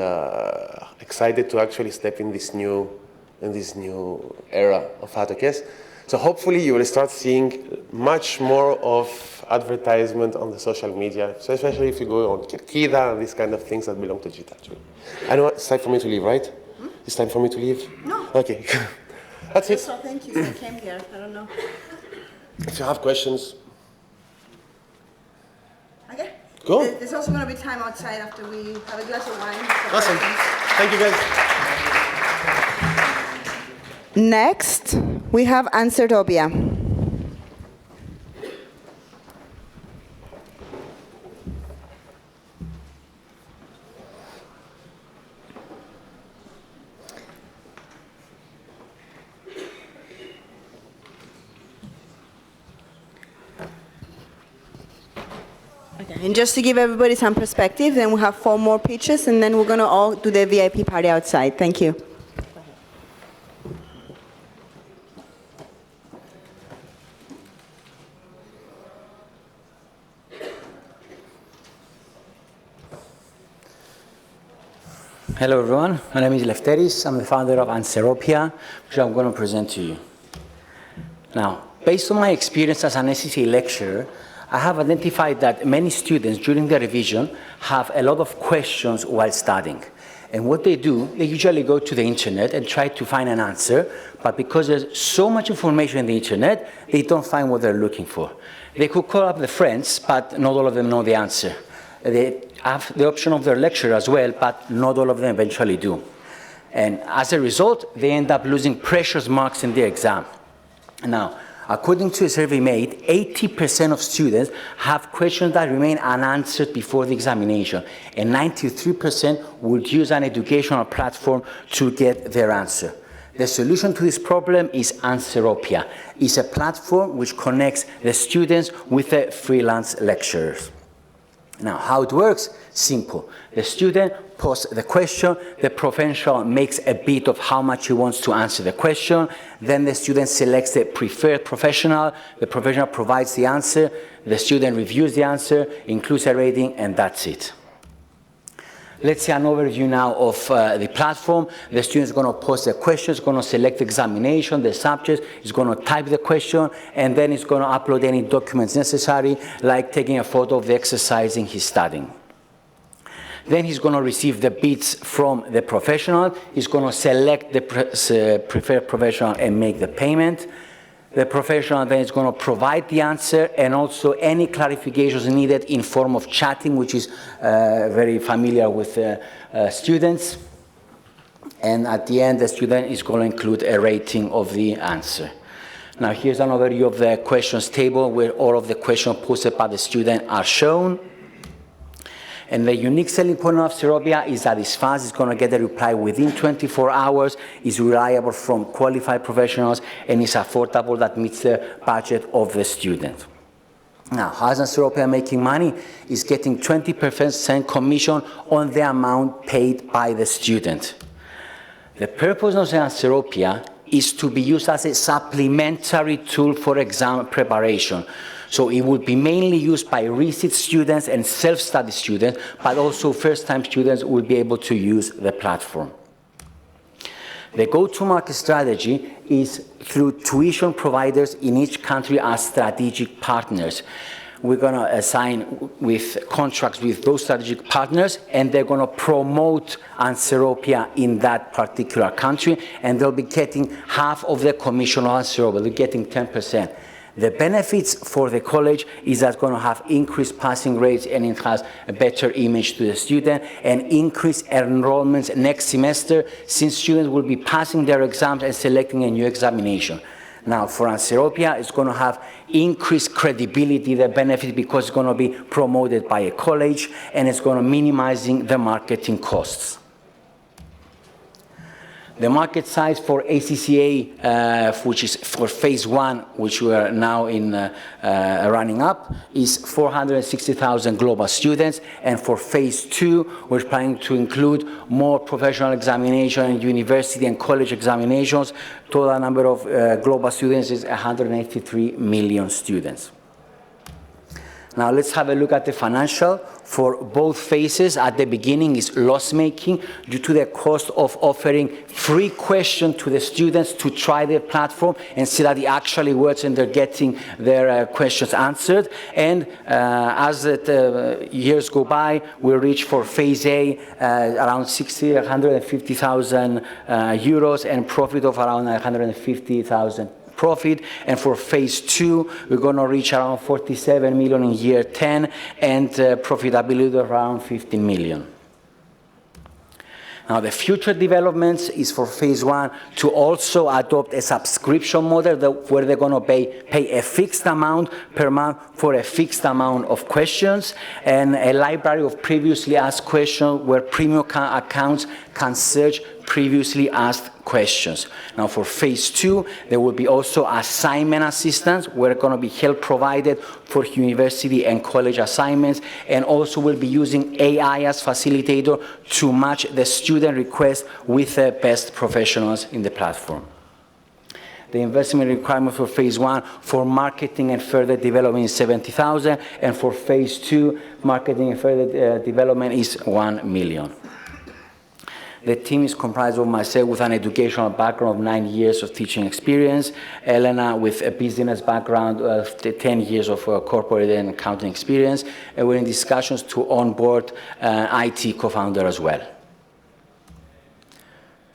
excited to actually step in this new era of AutoCAS. So hopefully you will start seeing much more of advertisement on the social media, so especially if you go on Kida and these kind of things that belong to Digital Tree. I know it's time for me to leave, right? It's time for me to leave? No. Okay. That's it. So thank you. I came here. I don't know. If you have questions. Okay. Go. There's also going to be time outside after we have a glass of wine. Awesome. Thank you, guys. Next, we have Entrepreneurship. And just to give everybody some perspective, then we'll have 4 more pitches, and then we're going to all do the VIP party outside. Thank you. Hello everyone, my name is Lefteris. I'm the founder of Entrepreneurship, which I'm going to present to you. Now, based on my experience as an SEC lecturer, I have identified that many students during the revision have a lot of questions while studying. And what they do, they usually go to the internet and try to find an answer, but because there's so much information on the internet, they don't find what they're looking for. They could call up their friends, but not all of them know the answer. They have the option of their lecturer as well, but not all of them eventually do. And as a result, they end up losing precious marks in the exam. Now, according to a survey made, 80% of students have questions that remain unanswered before the examination, and 93% would use an educational platform to get their answer. The solution to this problem is Entrepreneurship. It's a platform which connects the students with the freelance lecturers. Now, how it works? Simple. The student posts the question, the professional makes a bid of how much he wants to answer the question, then the student selects the preferred professional, the professional provides the answer, the student reviews the answer, includes a rating, and that's it. Let's see an overview now of the platform. The student is going to post the question, is going to select the examination, the subject, is going to type the question, and then it's going to upload any documents necessary, like taking a photo of the exercising he's studying. Then he's going to receive the bids from the professional. He's going to select the preferred professional and make the payment. The professional then is going to provide the answer and also any clarifications needed in form of chatting, which is very familiar with students. And at the end, the student is going to include a rating of the answer. Now, here's an overview of the questions table where all of the questions posted by the student are shown. And the unique selling point of Serovia is that it's fast, it's going to get a reply within 24 hours, it's reliable from qualified professionals, and it's affordable that meets the budget of the student. Now, how is Serovia making money? It's getting 20% commission on the amount paid by the student. The purpose of Serovia is to be used as a supplementary tool for exam preparation. So it will be mainly used by resit students and self-study students, but also first-time students will be able to use the platform. The go-to-market strategy is through tuition providers in each country as strategic partners. We're going to sign with contracts with those strategic partners, and they're going to promote Entrepreneurship in that particular country, and they'll be getting half of the commission on Entrepreneurship. They're getting 10%. The benefits for the college is that it's going to have increased passing rates, and it has a better image to the student, and increased enrollments next semester, since students will be passing their exams and selecting a new examination. Now, for Entrepreneurship, it's going to have increased credibility, the benefit, because it's going to be promoted by a college, and it's going to minimizing the marketing costs. The market size for ACCA, which is for phase 1, which we are now in running up, is 460,000 global students. And for phase 2, we're planning to include more professional examination and university and college examinations. Total number of global students is 183 million students. Now let's have a look at the financial. For both phases, at the beginning is loss-making due to the cost of offering free questions to the students to try the platform and see that it actually works and they're getting their questions answered. And as the years go by, we'll reach for phase A around 150,000 euros and profit of around 150,000 profit, and for phase 2 we're going to reach around 47 million in year 10 and profitability of around 15 million. Now the future developments is for phase 1 to also adopt a subscription model where they're going to pay a fixed amount per month for a fixed amount of questions, and a library of previously asked questions where premium accounts can search previously asked questions. Now for phase 2, there will be also assignment assistance where going to be help provided for university and college assignments, and also will be using AI as facilitator to match the student request with the best professionals in the platform. The investment requirement for phase 1 for marketing and further development is 70,000, and for phase 2, marketing and further development is 1 million. The team is comprised of myself with an educational background of 9 years of teaching experience, Elena with a business background of 10 years of corporate and accounting experience, and we're in discussions to onboard IT co-founder as well.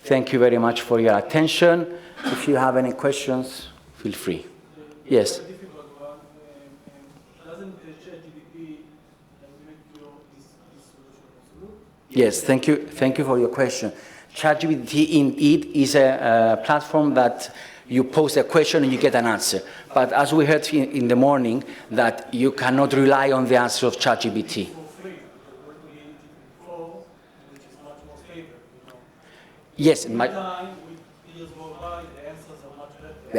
Thank you very much for your attention. If you have any questions, feel free. Yes? Yes, thank you for your question. ChatGPT indeed is a platform that you post a question and you get an answer. But as we heard in the morning, that you cannot rely on the answer of ChatGPT. Yes, the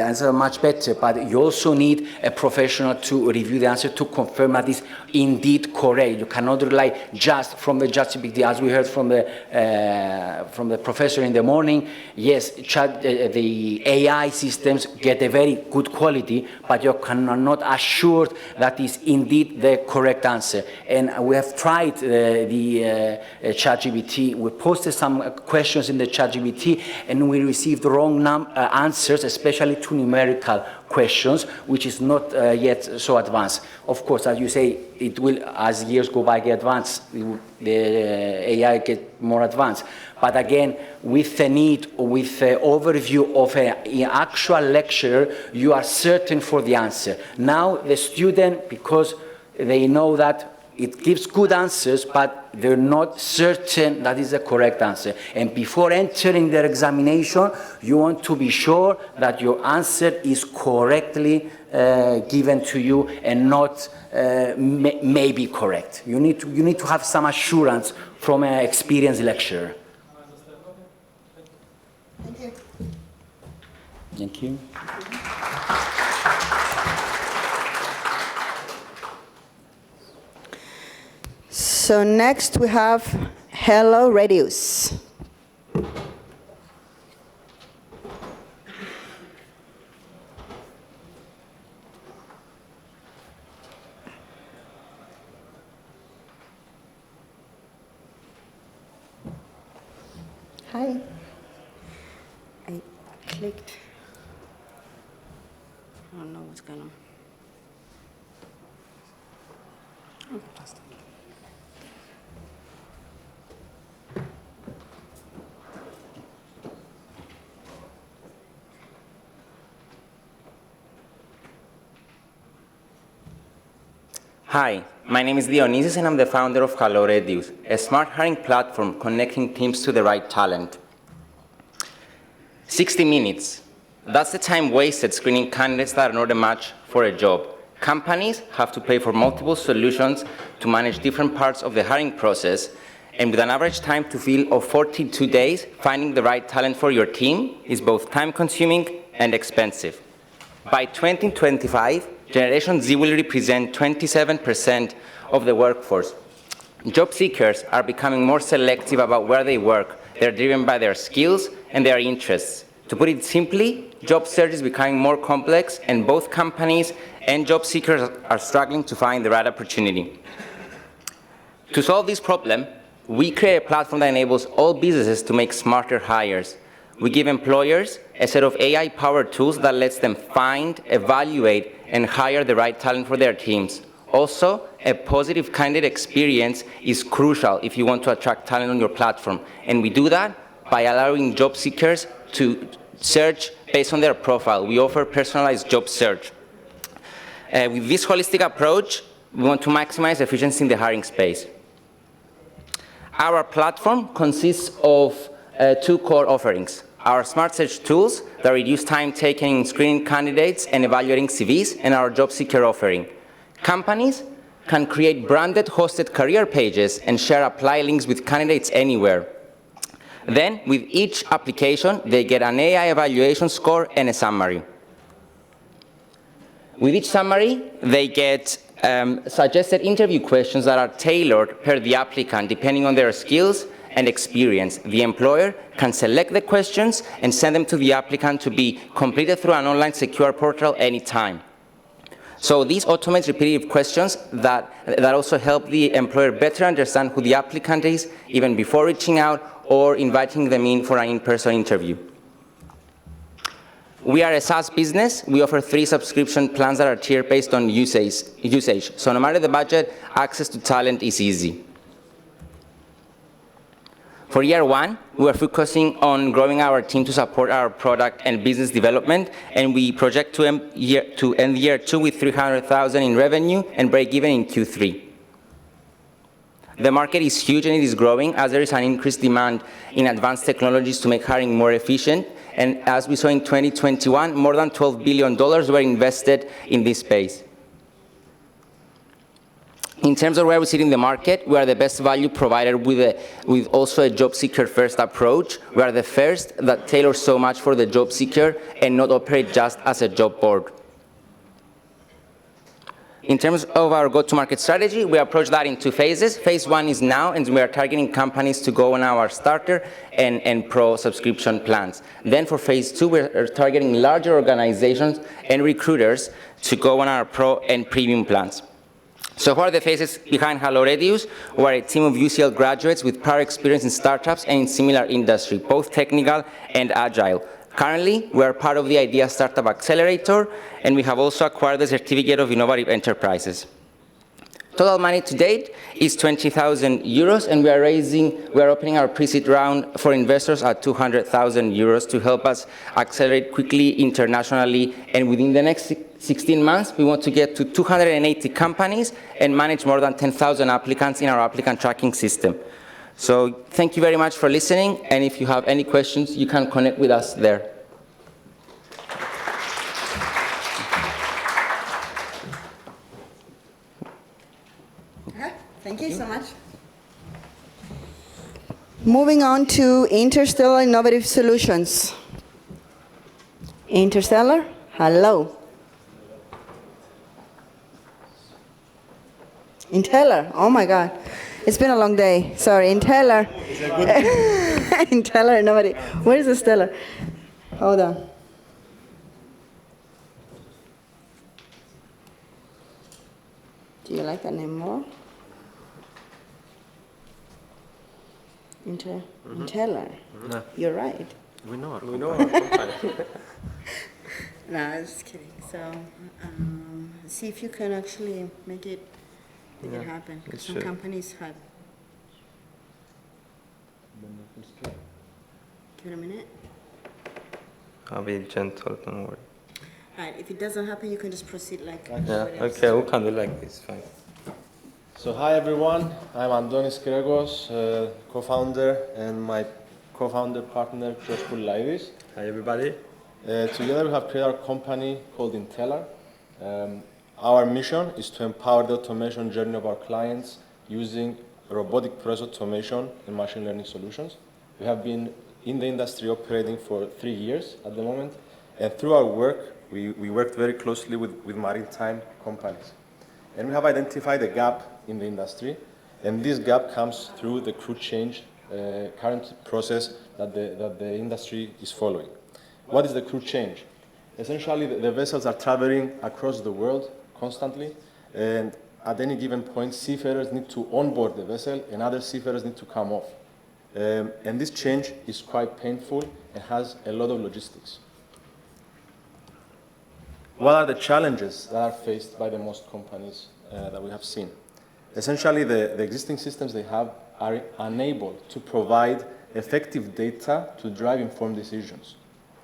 answers are much better, but you also need a professional to review the answer to confirm that it's indeed correct. You cannot rely just from the ChatGPT, as we heard from the professor in the morning. Yes, the AI systems get a very good quality, but you cannot assure that is indeed the correct answer. And we have tried the ChatGPT. We posted some questions in the ChatGPT, and we received wrong answers, especially to numerical questions, which is not yet so advanced. Of course, as you say, it will, as years go by, get advanced, the AI get more advanced. But again, with the need, with the overview of an actual lecturer, you are certain for the answer. Now, the student, because they know that it gives good answers, but they're not certain that is the correct answer. And before entering their examination, you want to be sure that your answer is correctly given to you and not maybe correct. You need to have some assurance from an experienced lecturer. Thank you. Thank you. So next we have Hello Radius. Hi. I clicked. I don't know what's going on. Oh, fantastic. Hi, my name is Dionysius and I'm the founder of Hello Radius, a smart hiring platform connecting teams to the right talent. 60 minutes. That's the time wasted screening candidates that are not a match for a job. Companies have to pay for multiple solutions to manage different parts of the hiring process, And with an average time to fill of 42 days, finding the right talent for your team is both time-consuming and expensive. By 2025, Generation Z will represent 27% of the workforce. Job seekers are becoming more selective about where they work. They're driven by their skills and their interests. To put it simply, job search is becoming more complex, and both companies and job seekers are struggling to find the right opportunity. To solve this problem, we create a platform that enables all businesses to make smarter hires. We give employers a set of AI-powered tools that lets them find, evaluate, and hire the right talent for their teams. Also, a positive candidate experience is crucial if you want to attract talent on your platform. And we do that by allowing job seekers to search based on their profile. We offer personalized job search. With this holistic approach, we want to maximize efficiency in the hiring space. Our platform consists of two core offerings. Our smart search tools that reduce time taken in screening candidates and evaluating CVs, and our job seeker offering. Companies can create branded hosted career pages and share apply links with candidates anywhere. Then, with each application, they get an AI evaluation score and a summary. With each summary, they get suggested interview questions that are tailored per the applicant, depending on their skills and experience. The employer can select the questions and send them to the applicant to be completed through an online secure portal anytime. So these automate repetitive questions that also help the employer better understand who the applicant is, even before reaching out or inviting them in for an in-person interview. We are a SaaS business. We offer 3 subscription plans that are tiered based on usage. So no matter the budget, access to talent is easy. For year 1, we are focusing on growing our team to support our product and business development, and we project to end year 2 with $300,000 in revenue and break even in Q3. The market is huge and it is growing as there is an increased demand in advanced technologies to make hiring more efficient. And as we saw in 2021, more than $12 billion were invested in this space. In terms of where we sit in the market, we are the best value provider with also a job seeker first approach. We are the first that tailors so much for the job seeker and not operate just as a job board. In terms of our go-to-market strategy, we approach that in 2 phases. Phase 1 is now, and we are targeting companies to go on our starter and pro subscription plans. Then for phase 2, we're targeting larger organizations and recruiters to go on our pro and premium plans. So who are the faces behind HelloRadius? We are a team of UCL graduates with prior experience in startups and in similar industry, both technical and agile. Currently, we are part of the Idea Startup Accelerator, and we have also acquired the Certificate of Innovative Enterprises. Total money to date is 20,000 euros, and we are opening our pre-seed round for investors at 200,000 euros to help us accelerate quickly internationally. And within the next 16 months, we want to get to 280 companies and manage more than 10,000 applicants in our applicant tracking system. So thank you very much for listening, and if you have any questions, you can connect with us there. Thank you so much. Moving on to Interstellar Innovative Solutions. Interstellar, hello. Inteller, oh my God. It's been a long day. Sorry, Inteller. Inteller, nobody. Where is the Stellar? Hold on. Do you like that name more? Inteller. No. You're right. We know our We know company. No, I was just kidding. So, see if you can actually make it happen. Because some companies have. Give it a minute. I'll be gentle, don't worry. Alright, if it doesn't happen, you can just proceed like. Yeah, okay, we can do like this, fine. So hi everyone, I'm Andonis Gregos, co-founder, and my co-founder partner George Koulaidis. Hi everybody. Together we have created our company called Inteller. Our mission is to empower the automation journey of our clients using robotic process automation and machine learning solutions. We have been in the industry operating for 3 years at the moment, and through our work, we worked very closely with maritime companies. And we have identified a gap in the industry, and this gap comes through the crew change current process that the industry is following. What is the crew change? Essentially, the vessels are traveling across the world constantly, and at any given point, seafarers need to onboard the vessel and other seafarers need to come off. And this change is quite painful and has a lot of logistics. What are the challenges that are faced by the most companies that we have seen? Essentially, the existing systems they have are unable to provide effective data to drive informed decisions.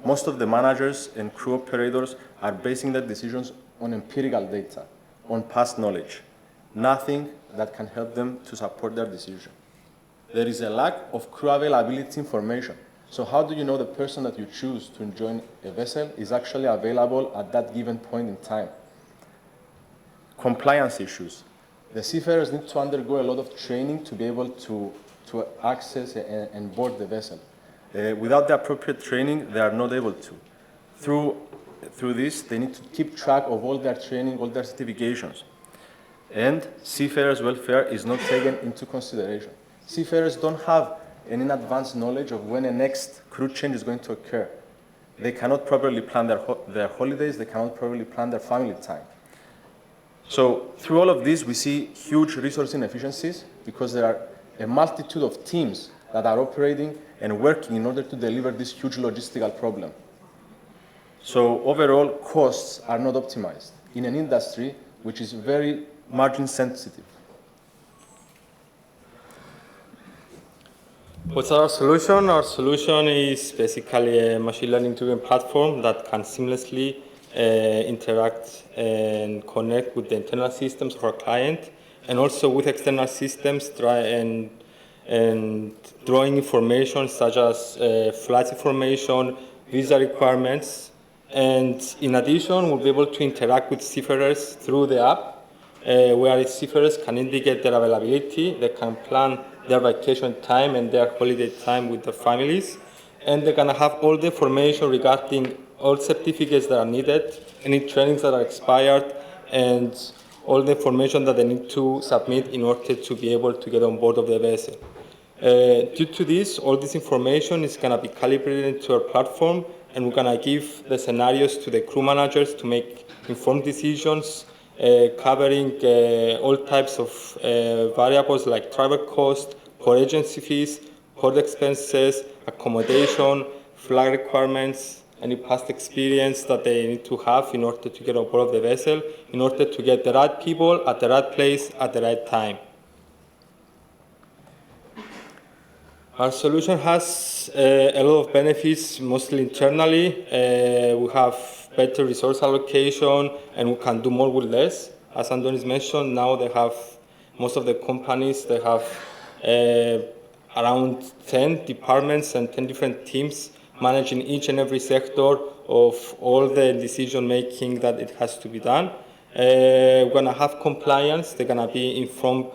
Most of the managers and crew operators are basing their decisions on empirical data, on past knowledge, nothing that can help them to support their decision. There is a lack of crew availability information. So how do you know the person that you choose to join a vessel is actually available at that given point in time? Compliance issues. The seafarers need to undergo a lot of training to be able to access and board the vessel. Without the appropriate training, they are not able to. Through this, they need to keep track of all their training, all their certifications. And seafarers' welfare is not taken into consideration. Seafarers don't have an in-advance knowledge of when a next crew change is going to occur. They cannot properly plan their holidays, they cannot properly plan their family time. So through all of this, we see huge resource inefficiencies because there are a multitude of teams that are operating and working in order to deliver this huge logistical problem. So overall, costs are not optimized in an industry which is very margin sensitive. What's our solution? Our solution is basically a machine learning driven platform that can seamlessly interact and connect with the internal systems of our client and also with external systems and drawing information such as flight information, visa requirements. And in addition, we'll be able to interact with seafarers through the app where seafarers can indicate their availability, they can plan their vacation time and their holiday time with their families, and they're going to have all the information regarding all certificates that are needed, any trainings that are expired, and all the information that they need to submit in order to be able to get on board of the vessel. Due to this, all this information is going to be calibrated into our platform, and we're going to give the scenarios to the crew managers to make informed decisions, covering all types of variables like travel cost, port agency fees, port expenses, accommodation, flag requirements, any past experience that they need to have in order to get on board of the vessel, in order to get the right people at the right place at the right time. Our solution has a lot of benefits, mostly internally. We have better resource allocation, and we can do more with less. As Andonis mentioned, now they have, most of the companies, they have around 10 departments and 10 different teams managing each and every sector of all the decision making that it has to be done. We're going to have compliance. They're going to be informed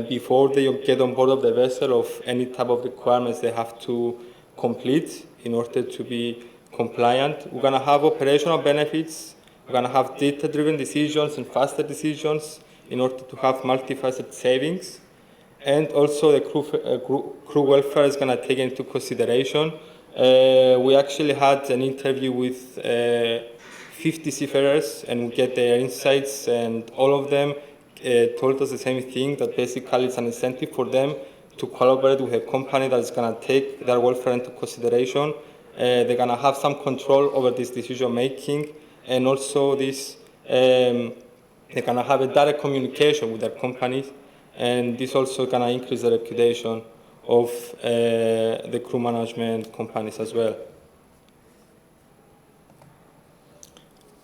before they get on board of the vessel of any type of requirements they have to complete in order to be compliant. We're going to have operational benefits. We're going to have data-driven decisions and faster decisions in order to have multifaceted savings. And also the crew welfare is going to take into consideration. We actually had an interview with 50 seafarers, and we get their insights, and all of them told us the same thing, that basically it's an incentive for them to collaborate with a company that is going to take their welfare into consideration. They're going to have some control over this decision making, and also this, they're going to have a direct communication with their companies, and this also going to increase the reputation of the crew management companies as well.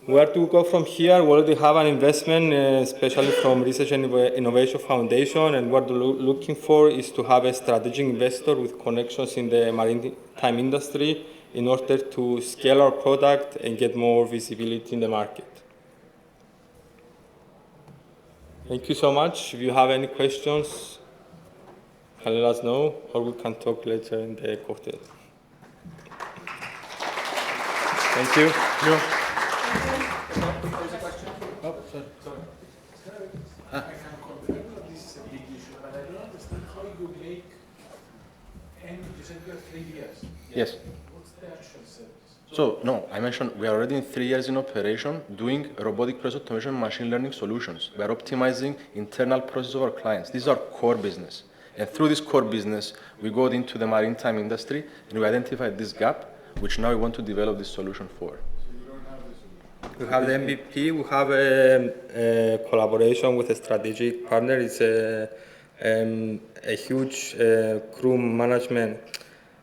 Where do we go from here? We already have an investment, especially from Research and Innovation Foundation, and what we're looking for is to have a strategic investor with connections in the maritime industry in order to scale our product and get more visibility in the market. Thank you so much. If you have any questions. can let us know, or we can talk later in the cocktail. Thank you. This is a big issue, but I don't understand how you make, and you said you have 3 years. Yes. What's the actual service? So, no, I mentioned we are already in 3 years in operation doing robotic process automation and machine learning solutions. We are optimizing internal processes of our clients. This is our core business. And through this core business, we go into the maritime industry and we identify this gap, which now we want to develop this solution for. We have the MVP, we have a collaboration with a strategic partner. It's a huge crew management,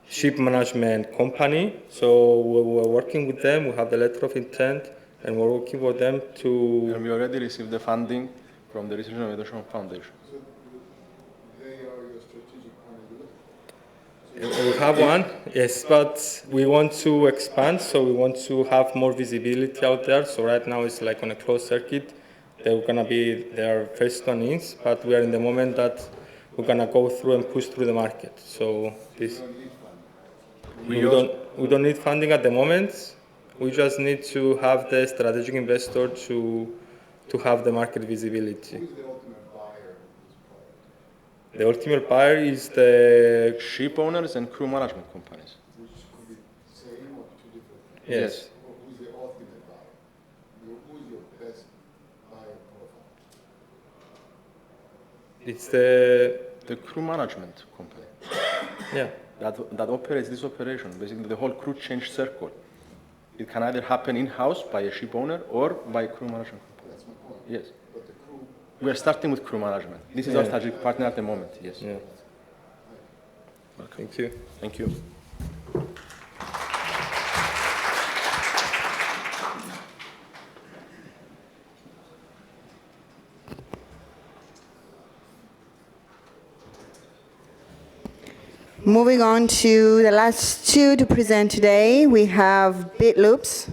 ship management company. So we're working with them, we have the letter of intent, and we're working with them to... And we already received the funding from the Research and Innovation Foundation. So they are your strategic partner? We have one, yes, but we want to expand, so we want to have more visibility out there. So right now it's like on a closed circuit. They're gonna be their first one is, but we are in the moment that we're gonna go through and push through the market. So this, we don't need funding at the moment. We just need to have the strategic investor to have the market visibility. Who is the ultimate buyer? The ultimate buyer is the ship owners and crew management companies. Which could be same or two different things? Yes. Or who's the ultimate buyer? Who's your best buyer profile? It's the crew management company. Yeah. That operates this operation. Basically, the whole crew change circle. It can either happen in-house by a ship owner or by crew management company. That's my point. Yes. But the crew. We are starting with crew management. This is our strategic partner at the moment. Yes. Yeah. Thank you. Thank you. Moving on to the last two to present today, we have BitLoops.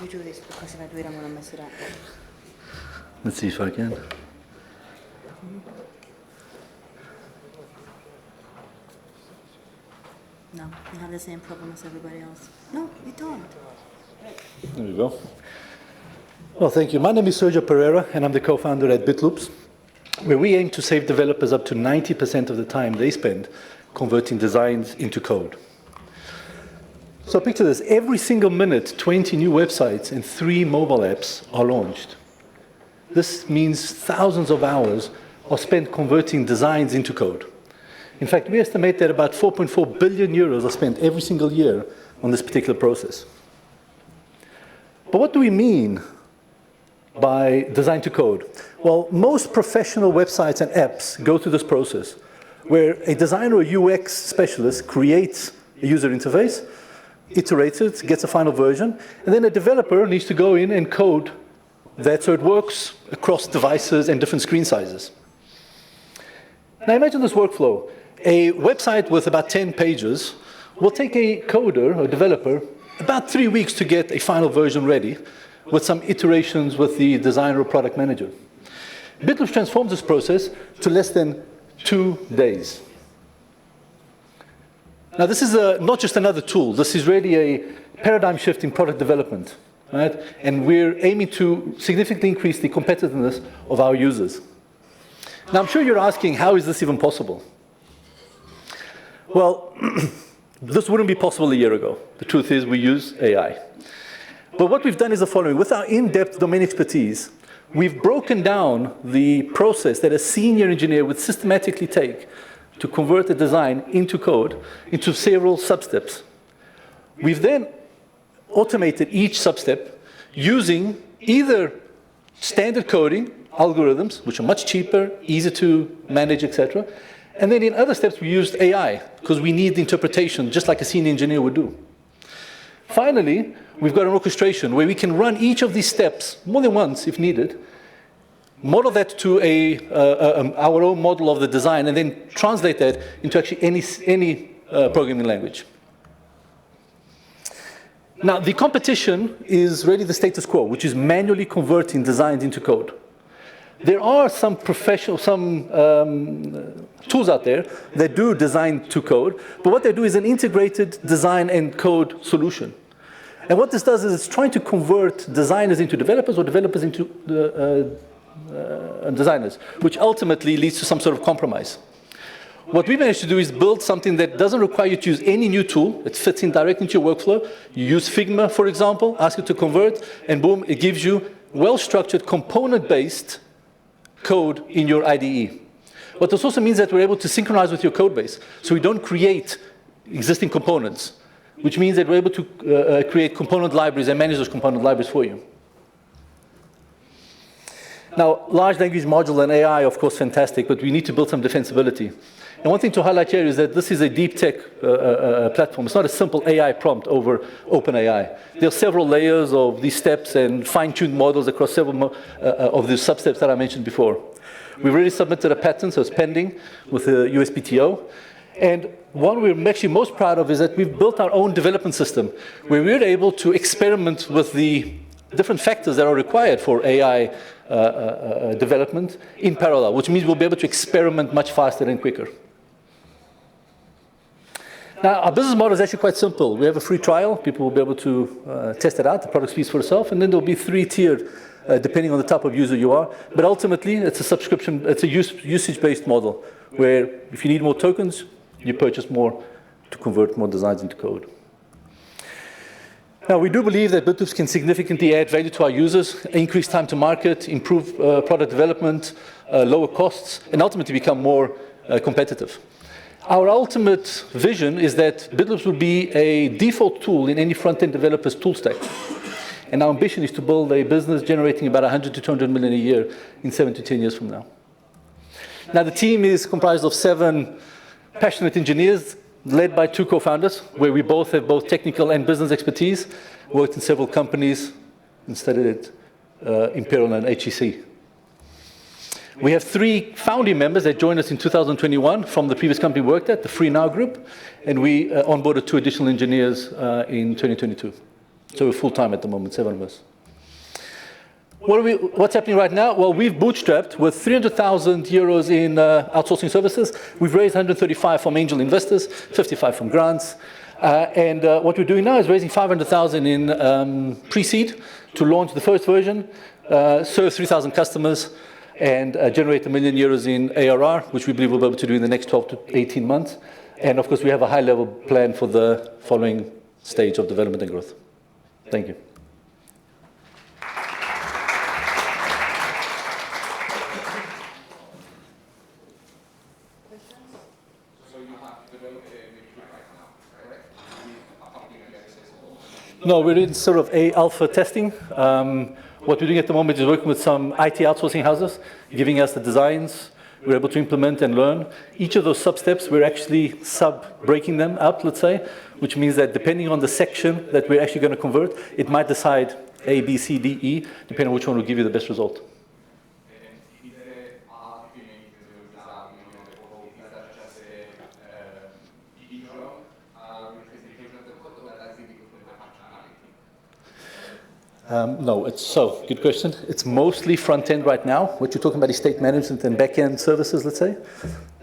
You do this because if I do it, I'm going to mess it up. Let's see if I can. No, you have the same problem as everybody else. No, you don't. There we go. Well, thank you. My name is Sergio Pereira, and I'm the co-founder at BitLoops, where we aim to save developers up to 90% of the time they spend converting designs into code. So picture this. Every single minute, 20 new websites and 3 mobile apps are launched. This means thousands of hours are spent converting designs into code. In fact, we estimate that about 4.4 billion euros are spent every single year on this particular process. But what do we mean by design to code? Well, most professional websites and apps go through this process where a designer or UX specialist creates a user interface, iterates it, gets a final version, and then a developer needs to go in and code that so it works across devices and different screen sizes. Now imagine this workflow. A website with about 10 pages will take a coder or developer about 3 weeks to get a final version ready with some iterations with the designer or product manager. BitLoops transforms this process to less than 2 days. Now this is not just another tool, this is really a paradigm shift in product development, right? And we're aiming to significantly increase the competitiveness of our users. Now I'm sure you're asking, how is this even possible? Well, this wouldn't be possible a year ago. The truth is we use AI. But what we've done is the following. With our in-depth domain expertise, we've broken down the process that a senior engineer would systematically take to convert a design into code into several sub-steps. We've then automated each sub-step using either standard coding algorithms, which are much cheaper, easy to manage, etc. And then in other steps, we used AI, because we need the interpretation, just like a senior engineer would do. Finally, we've got an orchestration where we can run each of these steps more than once if needed, model that to our own model of the design, and then translate that into actually any programming language. Now, the competition is really the status quo, which is manually converting designs into code. There are some tools out there that do design to code, but what they do is an integrated design and code solution. And what this does is it's trying to convert designers into developers or developers into designers, which ultimately leads to some sort of compromise. What we managed to do is build something that doesn't require you to use any new tool. It fits in directly into your workflow. You use Figma, for example, ask it to convert, and boom, it gives you well-structured, component-based code in your IDE. What this also means that we're able to synchronize with your code base. So we don't create existing components, which means that we're able to create component libraries and manage those component libraries for you. Now, large language module and AI, of course, fantastic, but we need to build some defensibility. And one thing to highlight here is that this is a deep tech platform. It's not a simple AI prompt over OpenAI. There are several layers of these steps and fine-tuned models across several of the substeps that I mentioned before. We've already submitted a patent, so it's pending with the USPTO. And one we're actually most proud of is that we've built our own development system where we're able to experiment with the different factors that are required for AI development in parallel, which means we'll be able to experiment much faster and quicker. Now, our business model is actually quite simple. We have a free trial. People will be able to test it out. The product speaks for itself. And then there'll be three-tiered, depending on the type of user you are. But ultimately, it's a subscription. It's a usage-based model where if you need more tokens, you purchase more to convert more designs into code. Now, we do believe that BitLoops can significantly add value to our users, increase time to market, improve product development, lower costs, and ultimately become more competitive. Our ultimate vision is that BitLoops will be a default tool in any front-end developer's tool stack. And our ambition is to build a business generating about 100 to 200 million a year in 7 to 10 years from now. Now, the team is comprised of 7 passionate engineers led by 2 co-founders, where we both have both technical and business expertise, worked in several companies, and studied at Imperial and HEC. We have 3 founding members that joined us in 2021 from the previous company we worked at, the Free Now group, and we onboarded 2 additional engineers in 2022. So we're full-time at the moment, 7 of us. What's happening right now? Well, we've bootstrapped with 300,000 euros in outsourcing services. We've raised 135 from angel investors, 55 from grants. And what we're doing now is raising 500,000 in pre-seed to launch the first version, serve 3,000 customers, and generate €1 million in ARR, which we believe we'll be able to do in the next 12 to 18 months. And of course, we have a high-level plan for the following stage of development and growth. Thank you. No, we're in sort of alpha testing. What we're doing at the moment is working with some IT outsourcing houses, giving us the designs. We're able to implement and learn. Each of those sub-steps, we're actually breaking them up, let's say, which means that depending on the section that we're actually going to convert, it might decide A, B, C, D, E, depending on which one will give you the best result. No, good question. It's mostly front-end right now. What you're talking about is state management and back-end services, let's say.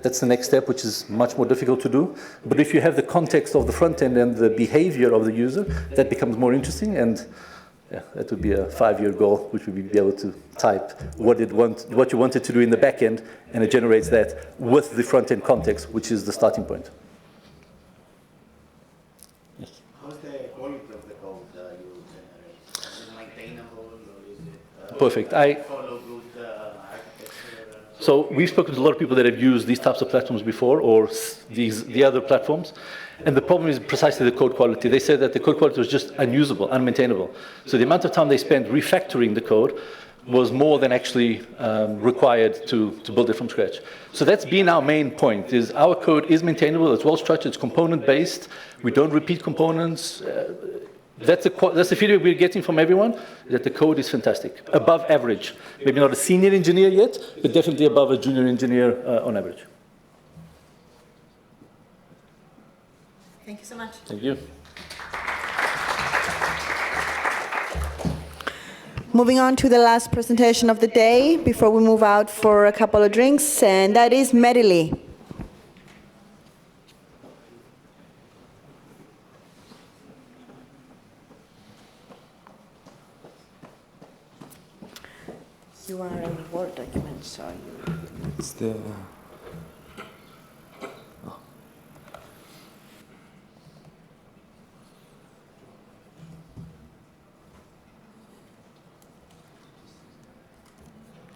That's the next step, which is much more difficult to do. But if you have the context of the front-end and the behavior of the user, that becomes more interesting. And yeah, that would be a 5-year goal, which would be able to type what you wanted to do in the back-end, and it generates that with the front-end context, which is the starting point. How's the quality of the code you generate? Is it maintainable, or is it Perfect. follow good architecture? So we've spoken to a lot of people that have used these types of platforms before, or the other platforms, and the problem is precisely the code quality. They said that the code quality was just unusable, unmaintainable. So the amount of time they spent refactoring the code was more than actually required to build it from scratch. So that's been our main point, is our code is maintainable, it's well structured, it's component based, we don't repeat components. That's the feedback we're getting from everyone, that the code is fantastic, above average. Maybe not a senior engineer yet, but definitely above a junior engineer on average. Thank you so much. Thank you. Moving on to the last presentation of the day before we move out for a couple of drinks, and that is Medley. You are a Word document, so you... It's the...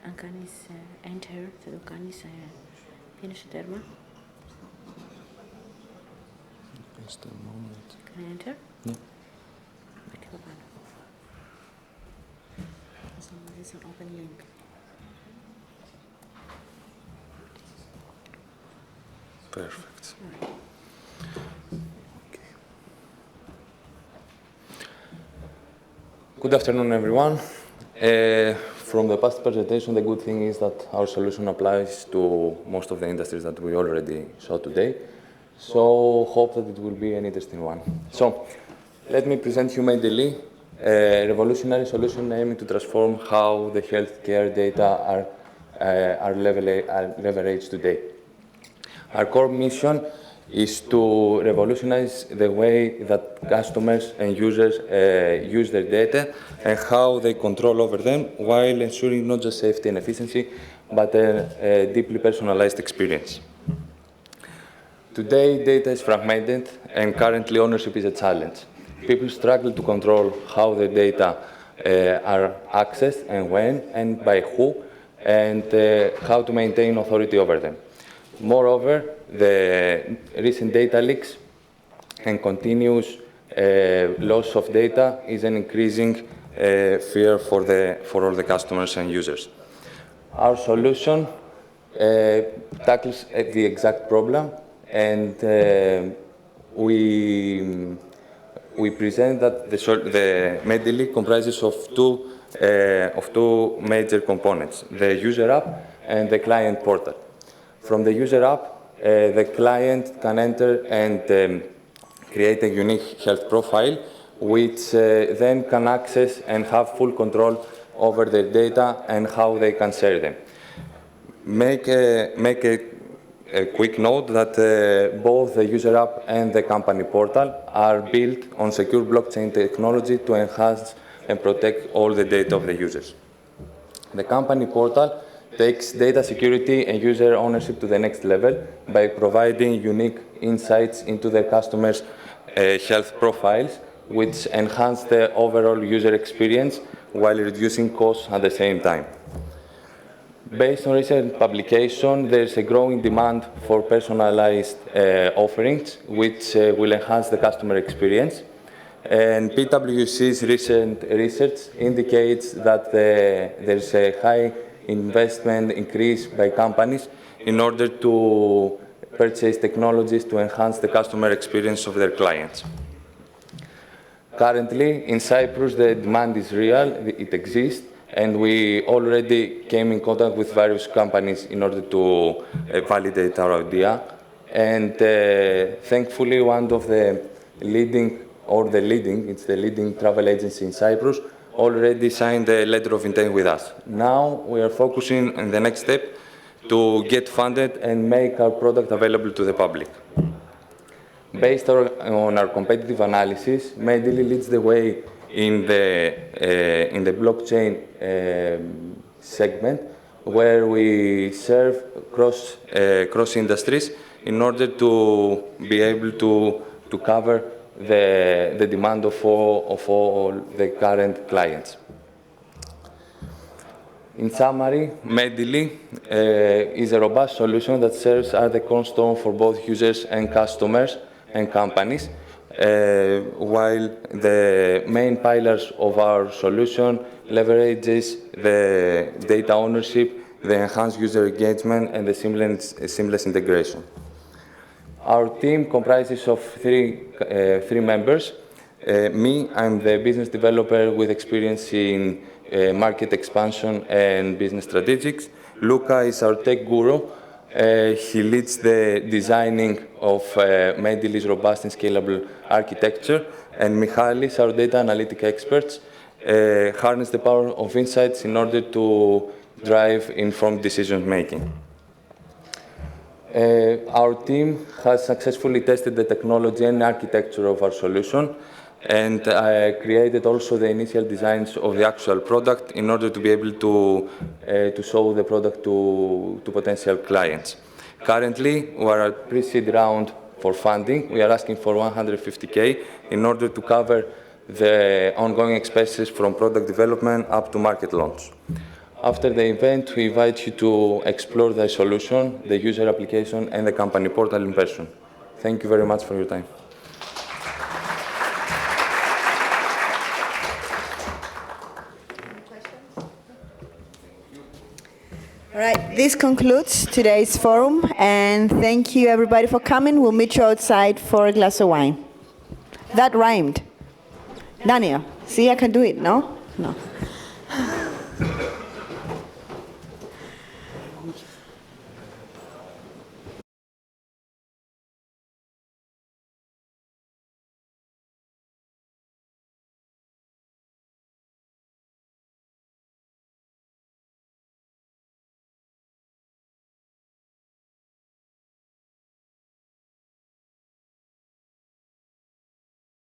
Αν κάνεις enter, θα το κάνεις πίνεις στο τέρμα. Just a moment. Κάνει enter. Ναι. Εκεί από πάνω. So this is an open link. Perfect. Good afternoon, everyone. From the past presentation, the good thing is that our solution applies to most of the industries that we already saw today. So hope that it will be an interesting one. So let me present you Medley, a revolutionary solution aiming to transform how the healthcare data are leveraged today. Our core mission is to revolutionize the way that customers and users use their data and how they control over them while ensuring not just safety and efficiency, but a deeply personalized experience. Today, data is fragmented and currently ownership is a challenge. People struggle to control how their data are accessed and when and by who, and how to maintain authority over them. Moreover, the recent data leaks and continuous loss of data is an increasing fear for all the customers and users. Our solution tackles the exact problem, and we present that the Medley comprises of two major components: the user app and the client portal. From the user app, the client can enter and create a unique health profile, which then can access and have full control over their data and how they can share them. Make a quick note that both the user app and the company portal are built on secure blockchain technology to enhance and protect all the data of the users. The company portal takes data security and user ownership to the next level by providing unique insights into their customers' health profiles, which enhance the overall user experience while reducing costs at the same time. Based on recent publication, there's a growing demand for personalized offerings, which will enhance the customer experience. And PwC's recent research indicates that there's a high investment increase by companies in order to purchase technologies to enhance the customer experience of their clients. Currently, in Cyprus, the demand is real, it exists, and we already came in contact with various companies in order to validate our idea. And thankfully, one of the leading travel agency in Cyprus already signed a letter of intent with us. Now we are focusing on the next step to get funded and make our product available to the public. Based on our competitive analysis, Medley leads the way in the blockchain segment, where we serve cross industries in order to be able to cover the demand of all the current clients. In summary, Medley is a robust solution that serves as the cornerstone for both users and customers and companies, while the main pillars of our solution leverages the data ownership, the enhanced user engagement, and the seamless integration. Our team comprises of three members. Me, I'm the business developer with experience in market expansion and business strategics. Luca is our tech guru. He leads the designing of Mendeley's robust and scalable architecture. And Michalis, our data analytic experts, harness the power of insights in order to drive informed decision making. Our team has successfully tested the technology and architecture of our solution and created also the initial designs of the actual product in order to be able to show the product to potential clients. Currently, we are at pre-seed round for funding. We are asking for 150K in order to cover the ongoing expenses from product development up to market launch. After the event, we invite you to explore the solution, the user application, and the company portal in person. Thank you very much for your time. All right, this concludes today's forum, and thank you everybody for coming. We'll meet you outside for a glass of wine. That rhymed. Daniel, see, I can do it, no? No.